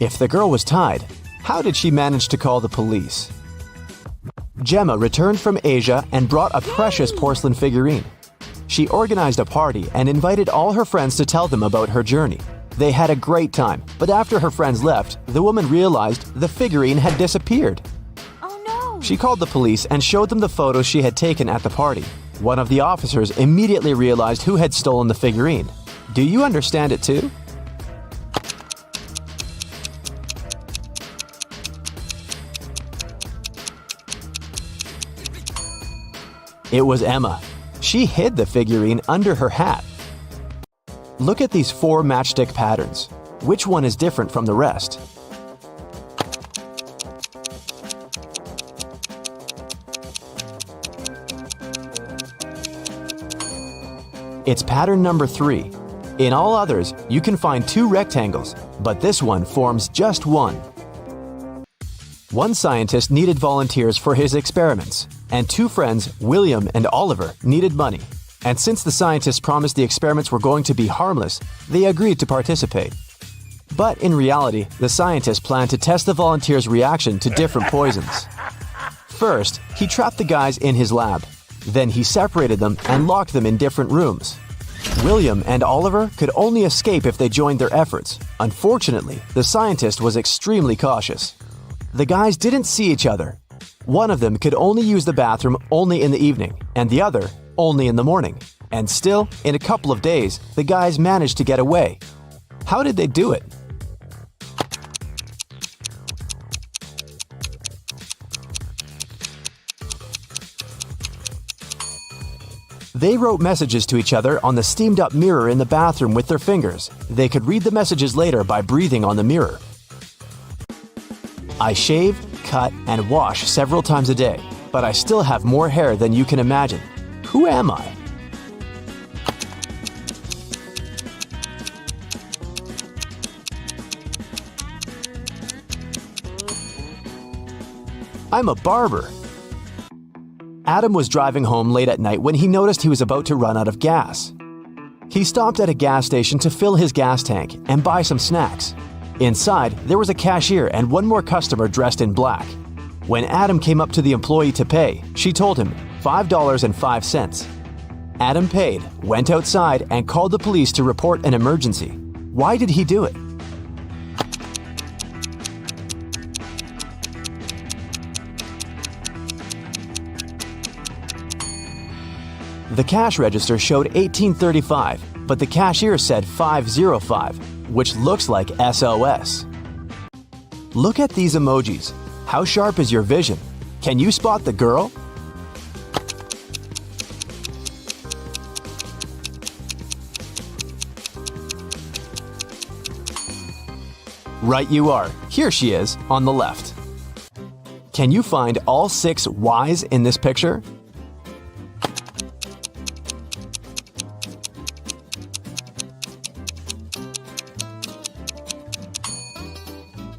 If the girl was tied, how did she manage to call the police? Gemma returned from Asia and brought a precious porcelain figurine. She organized a party and invited all her friends to tell them about her journey. They had a great time, but after her friends left, the woman realized the figurine had disappeared. Oh no! She called the police and showed them the photos she had taken at the party. One of the officers immediately realized who had stolen the figurine. Do you understand it too? It was Emma. She hid the figurine under her hat. Look at these 4 matchstick patterns. Which one is different from the rest? It's pattern number 3. In all others, you can find 2 rectangles, but this one forms just one. One scientist needed volunteers for his experiments, and 2 friends, William and Oliver, needed money. And since the scientists promised the experiments were going to be harmless, they agreed to participate. But in reality, the scientist planned to test the volunteers' reaction to different poisons. First, he trapped the guys in his lab. Then he separated them and locked them in different rooms. William and Oliver could only escape if they joined their efforts. Unfortunately, the scientist was extremely cautious. The guys didn't see each other. One of them could only use the bathroom only in the evening, and the other only in the morning. And still, in a couple of days, the guys managed to get away. How did they do it? They wrote messages to each other on the steamed-up mirror in the bathroom with their fingers. They could read the messages later by breathing on the mirror. I shave, cut, and wash several times a day, but I still have more hair than you can imagine. Who am I? I'm a barber. Adam was driving home late at night when he noticed he was about to run out of gas. He stopped at a gas station to fill his gas tank and buy some snacks. Inside, there was a cashier and one more customer dressed in black. When Adam came up to the employee to pay, she told him $5.05. Adam paid, went outside, and called the police to report an emergency. Why did he do it? The cash register showed 1835, but the cashier said 505, which looks like SOS. Look at these emojis. How sharp is your vision? Can you spot the girl? Right you are. Here she is, on the left. Can you find all 6 Ys in this picture?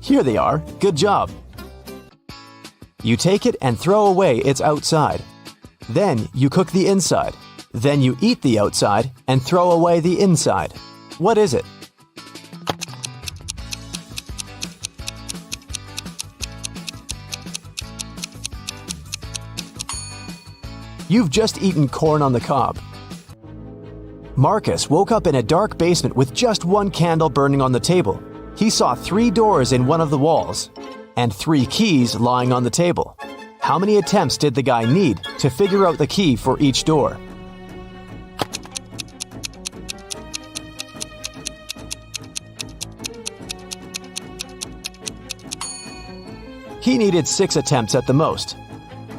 Here they are. Good job. You take it and throw away its outside. Then you cook the inside. Then you eat the outside and throw away the inside. What is it? You've just eaten corn on the cob. Marcus woke up in a dark basement with just one candle burning on the table. He saw 3 doors in one of the walls and 3 keys lying on the table. How many attempts did the guy need to figure out the key for each door? He needed 6 attempts at the most.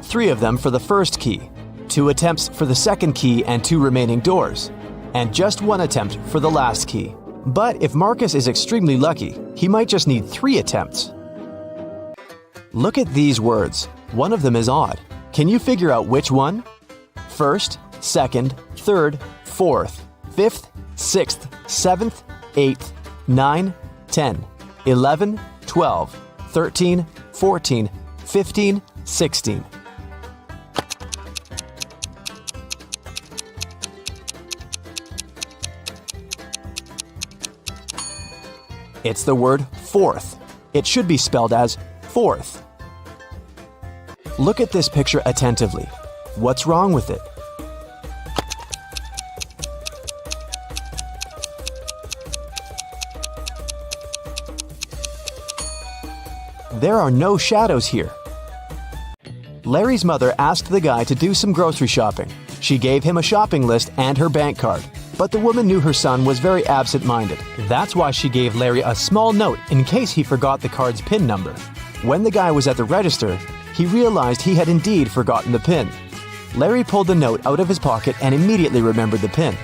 3 of them for the first key, 2 attempts for the second key and 2 remaining doors, and just 1 attempt for the last key. But if Marcus is extremely lucky, he might just need 3 attempts. Look at these words. One of them is odd. Can you figure out which one? First, second, third, fourth, fifth, 6th, 7th, 8th, 9, 10, 11, 12, 13, 14, 15, 16. It's the word fourth. It should be spelled as fourth. Look at this picture attentively. What's wrong with it? There are no shadows here. Larry's mother asked the guy to do some grocery shopping. She gave him a shopping list and her bank card. But the woman knew her son was very absent-minded. That's why she gave Larry a small note in case he forgot the card's PIN number. When the guy was at the register, he realized he had indeed forgotten the PIN. Larry pulled the note out of his pocket and immediately remembered the PIN.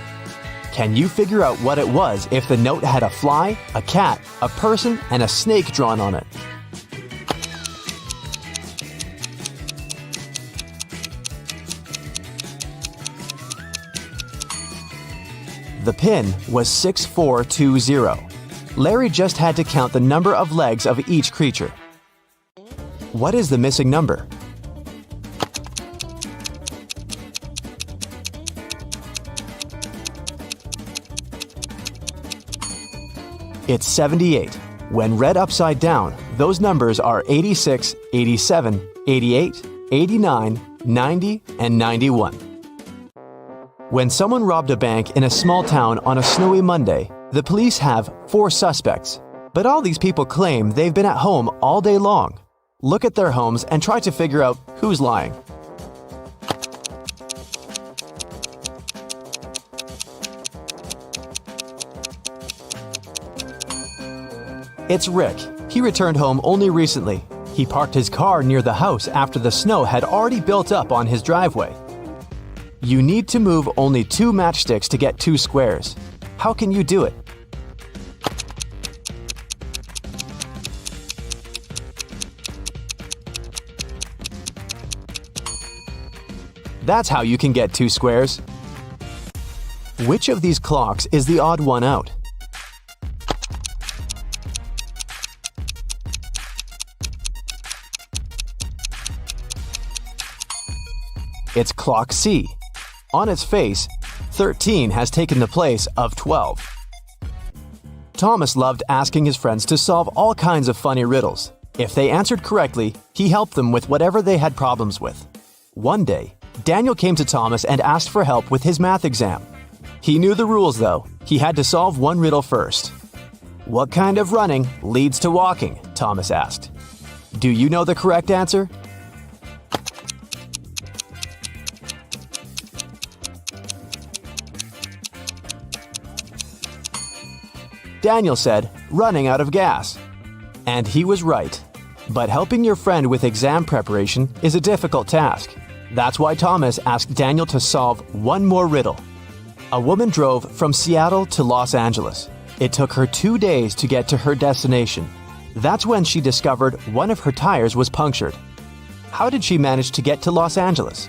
Can you figure out what it was if the note had a fly, a cat, a person, and a snake drawn on it? The PIN was 6420. Larry just had to count the number of legs of each creature. What is the missing number? It's 78. When read upside down, those numbers are 86, 87, 88, 89, 90, and 91. When someone robbed a bank in a small town on a snowy Monday, the police have 4 suspects. But all these people claim they've been at home all day long. Look at their homes and try to figure out who's lying. It's Rick. He returned home only recently. He parked his car near the house after the snow had already built up on his driveway. You need to move only 2 matchsticks to get 2 squares. How can you do it? That's how you can get 2 squares. Which of these clocks is the odd one out? It's clock C. On its face, 13 has taken the place of 12. Thomas loved asking his friends to solve all kinds of funny riddles. If they answered correctly, he helped them with whatever they had problems with. One day, Daniel came to Thomas and asked for help with his math exam. He knew the rules though. He had to solve one riddle first. "What kind of running leads to walking?" Thomas asked. Do you know the correct answer? Daniel said, "Running out of gas." And he was right. But helping your friend with exam preparation is a difficult task. That's why Thomas asked Daniel to solve one more riddle. A woman drove from Seattle to Los Angeles. It took her 2 days to get to her destination. That's when she discovered one of her tires was punctured. How did she manage to get to Los Angeles?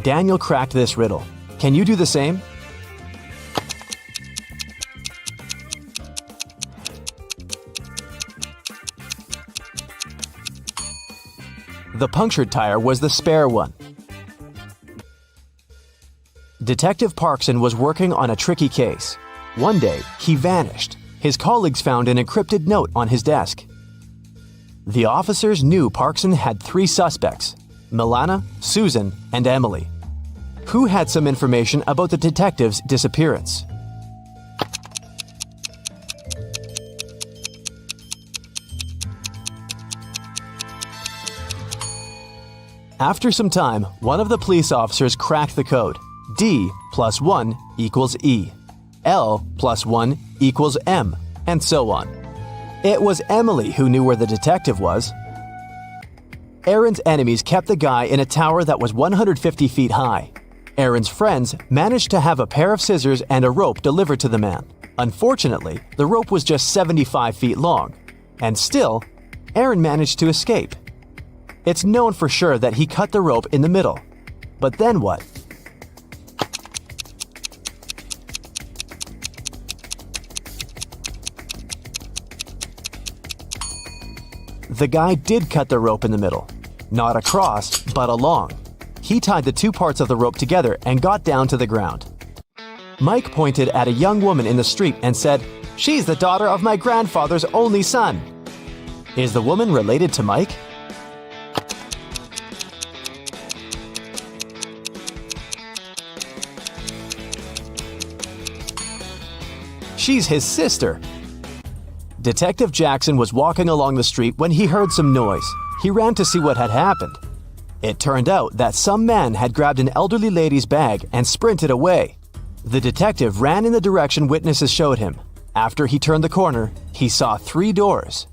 Daniel cracked this riddle. Can you do the same? The punctured tire was the spare one. Detective Parkson was working on a tricky case. One day, he vanished. His colleagues found an encrypted note on his desk. The officers knew Parkson had 3 suspects: Milana, Susan, and Emily. Who had some information about the detective's disappearance? After some time, one of the police officers cracked the code. D plus 1 equals E. L plus 1 equals M, and so on. It was Emily who knew where the detective was. Aaron's enemies kept the guy in a tower that was 150 feet high. Aaron's friends managed to have a pair of scissors and a rope delivered to the man. Unfortunately, the rope was just 75 feet long. And still, Aaron managed to escape. It's known for sure that he cut the rope in the middle. But then what? The guy did cut the rope in the middle. Not across, but along. He tied the two parts of the rope together and got down to the ground. Mike pointed at a young woman in the street and said, "She's the daughter of my grandfather's only son." Is the woman related to Mike? She's his sister. Detective Jackson was walking along the street when he heard some noise. He ran to see what had happened. It turned out that some man had grabbed an elderly lady's bag and sprinted away. The detective ran in the direction witnesses showed him. After he turned the corner, he saw 3 doors.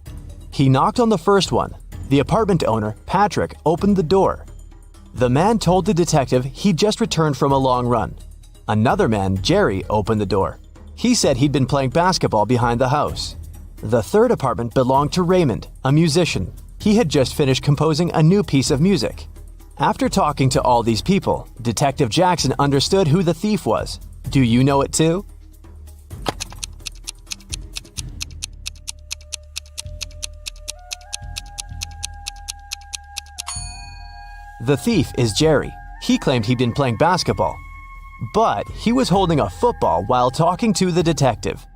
He knocked on the first one. The apartment owner, Patrick, opened the door. The man told the detective he'd just returned from a long run. Another man, Jerry, opened the door. He said he'd been playing basketball behind the house. The third apartment belonged to Raymond, a musician. He had just finished composing a new piece of music. After talking to all these people, Detective Jackson understood who the thief was. Do you know it too? The thief is Jerry. He claimed he'd been playing basketball, but he was holding a football while talking to the detective.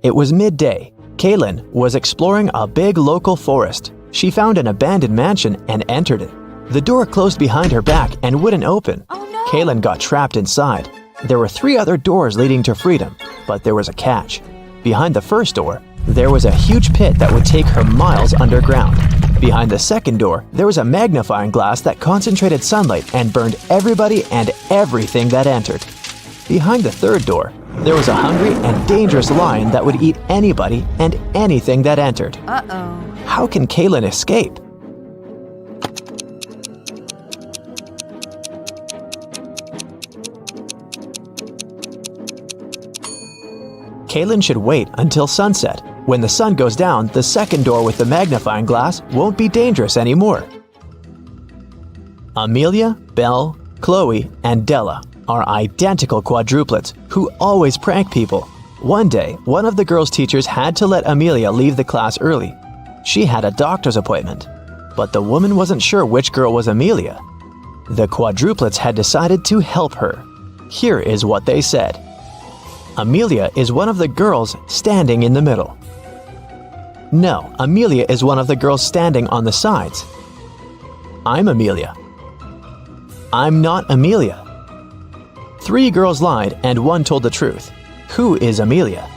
It was midday. Kaylin was exploring a big local forest. She found an abandoned mansion and entered it. The door closed behind her back and wouldn't open. Oh no! Kaylin got trapped inside. There were 3 other doors leading to freedom, but there was a catch. Behind the first door, there was a huge pit that would take her miles underground. Behind the second door, there was a magnifying glass that concentrated sunlight and burned everybody and everything that entered. Behind the third door, there was a hungry and dangerous lion that would eat anybody and anything that entered. Uh-oh. How can Kaylin escape? Kaylin should wait until sunset. When the sun goes down, the second door with the magnifying glass won't be dangerous anymore. Amelia, Belle, Chloe, and Della are identical quadruplets who always prank people. One day, one of the girls' teachers had to let Amelia leave the class early. She had a doctor's appointment, but the woman wasn't sure which girl was Amelia. The quadruplets had decided to help her. Here is what they said. Amelia is one of the girls standing in the middle. No, Amelia is one of the girls standing on the sides. I'm Amelia. I'm not Amelia. 3 girls lied and 1 told the truth. Who is Amelia?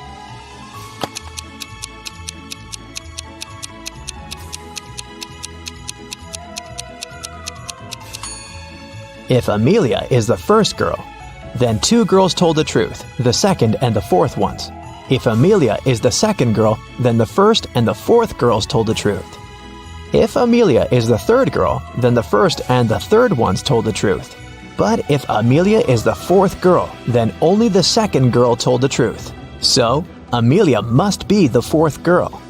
If Amelia is the first girl, then 2 girls told the truth, the second and the fourth ones. If Amelia is the second girl, then the first and the fourth girls told the truth. If Amelia is the third girl, then the first and the third ones told the truth. But if Amelia is the fourth girl, then only the second girl told the truth. So, Amelia must be the fourth girl.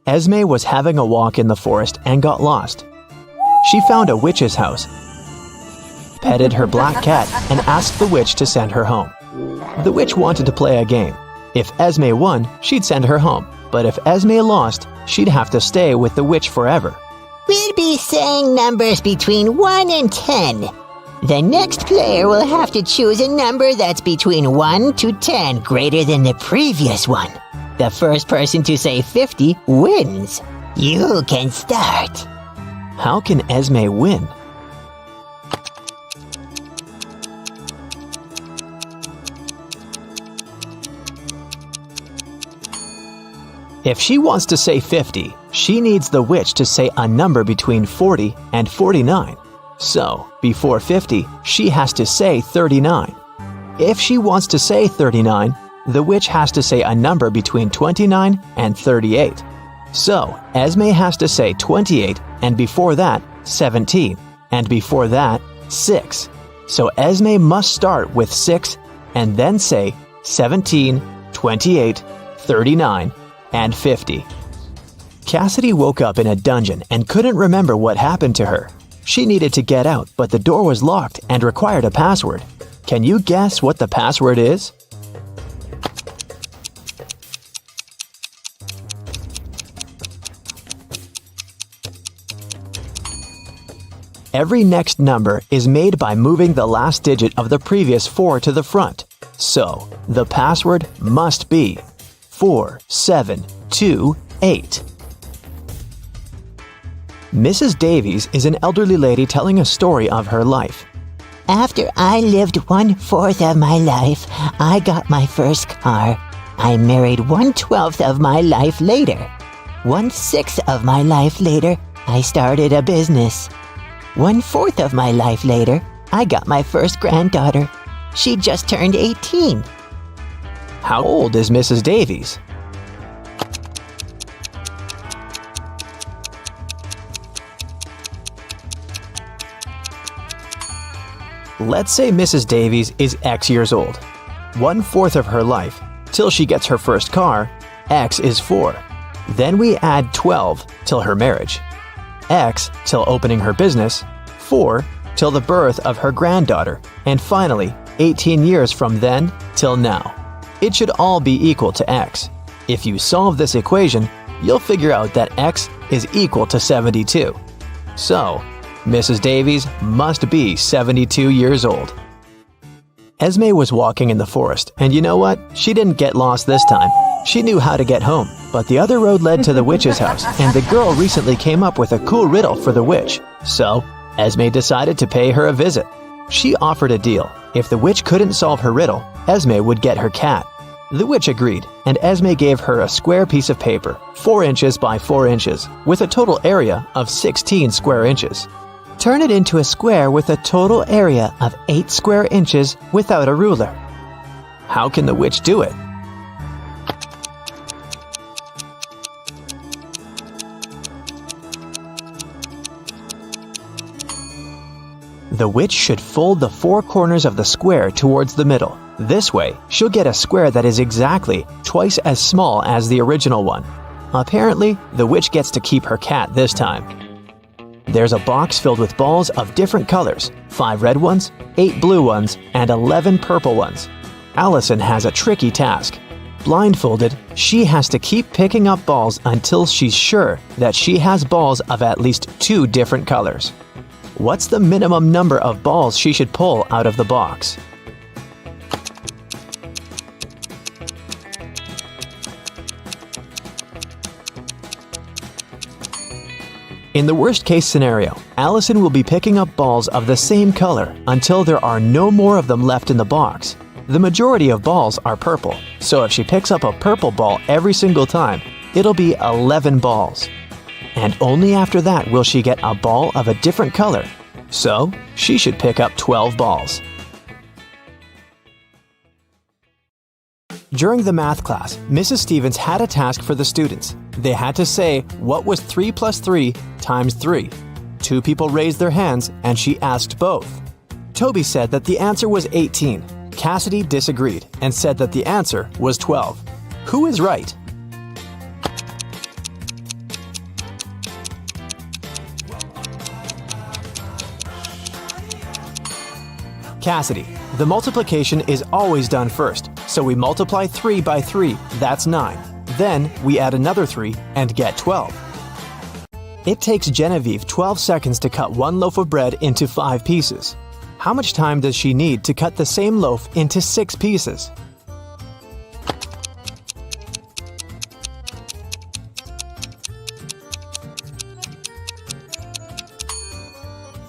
Esme was having a walk in the forest and got lost. She found a witch's house, petted her black cat, and asked the witch to send her home. The witch wanted to play a game. If Esme won, she'd send her home. But if Esme lost, she'd have to stay with the witch forever. We'll be saying numbers between 1 and 10. The next player will have to choose a number that's between 1 to 10 greater than the previous one. The first person to say 50 wins. You can start. How can Esme win? If she wants to say 50, she needs the witch to say a number between 40 and 49. So, before 50, she has to say 39. If she wants to say 39, the witch has to say a number between 29 and 38. So, Esme has to say 28, and before that, 17, and before that, 6. So Esme must start with 6 and then say 17, 28, 39, and 50. Cassidy woke up in a dungeon and couldn't remember what happened to her. She needed to get out, but the door was locked and required a password. Can you guess what the password is? Every next number is made by moving the last digit of the previous 4 to the front. So, the password must be 4728. Mrs. Davies is an elderly lady telling a story of her life. After I lived 1/4 of my life, I got my first car. I married 1/12 of my life later. 1/6 of my life later, I started a business. 1/4 of my life later, I got my first granddaughter. She just turned 18. How old is Mrs. Davies? Let's say Mrs. Davies is X years old. 1/4 of her life, till she gets her first car, X is 4. Then we add 12 till her marriage. X till opening her business, 4 till the birth of her granddaughter, and finally 18 years from then till now. It should all be equal to X. If you solve this equation, you'll figure out that X is equal to 72. So, Mrs. Davies must be 72 years old. Esme was walking in the forest, and you know what? She didn't get lost this time. She knew how to get home, but the other road led to the witch's house, and the girl recently came up with a cool riddle for the witch. So, Esme decided to pay her a visit. She offered a deal. If the witch couldn't solve her riddle, Esme would get her cat. The witch agreed, and Esme gave her a square piece of paper, 4 inches by 4 inches, with a total area of 16 square inches. Turn it into a square with a total area of 8 square inches without a ruler. How can the witch do it? The witch should fold the 4 corners of the square towards the middle. This way, she'll get a square that is exactly twice as small as the original one. Apparently, the witch gets to keep her cat this time. There's a box filled with balls of different colors, 5 red ones, 8 blue ones, and 11 purple ones. Allison has a tricky task. Blindfolded, she has to keep picking up balls until she's sure that she has balls of at least 2 different colors. What's the minimum number of balls she should pull out of the box? In the worst-case scenario, Allison will be picking up balls of the same color until there are no more of them left in the box. The majority of balls are purple, so if she picks up a purple ball every single time, it'll be 11 balls. And only after that will she get a ball of a different color. So, she should pick up 12 balls. During the math class, Mrs. Stevens had a task for the students. They had to say, what was 3 plus 3 times 3? 2 people raised their hands, and she asked both. Toby said that the answer was 18. Cassidy disagreed and said that the answer was 12. Who is right? Cassidy, the multiplication is always done first, so we multiply 3 by 3, that's 9. Then we add another 3 and get 12. It takes Genevieve 12 seconds to cut 1 loaf of bread into 5 pieces. How much time does she need to cut the same loaf into 6 pieces?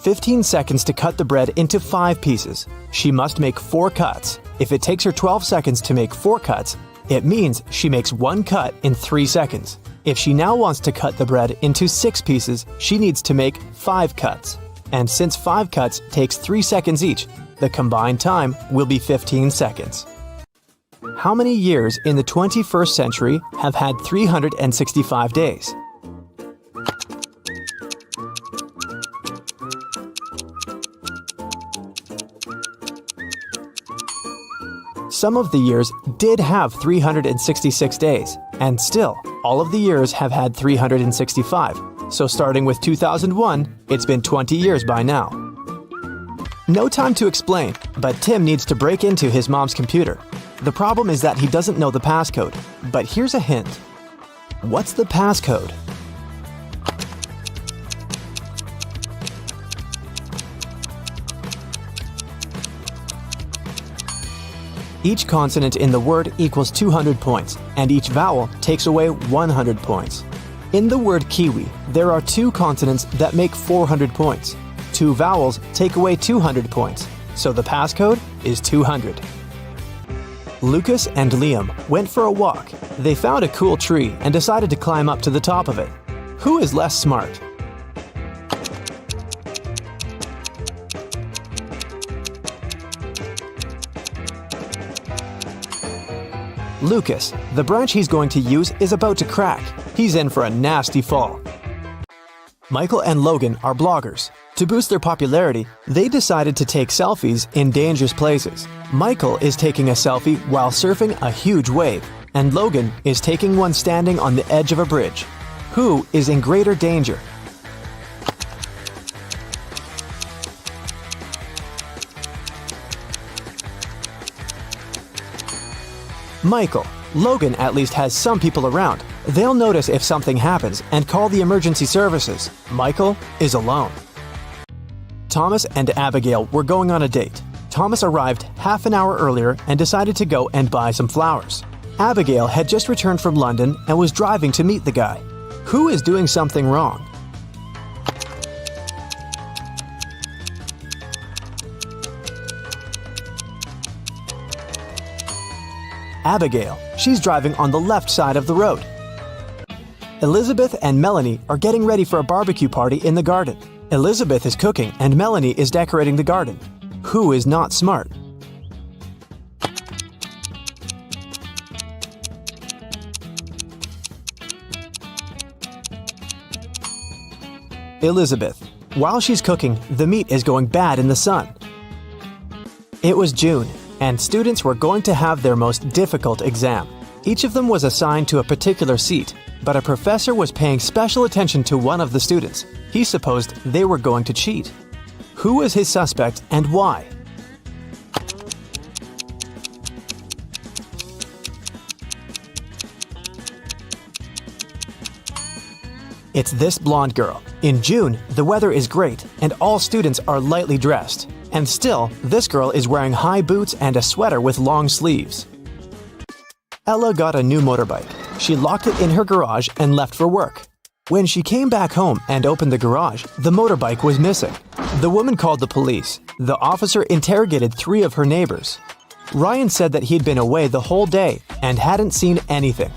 "15 seconds to cut the bread into 5 pieces. She must make 4 cuts. If it takes her 12 seconds to make 4 cuts, it means she makes 1 cut in 3 seconds. If she now wants to cut the bread into 6 pieces, she needs to make 5 cuts. And since 5 cuts takes 3 seconds each, the combined time will be 15 seconds. How many years in the 21st century have had 365 days? Some of the years did have 366 days, and still, all of the years have had 365. So starting with 2001, it's been 20 years by now. No time to explain, but Tim needs to break into his mom's computer. The problem is that he doesn't know the passcode, but here's a hint. What's the passcode? Each consonant in the word equals 200 points, and each vowel takes away 100 points. In the word kiwi, there are 2 consonants that make 400 points. 2 vowels take away 200 points, so the passcode is 200. Lucas and Liam went for a walk. They found a cool tree and decided to climb up to the top of it. Who is less smart? Lucas. The branch he's going to use is about to crack. He's in for a nasty fall. Michael and Logan are bloggers. To boost their popularity, they decided to take selfies in dangerous places. Michael is taking a selfie while surfing a huge wave, and Logan is taking one standing on the edge of a bridge. Who is in greater danger? Michael. Logan at least has some people around. They'll notice if something happens and call the emergency services. Michael is alone. Thomas and Abigail were going on a date. Thomas arrived half an hour earlier and decided to go and buy some flowers. Abigail had just returned from London and was driving to meet the guy. Who is doing something wrong? Abigail. She's driving on the left side of the road. Elizabeth and Melanie are getting ready for a barbecue party in the garden. Elizabeth is cooking and Melanie is decorating the garden. Who is not smart? Elizabeth. While she's cooking, the meat is going bad in the sun. It was June, and students were going to have their most difficult exam. Each of them was assigned to a particular seat, but a professor was paying special attention to one of the students. He supposed they were going to cheat. Who was his suspect and why? It's this blonde girl. In June, the weather is great and all students are lightly dressed. And still, this girl is wearing high boots and a sweater with long sleeves. Ella got a new motorbike. She locked it in her garage and left for work. When she came back home and opened the garage, the motorbike was missing. The woman called the police. The officer interrogated 3 of her neighbors. Ryan said that he'd been away the whole day and hadn't seen anything.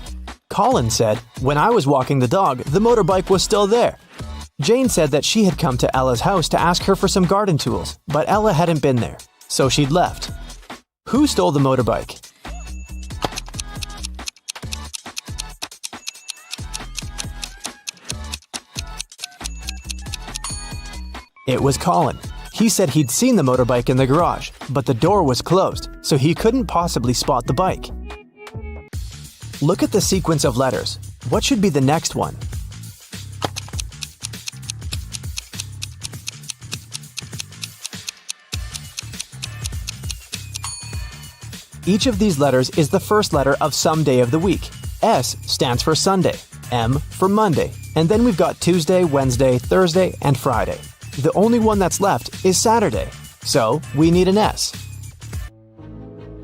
Colin said, "When I was walking the dog, the motorbike was still there." Jane said that she had come to Ella's house to ask her for some garden tools, but Ella hadn't been there, so she'd left. Who stole the motorbike? It was Colin. He said he'd seen the motorbike in the garage, but the door was closed, so he couldn't possibly spot the bike. Look at the sequence of letters. What should be the next one? Each of these letters is the first letter of some day of the week. S stands for Sunday, M for Monday, and then we've got Tuesday, Wednesday, Thursday, and Friday. The only one that's left is Saturday, so we need an S.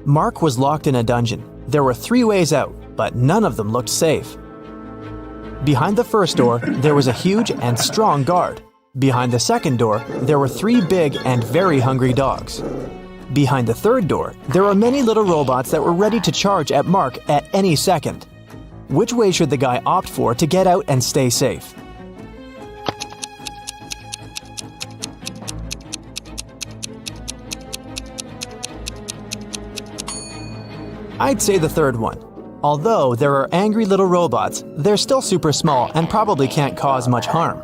Mark was locked in a dungeon. There were 3 ways out, but none of them looked safe. Behind the first door, there was a huge and strong guard. Behind the second door, there were 3 big and very hungry dogs. Behind the third door, there were many little robots that were ready to charge at Mark at any second. Which way should the guy opt for to get out and stay safe? I'd say the third one. Although there are angry little robots, they're still super small and probably can't cause much harm.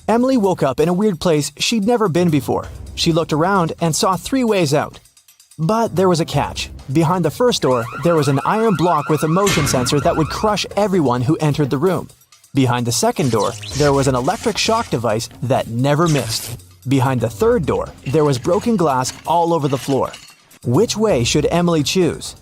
Emily woke up in a weird place she'd never been before. She looked around and saw 3 ways out. But there was a catch. Behind the first door, there was an iron block with a motion sensor that would crush everyone who entered the room. Behind the second door, there was an electric shock device that never missed. Behind the third door, there was broken glass all over the floor. Which way should Emily choose?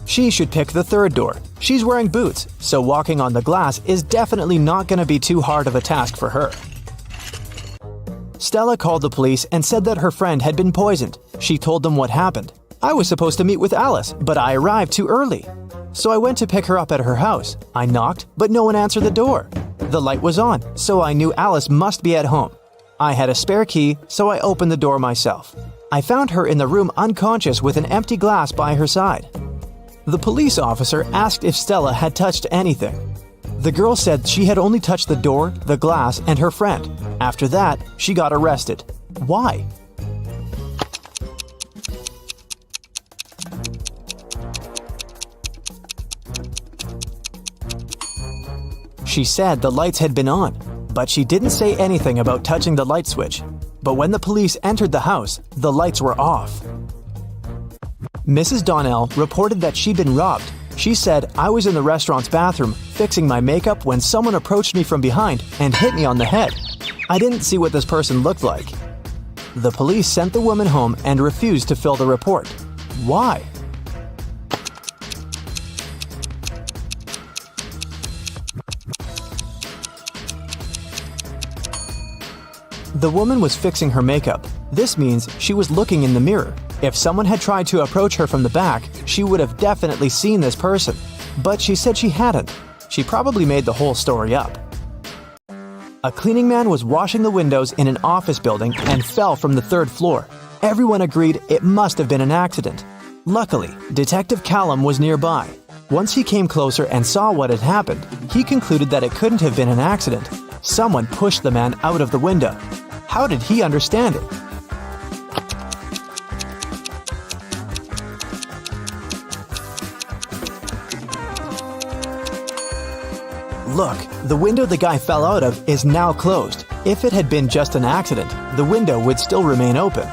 She should pick the third door. She's wearing boots, so walking on the glass is definitely not going to be too hard of a task for her. Stella called the police and said that her friend had been poisoned. She told them what happened. I was supposed to meet with Alice, but I arrived too early. So I went to pick her up at her house. I knocked, but no one answered the door. The light was on, so I knew Alice must be at home. I had a spare key, so I opened the door myself. I found her in the room unconscious with an empty glass by her side. The police officer asked if Stella had touched anything. The girl said she had only touched the door, the glass, and her friend. After that, she got arrested. Why? She said the lights had been on, but she didn't say anything about touching the light switch. But when the police entered the house, the lights were off. Mrs. Donnell reported that she'd been robbed. She said, "I was in the restaurant's bathroom fixing my makeup when someone approached me from behind and hit me on the head. I didn't see what this person looked like." The police sent the woman home and refused to fill the report. Why? The woman was fixing her makeup. This means she was looking in the mirror. If someone had tried to approach her from the back, she would have definitely seen this person. But she said she hadn't. She probably made the whole story up. A cleaning man was washing the windows in an office building and fell from the 3rd floor. Everyone agreed it must have been an accident. Luckily, Detective Callum was nearby. Once he came closer and saw what had happened, he concluded that it couldn't have been an accident. Someone pushed the man out of the window. How did he understand it? Look, the window the guy fell out of is now closed. If it had been just an accident, the window would still remain open.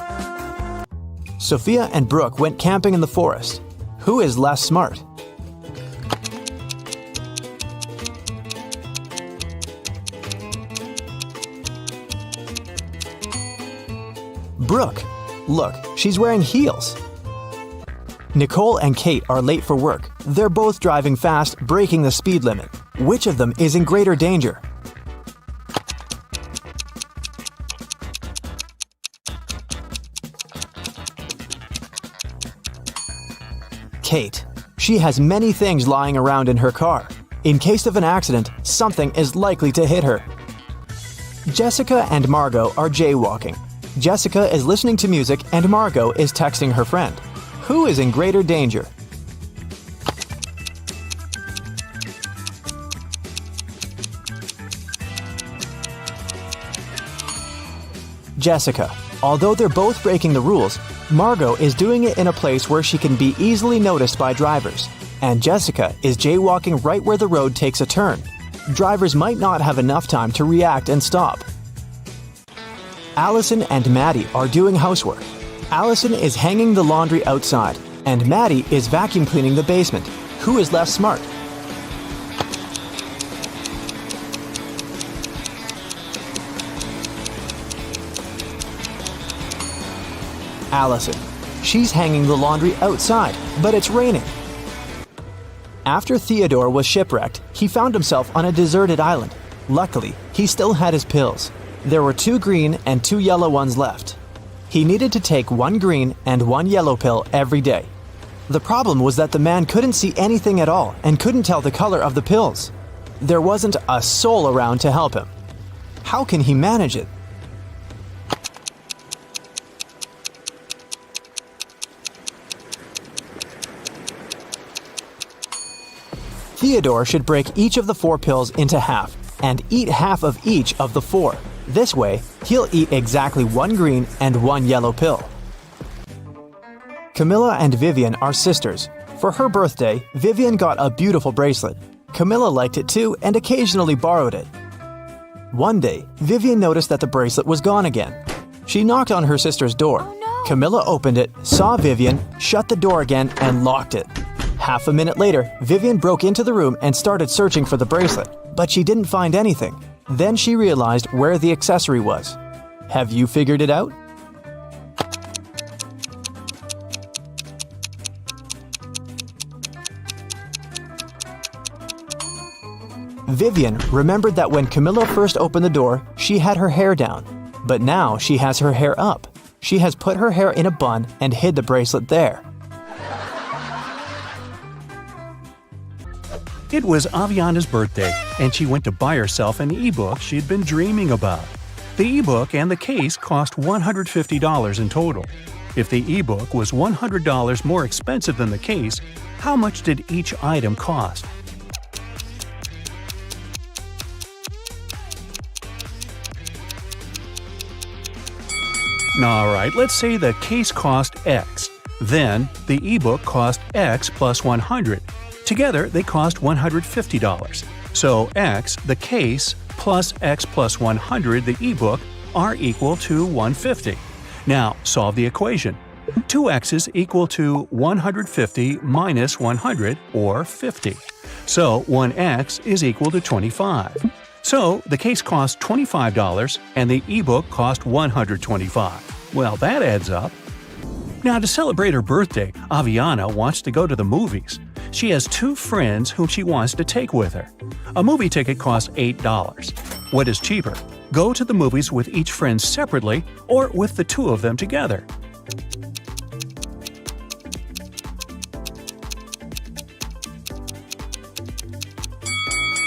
Sophia and Brooke went camping in the forest. Who is less smart? Brooke. Look, she's wearing heels. Nicole and Kate are late for work. They're both driving fast, breaking the speed limit. Which of them is in greater danger? Kate. She has many things lying around in her car. In case of an accident, something is likely to hit her. Jessica and Margot are jaywalking. Jessica is listening to music and Margot is texting her friend. Who is in greater danger? Jessica. Although they're both breaking the rules, Margot is doing it in a place where she can be easily noticed by drivers, and Jessica is jaywalking right where the road takes a turn. Drivers might not have enough time to react and stop. Allison and Maddie are doing housework. Allison is hanging the laundry outside, and Maddie is vacuum cleaning the basement. Who is less smart? Allison. She's hanging the laundry outside, but it's raining. After Theodore was shipwrecked, he found himself on a deserted island. Luckily, he still had his pills. There were 2 green and 2 yellow ones left. He needed to take 1 green and 1 yellow pill every day. The problem was that the man couldn't see anything at all and couldn't tell the color of the pills. There wasn't a soul around to help him. How can he manage it? Theodore should break each of the 4 pills into half and eat half of each of the 4. This way, he'll eat exactly 1 green and 1 yellow pill. Camilla and Vivian are sisters. For her birthday, Vivian got a beautiful bracelet. Camilla liked it too and occasionally borrowed it. One day, Vivian noticed that the bracelet was gone again. She knocked on her sister's door. Camilla opened it, saw Vivian, shut the door again, and locked it. Half a minute later, Vivian broke into the room and started searching for the bracelet, but she didn't find anything. Then she realized where the accessory was. Have you figured it out? Vivian remembered that when Camilla first opened the door, she had her hair down. But now she has her hair up. She has put her hair in a bun and hid the bracelet there. It was Aviana's birthday, and she went to buy herself an ebook she'd been dreaming about. The ebook and the case cost $150 in total. If the ebook was $100 more expensive than the case, how much did each item cost? Alright, let's say the case cost X. Then, the ebook cost X plus 100. Together, they cost $150. So X, the case, plus X plus 100, the ebook, are equal to 150. Now, solve the equation. 2x's equal to 150 minus 100, or 50. So 1x is equal to 25. So the case cost $25 and the ebook cost $125. Well, that adds up. Now, to celebrate her birthday, Aviana wants to go to the movies. She has 2 friends whom she wants to take with her. A movie ticket costs $8. What is cheaper? Go to the movies with each friend separately or with the 2 of them together?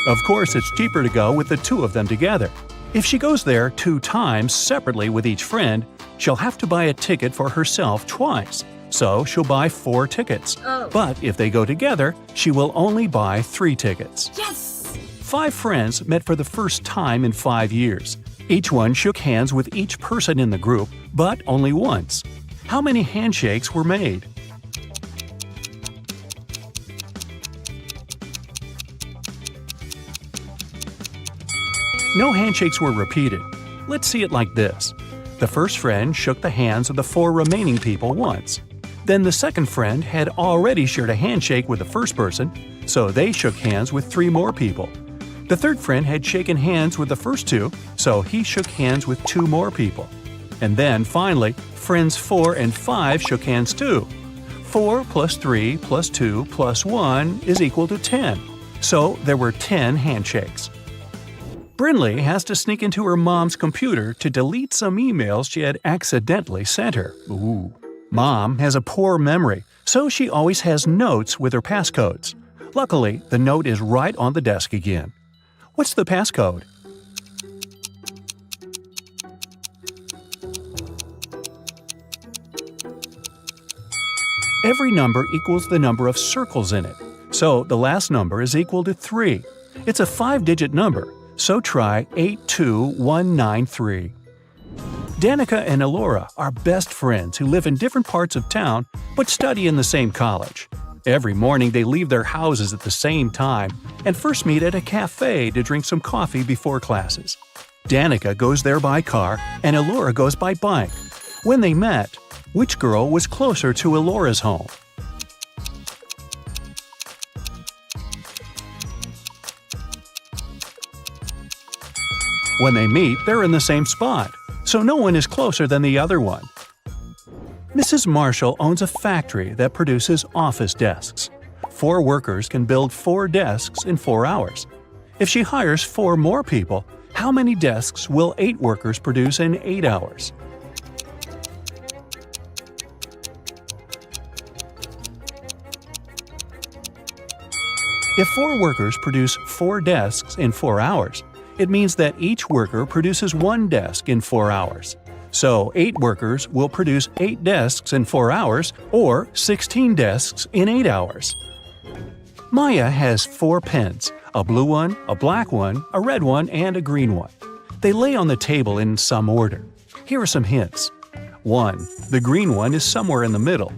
Of course, it's cheaper to go with the 2 of them together. If she goes there 2 times separately with each friend, she'll have to buy a ticket for herself twice. So she'll buy 4 tickets. But if they go together, she will only buy 3 tickets. Yes! 5 friends met for the first time in 5 years. Each one shook hands with each person in the group, but only once. How many handshakes were made? No handshakes were repeated. Let's see it like this. The first friend shook the hands of the 4 remaining people once. Then the second friend had already shared a handshake with the first person, so they shook hands with 3 more people. The third friend had shaken hands with the first 2, so he shook hands with 2 more people. And then, finally, friends 4 and 5 shook hands too. 4 plus 3 plus 2 plus 1 is equal to 10. So there were 10 handshakes. Brinley has to sneak into her mom's computer to delete some emails she had accidentally sent her. Ooh. Mom has a poor memory, so she always has notes with her passcodes. Luckily, the note is right on the desk again. What's the passcode? Every number equals the number of circles in it, so the last number is equal to 3. It's a 5-digit number, so try 82193. Danica and Elora are best friends who live in different parts of town but study in the same college. Every morning they leave their houses at the same time and first meet at a cafe to drink some coffee before classes. Danica goes there by car and Elora goes by bike. When they met, which girl was closer to Elora's home? When they meet, they're in the same spot, so no one is closer than the other one. Mrs. Marshall owns a factory that produces office desks. 4 workers can build 4 desks in 4 hours. If she hires 4 more people, how many desks will 8 workers produce in 8 hours? If 4 workers produce 4 desks in 4 hours, it means that each worker produces 1 desk in 4 hours. So 8 workers will produce 8 desks in 4 hours, or 16 desks in 8 hours. Maya has 4 pens, a blue one, a black one, a red one, and a green one. They lay on the table in some order. Here are some hints. 1. The green one is somewhere in the middle.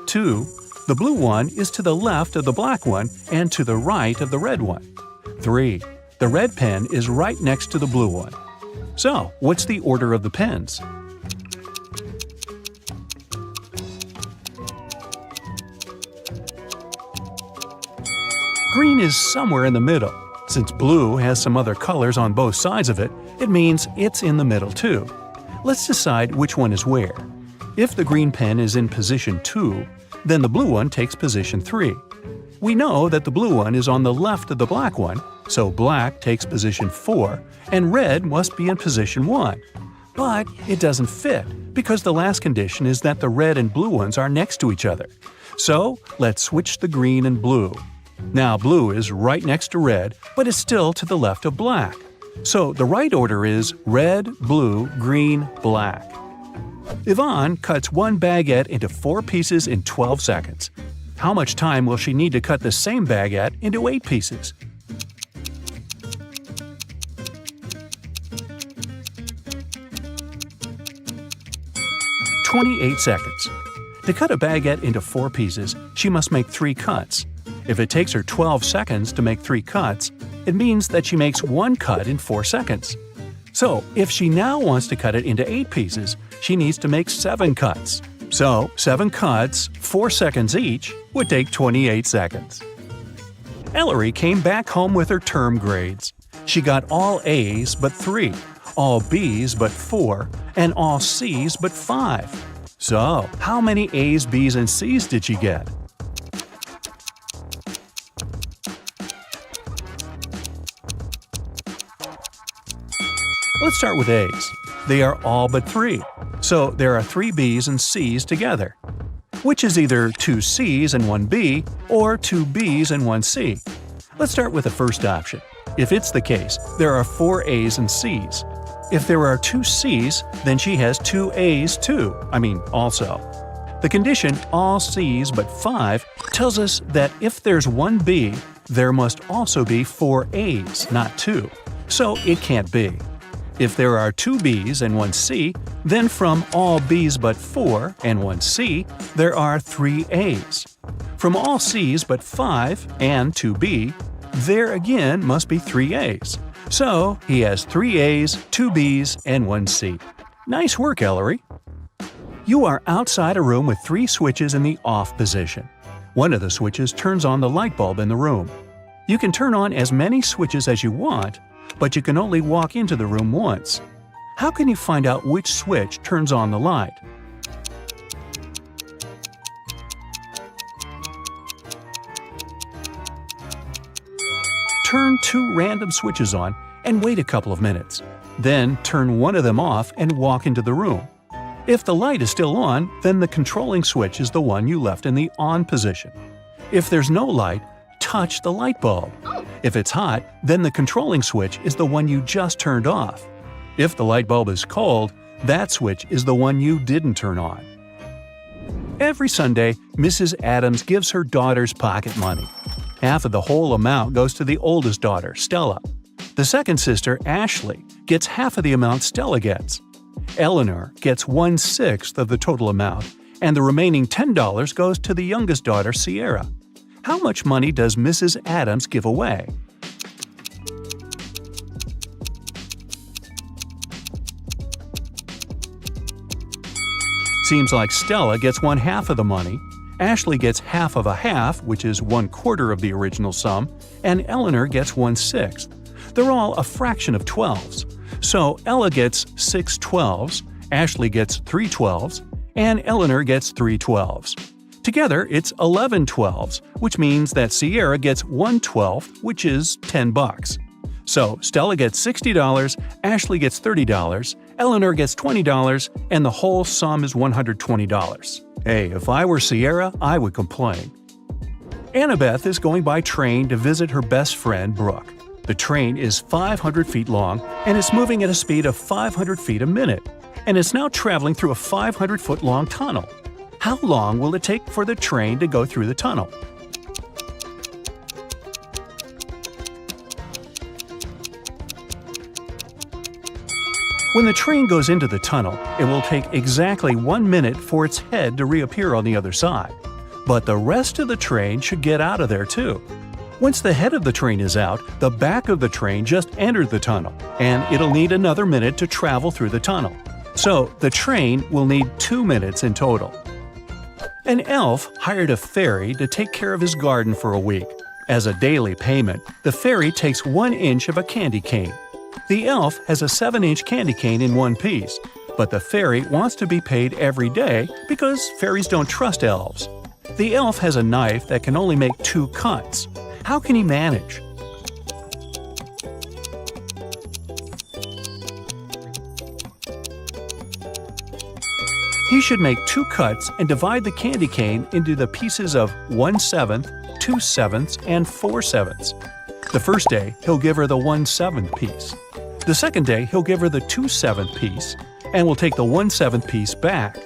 2. The blue one is to the left of the black one and to the right of the red one. 3. The red pen is right next to the blue one. So, what's the order of the pens? Green is somewhere in the middle. Since blue has some other colors on both sides of it, it means it's in the middle too. Let's decide which one is where. If the green pen is in position 2, then the blue one takes position 3. We know that the blue one is on the left of the black one, so black takes position 4 and red must be in position 1. But it doesn't fit because the last condition is that the red and blue ones are next to each other. So let's switch the green and blue. Now blue is right next to red, but is still to the left of black. So the right order is red, blue, green, black. Yvonne cuts one baguette into 4 pieces in 12 seconds. How much time will she need to cut the same baguette into 8 pieces? "28 seconds. To cut a baguette into 4 pieces, she must make 3 cuts. If it takes her 12 seconds to make 3 cuts, it means that she makes 1 cut in 4 seconds. So, if she now wants to cut it into 8 pieces, she needs to make 7 cuts. So, 7 cuts, 4 seconds each, would take 28 seconds. Ellery came back home with her term grades. She got all A's but 3, all B's but 4, and all C's but 5. So, how many A's, B's, and C's did she get? Let's start with A's. They are all but 3, so there are 3 B's and C's together, which is either 2 C's and 1 B or 2 B's and 1 C. Let's start with the first option. If it's the case, there are 4 A's and C's. If there are 2 C's, then she has 2 A's too, also. The condition all C's but 5 tells us that if there's 1 B, there must also be 4 A's, not 2, so it can't be. If there are 2 B's and 1 C, then from all B's but 4 and 1 C, there are 3 A's. From all C's but 5 and 2 B, there again must be 3 A's. So he has 3 A's, 2 B's, and 1 C. Nice work, Ellery! You are outside a room with 3 switches in the off position. One of the switches turns on the light bulb in the room. You can turn on as many switches as you want, but you can only walk into the room once. How can you find out which switch turns on the light? Turn 2 random switches on and wait a couple of minutes. Then turn one of them off and walk into the room. If the light is still on, then the controlling switch is the one you left in the on position. If there's no light, touch the light bulb. If it's hot, then the controlling switch is the one you just turned off. If the light bulb is cold, that switch is the one you didn't turn on. Every Sunday, Mrs. Adams gives her daughters pocket money. Half of the whole amount goes to the oldest daughter, Stella. The second sister, Ashley, gets half of the amount Stella gets. Eleanor gets 1/6 of the total amount, and the remaining $10 goes to the youngest daughter, Sierra. How much money does Mrs. Adams give away? Seems like Stella gets 1/2 of the money, Ashley gets half of a half, which is 1/4 of the original sum, and Eleanor gets 1/6. They're all a fraction of 12s. So Ella gets 6 12s, Ashley gets 3 12s, and Eleanor gets 3 12s. Together, it's 11 12s, which means that Sierra gets 1/12, which is $10. So Stella gets $60, Ashley gets $30, Eleanor gets $20, and the whole sum is $120. Hey, if I were Sierra, I would complain. Annabeth is going by train to visit her best friend, Brooke. The train is 500 feet long, and it's moving at a speed of 500 feet a minute, and it's now traveling through a 500-foot-long tunnel. How long will it take for the train to go through the tunnel? When the train goes into the tunnel, it will take exactly 1 minute for its head to reappear on the other side. But the rest of the train should get out of there too. Once the head of the train is out, the back of the train just entered the tunnel, and it'll need another minute to travel through the tunnel. So the train will need 2 minutes in total. An elf hired a fairy to take care of his garden for a week. As a daily payment, the fairy takes 1 inch of a candy cane. The elf has a 7-inch candy cane in one piece, but the fairy wants to be paid every day because fairies don't trust elves. The elf has a knife that can only make 2 cuts. How can he manage? He should make 2 cuts and divide the candy cane into the pieces of 1/7, 2/7, and 4/7. The first day, he'll give her the 1/7 piece. The second day, he'll give her the 2/7 piece and will take the 1/7 piece back.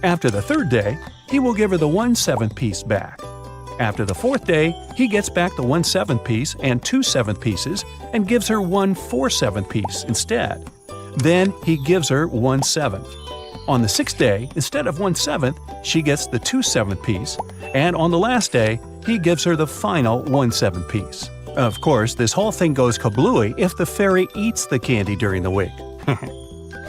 After the third day, he will give her the 1/7 piece back. After the fourth day, he gets back the 1/7 piece and 2/7 pieces and gives her 1/4/7 piece instead. Then he gives her 1/7. On the sixth day, instead of 1/7, she gets the 2/7 piece, and on the last day, he gives her the final 1/7 piece. Of course, this whole thing goes kablooey if the fairy eats the candy during the week.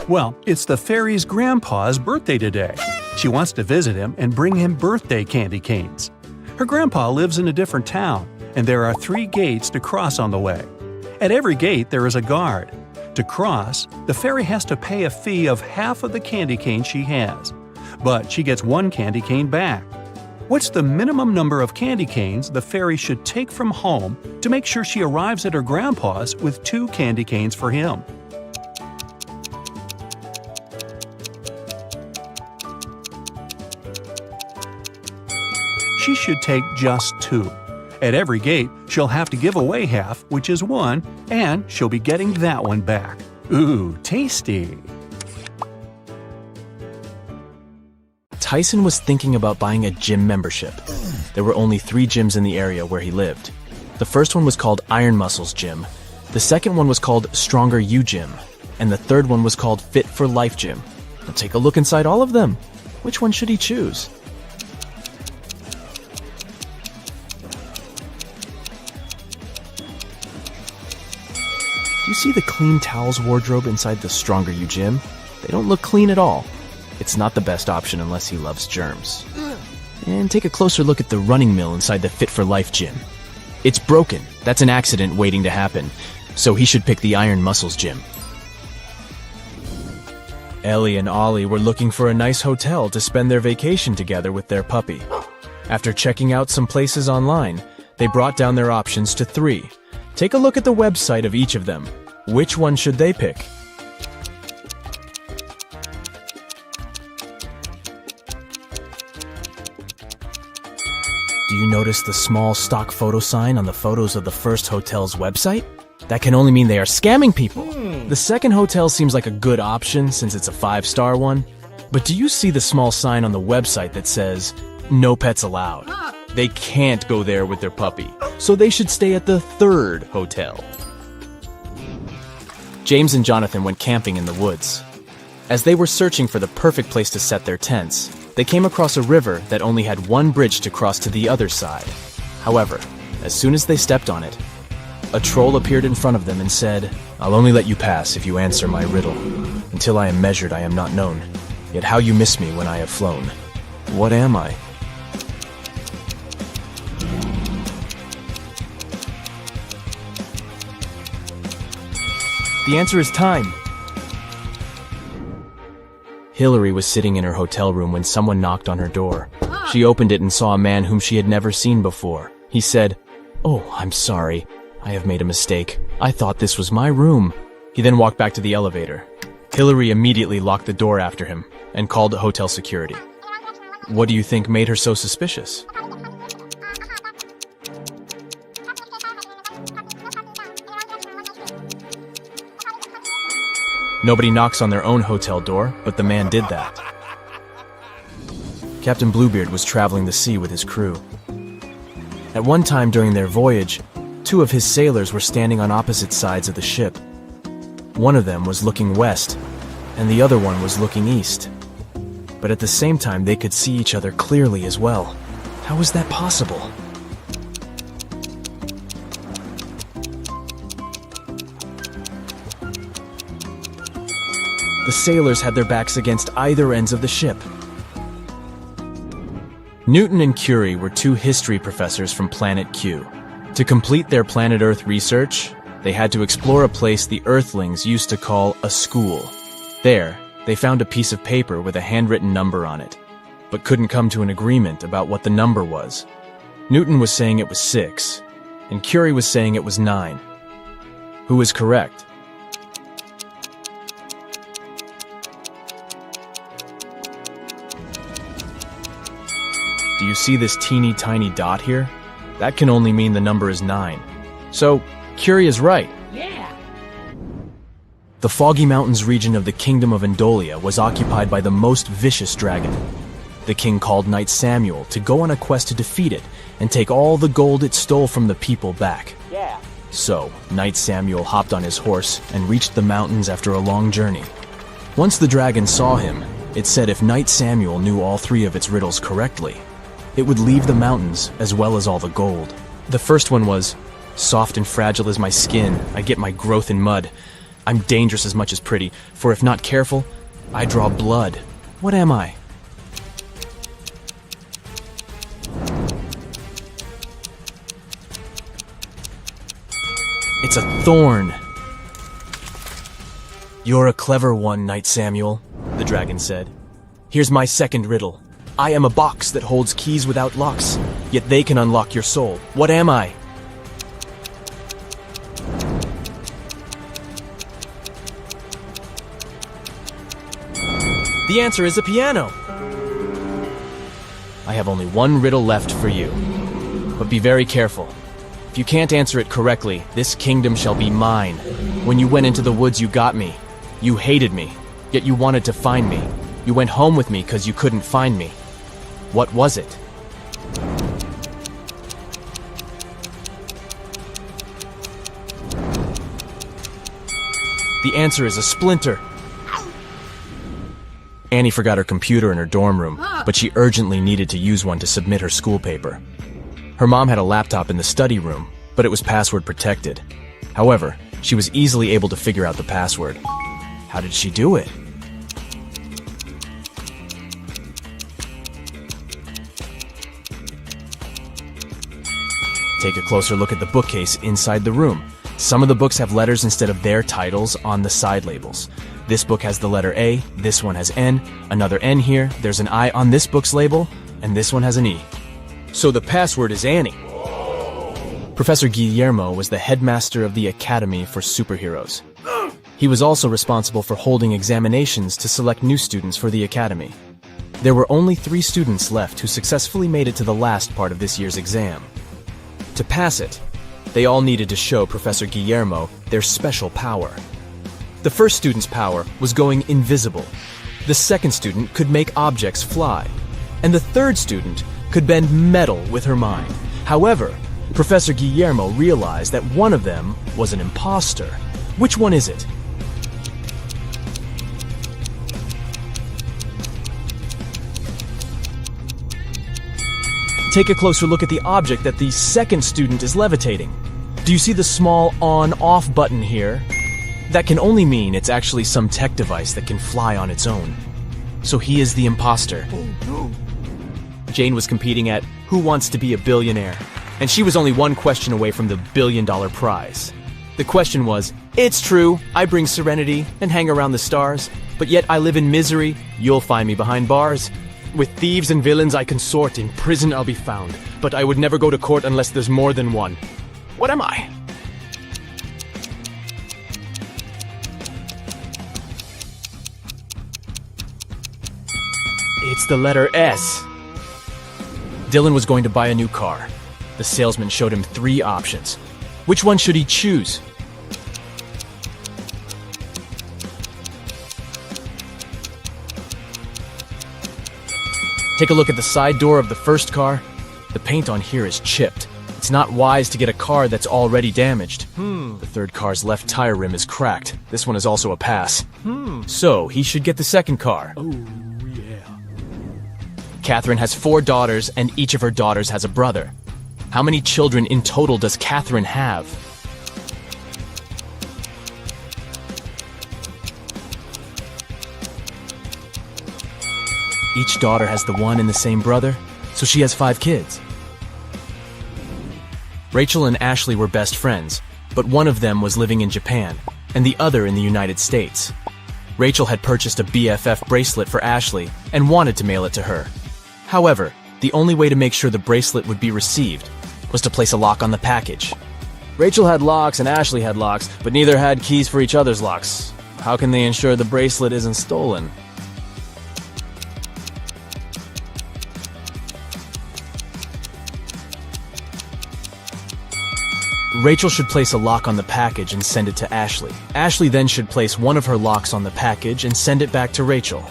Well, it's the fairy's grandpa's birthday today. She wants to visit him and bring him birthday candy canes. Her grandpa lives in a different town, and there are 3 gates to cross on the way. At every gate, there is a guard. To cross, the fairy has to pay a fee of half of the candy cane she has, but she gets 1 candy cane back. What's the minimum number of candy canes the fairy should take from home to make sure she arrives at her grandpa's with 2 candy canes for him? She should take just 2. At every gate, she'll have to give away half, which is 1, and she'll be getting that one back. Ooh, tasty! Tyson was thinking about buying a gym membership. There were only 3 gyms in the area where he lived. The first one was called Iron Muscles Gym, the second one was called Stronger You Gym, and the third one was called Fit for Life Gym. Now take a look inside all of them. Which one should he choose? Do you see the clean towels wardrobe inside the Stronger You Gym? They don't look clean at all. It's not the best option unless he loves germs. And take a closer look at the running mill inside the Fit for Life Gym. It's broken. That's an accident waiting to happen. So he should pick the Iron Muscles Gym. Ellie and Ollie were looking for a nice hotel to spend their vacation together with their puppy. After checking out some places online, they brought down their options to 3. Take a look at the website of each of them. Which one should they pick? Do you notice the small stock photo sign on the photos of the first hotel's website? That can only mean they are scamming people. The second hotel seems like a good option since it's a 5-star one. But do you see the small sign on the website that says, "No pets allowed"? They can't go there with their puppy, so they should stay at the third hotel. James and Jonathan went camping in the woods. As they were searching for the perfect place to set their tents, they came across a river that only had 1 bridge to cross to the other side. However, as soon as they stepped on it, a troll appeared in front of them and said, "I'll only let you pass if you answer my riddle. Until I am measured, I am not known. Yet how you miss me when I have flown. What am I?" The answer is time. Hillary was sitting in her hotel room when someone knocked on her door. She opened it and saw a man whom she had never seen before. He said, "Oh, I'm sorry. I have made a mistake. I thought this was my room." He then walked back to the elevator. Hillary immediately locked the door after him and called hotel security. What do you think made her so suspicious? Nobody knocks on their own hotel door, but the man did that. Captain Bluebeard was traveling the sea with his crew. At one time during their voyage, 2 of his sailors were standing on opposite sides of the ship. One of them was looking west, and the other one was looking east. But at the same time, they could see each other clearly as well. How was that possible? The sailors had their backs against either ends of the ship. Newton and Curie were 2 history professors from Planet Q. To complete their planet Earth research, they had to explore a place the Earthlings used to call a school. There, they found a piece of paper with a handwritten number on it, but couldn't come to an agreement about what the number was. Newton was saying it was 6, and Curie was saying it was 9. Who is correct? Do you see this teeny tiny dot here? That can only mean the number is 9. So, Curie is right. The Foggy Mountains region of the Kingdom of Endolia was occupied by the most vicious dragon. The king called Knight Samuel to go on a quest to defeat it and take all the gold it stole from the people back. So, Knight Samuel hopped on his horse and reached the mountains after a long journey. Once the dragon saw him, it said if Knight Samuel knew all 3 of its riddles correctly, it would leave the mountains as well as all the gold. The first one was, soft and fragile is my skin, I get my growth in mud. I'm dangerous as much as pretty, for if not careful, I draw blood. What am I? It's a thorn. You're a clever one, Knight Samuel, the dragon said. Here's my second riddle. I am a box that holds keys without locks, yet they can unlock your soul. What am I? The answer is a piano. I have only one riddle left for you, but be very careful. If you can't answer it correctly, this kingdom shall be mine. When you went into the woods, you got me. You hated me, yet you wanted to find me. You went home with me because you couldn't find me. What was it? The answer is a splinter. Annie forgot her computer in her dorm room, but she urgently needed to use one to submit her school paper. Her mom had a laptop in the study room, but it was password protected. However, she was easily able to figure out the password. How did she do it? Take a closer look at the bookcase inside the room. Some of the books have letters instead of their titles on the side labels. This book has the letter A, this one has N, another N here, there's an I on this book's label, and this one has an E. So the password is Annie. Professor Guillermo was the headmaster of the Academy for Superheroes. He was also responsible for holding examinations to select new students for the Academy. There were only 3 students left who successfully made it to the last part of this year's exam. To pass it, they all needed to show Professor Guillermo their special power. The first student's power was going invisible. The second student could make objects fly. And the third student could bend metal with her mind. However, Professor Guillermo realized that one of them was an imposter. Which one is it? Take a closer look at the object that the second student is levitating. Do you see the small on-off button here? That can only mean it's actually some tech device that can fly on its own. So he is the imposter. Jane was competing at Who Wants to Be a Billionaire? And she was only one question away from the $1 billion prize. The question was, it's true, I bring serenity and hang around the stars, but yet I live in misery, you'll find me behind bars. With thieves and villains I consort, in prison I'll be found, but I would never go to court unless there's more than one. What am I? It's the letter S. Dylan was going to buy a new car. The salesman showed him 3 options. Which one should he choose? Take a look at the side door of the first car. The paint on here is chipped. It's not wise to get a car that's already damaged. The third car's left tire rim is cracked. This one is also a pass. So he should get the second car. Catherine has 4 daughters, and each of her daughters has a brother. How many children in total does Catherine have? Each daughter has the one and the same brother, so she has 5 kids. Rachel and Ashley were best friends, but one of them was living in Japan, and the other in the United States. Rachel had purchased a BFF bracelet for Ashley and wanted to mail it to her. However, the only way to make sure the bracelet would be received was to place a lock on the package. Rachel had locks and Ashley had locks, but neither had keys for each other's locks. How can they ensure the bracelet isn't stolen? Rachel should place a lock on the package and send it to Ashley. Ashley then should place one of her locks on the package and send it back to Rachel.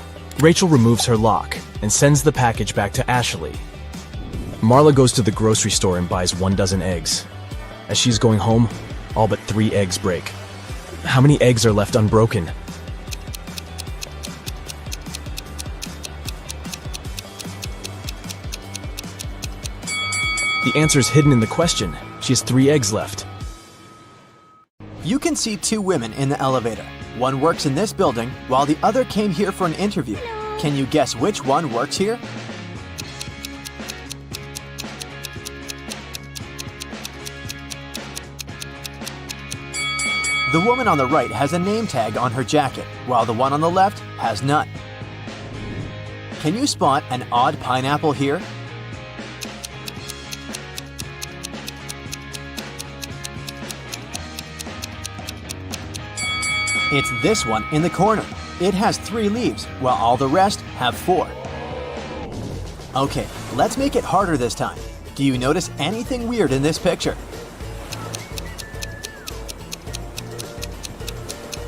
Rachel removes her lock and sends the package back to Ashley. Marla goes to the grocery store and buys 1 dozen eggs. As she's going home, all but 3 eggs break. How many eggs are left unbroken? The answer is hidden in the question. She has 3 eggs left. You can see 2 women in the elevator. One works in this building, while the other came here for an interview. Can you guess which one works here? The woman on the right has a name tag on her jacket, while the one on the left has none. Can you spot an odd pineapple here? It's this one in the corner. It has 3 leaves, while all the rest have 4. Okay, let's make it harder this time. Do you notice anything weird in this picture?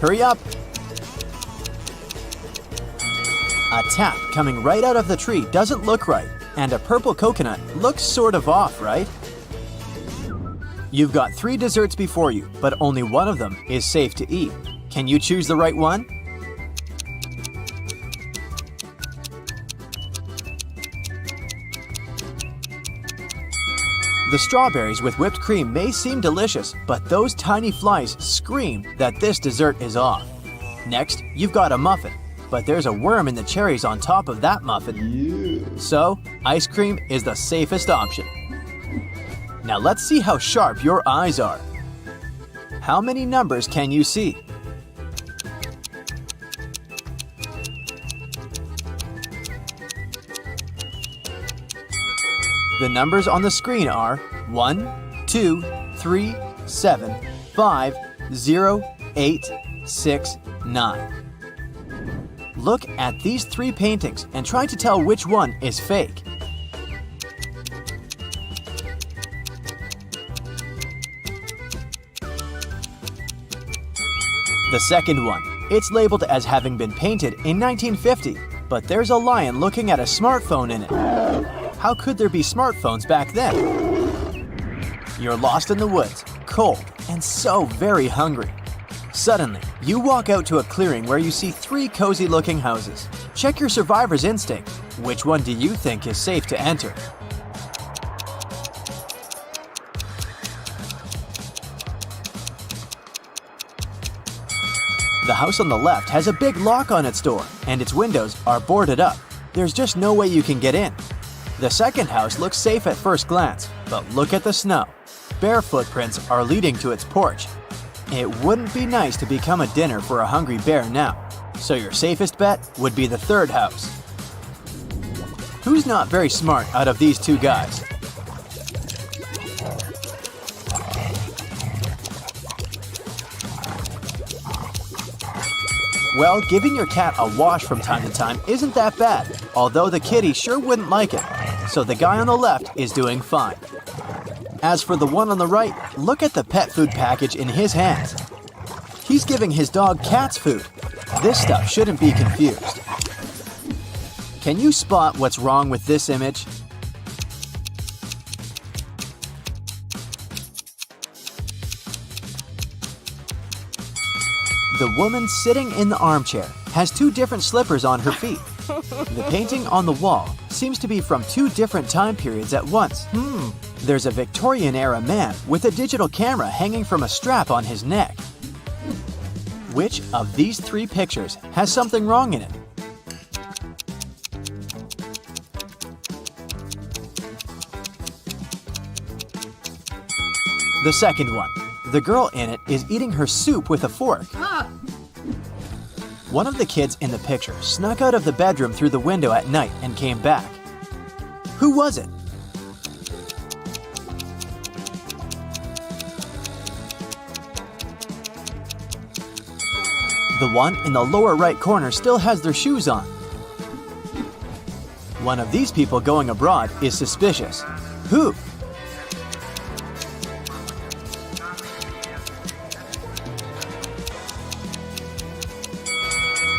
Hurry up! A tap coming right out of the tree doesn't look right, and a purple coconut looks sort of off, right? You've got 3 desserts before you, but only one of them is safe to eat. Can you choose the right one? The strawberries with whipped cream may seem delicious, but those tiny flies scream that this dessert is off. Next, you've got a muffin, but there's a worm in the cherries on top of that muffin. So, ice cream is the safest option. Now let's see how sharp your eyes are. How many numbers can you see? The numbers on the screen are 1, 2, 3, 7, 5, 0, 8, 6, 9. Look at these 3 paintings and try to tell which one is fake. The second one, it's labeled as having been painted in 1950, but there's a lion looking at a smartphone in it. How could there be smartphones back then? You're lost in the woods, cold, and so very hungry. Suddenly, you walk out to a clearing where you see 3 cozy-looking houses. Check your survivor's instinct. Which one do you think is safe to enter? The house on the left has a big lock on its door, and its windows are boarded up. There's just no way you can get in. The second house looks safe at first glance, but look at the snow. Bare footprints are leading to its porch. It wouldn't be nice to become a dinner for a hungry bear now, so your safest bet would be the third house. Who's not very smart out of these 2 guys? Well, giving your cat a wash from time to time isn't that bad, although the kitty sure wouldn't like it, so the guy on the left is doing fine. As for the one on the right, look at the pet food package in his hands. He's giving his dog cat's food. This stuff shouldn't be confused. Can you spot what's wrong with this image? The woman sitting in the armchair has 2 different slippers on her feet. The painting on the wall seems to be from 2 different time periods at once. There's a Victorian-era man with a digital camera hanging from a strap on his neck. Which of these 3 pictures has something wrong in it? The second one. The girl in it is eating her soup with a fork. One of the kids in the picture snuck out of the bedroom through the window at night and came back. Who was it? The one in the lower right corner still has their shoes on. One of these people going abroad is suspicious. Who?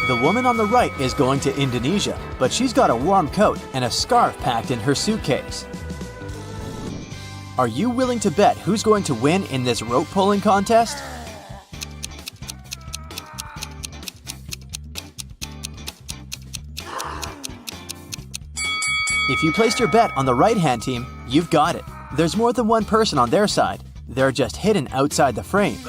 The woman on the right is going to Indonesia, but she's got a warm coat and a scarf packed in her suitcase. Are you willing to bet who's going to win in this rope pulling contest? If you placed your bet on the right-hand team, you've got it. There's more than one person on their side. They're just hidden outside the frame.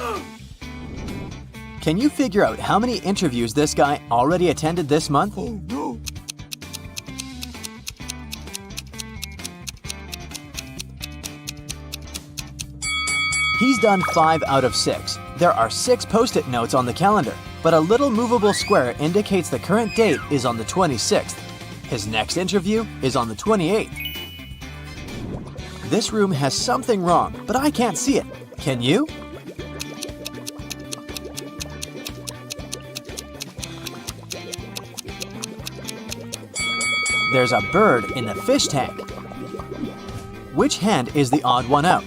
Can you figure out how many interviews this guy already attended this month? Oh no! He's done 5 out of 6. There are 6 post-it notes on the calendar, but a little movable square indicates the current date is on the 26th. His next interview is on the 28th. This room has something wrong, but I can't see it. Can you? There's a bird in the fish tank. Which hand is the odd one out?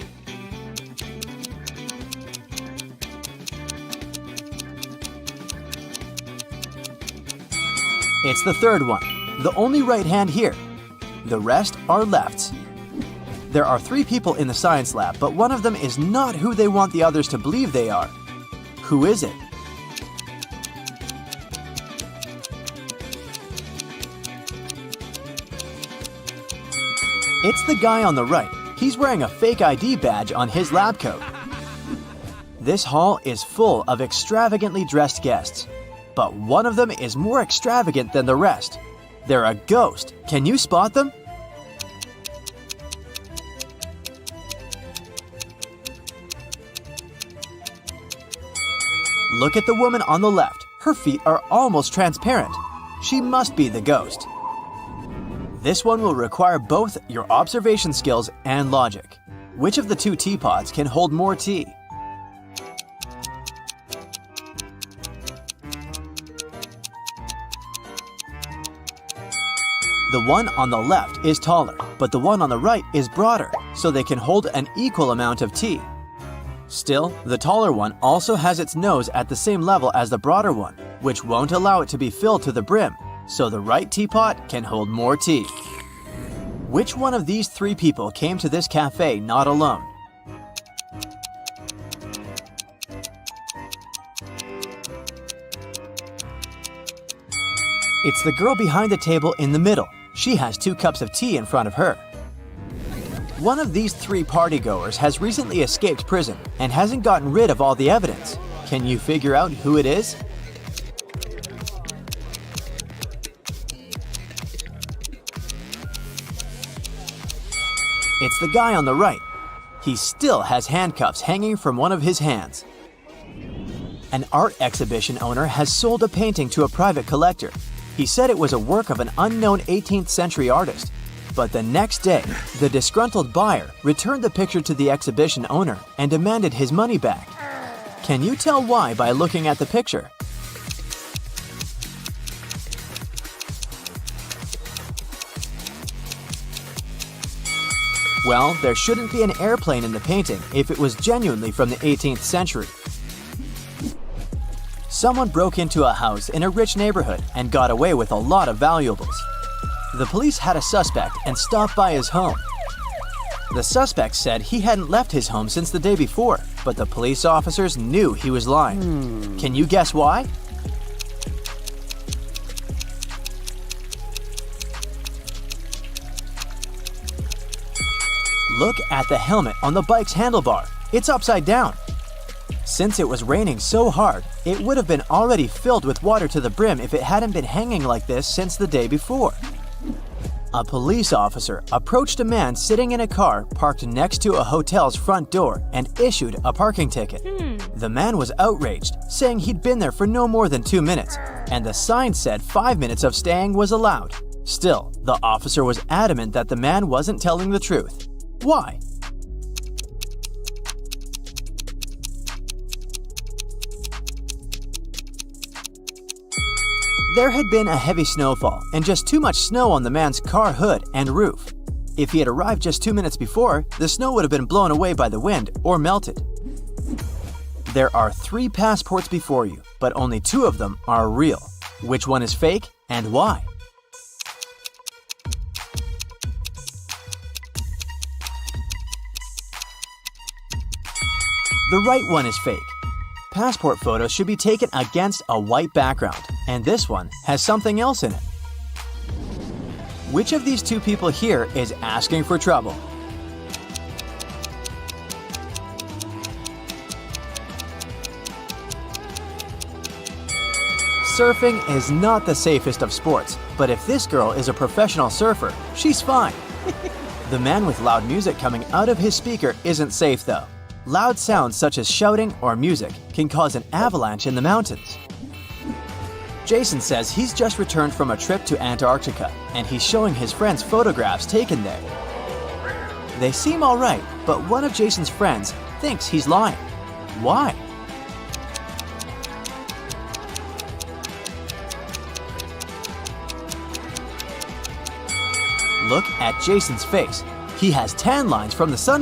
It's the third one, the only right hand here. The rest are lefts. There are 3 people in the science lab, but one of them is not who they want the others to believe they are. Who is it? It's the guy on the right. He's wearing a fake ID badge on his lab coat. This hall is full of extravagantly dressed guests, but one of them is more extravagant than the rest. They're a ghost. Can you spot them? Look at the woman on the left. Her feet are almost transparent. She must be the ghost. This one will require both your observation skills and logic. Which of the 2 teapots can hold more tea? The one on the left is taller, but the one on the right is broader, so they can hold an equal amount of tea. Still, the taller one also has its nose at the same level as the broader one, which won't allow it to be filled to the brim, so the right teapot can hold more tea. Which one of these 3 people came to this cafe not alone? It's the girl behind the table in the middle. She has 2 cups of tea in front of her. One of these 3 partygoers has recently escaped prison and hasn't gotten rid of all the evidence. Can you figure out who it is? It's the guy on the right. He still has handcuffs hanging from one of his hands. An art exhibition owner has sold a painting to a private collector. He said it was a work of an unknown 18th century artist. But the next day, the disgruntled buyer returned the picture to the exhibition owner and demanded his money back. Can you tell why by looking at the picture? Well, there shouldn't be an airplane in the painting if it was genuinely from the 18th century. Someone broke into a house in a rich neighborhood and got away with a lot of valuables. The police had a suspect and stopped by his home. The suspect said he hadn't left his home since the day before, but the police officers knew he was lying. Can you guess why? Look at the helmet on the bike's handlebar. It's upside down. Since it was raining so hard, it would have been already filled with water to the brim if it hadn't been hanging like this since the day before. A police officer approached a man sitting in a car parked next to a hotel's front door and issued a parking ticket. The man was outraged, saying he'd been there for no more than 2 minutes, and the sign said 5 minutes of staying was allowed. Still, the officer was adamant that the man wasn't telling the truth. Why? There had been a heavy snowfall and just too much snow on the man's car hood and roof. If he had arrived just 2 minutes before, the snow would have been blown away by the wind or melted. There are 3 passports before you, but only 2 of them are real. Which one is fake and why? The right one is fake. Passport photos should be taken against a white background, and this one has something else in it. Which of these two people here is asking for trouble? Surfing is not the safest of sports, but if this girl is a professional surfer, she's fine. The man with loud music coming out of his speaker isn't safe though. Loud sounds such as shouting or music can cause an avalanche in the mountains. Jason says he's just returned from a trip to Antarctica and he's showing his friends photographs taken there. They seem alright, but one of Jason's friends thinks he's lying. Why? Look at Jason's face. He has tan lines from the sun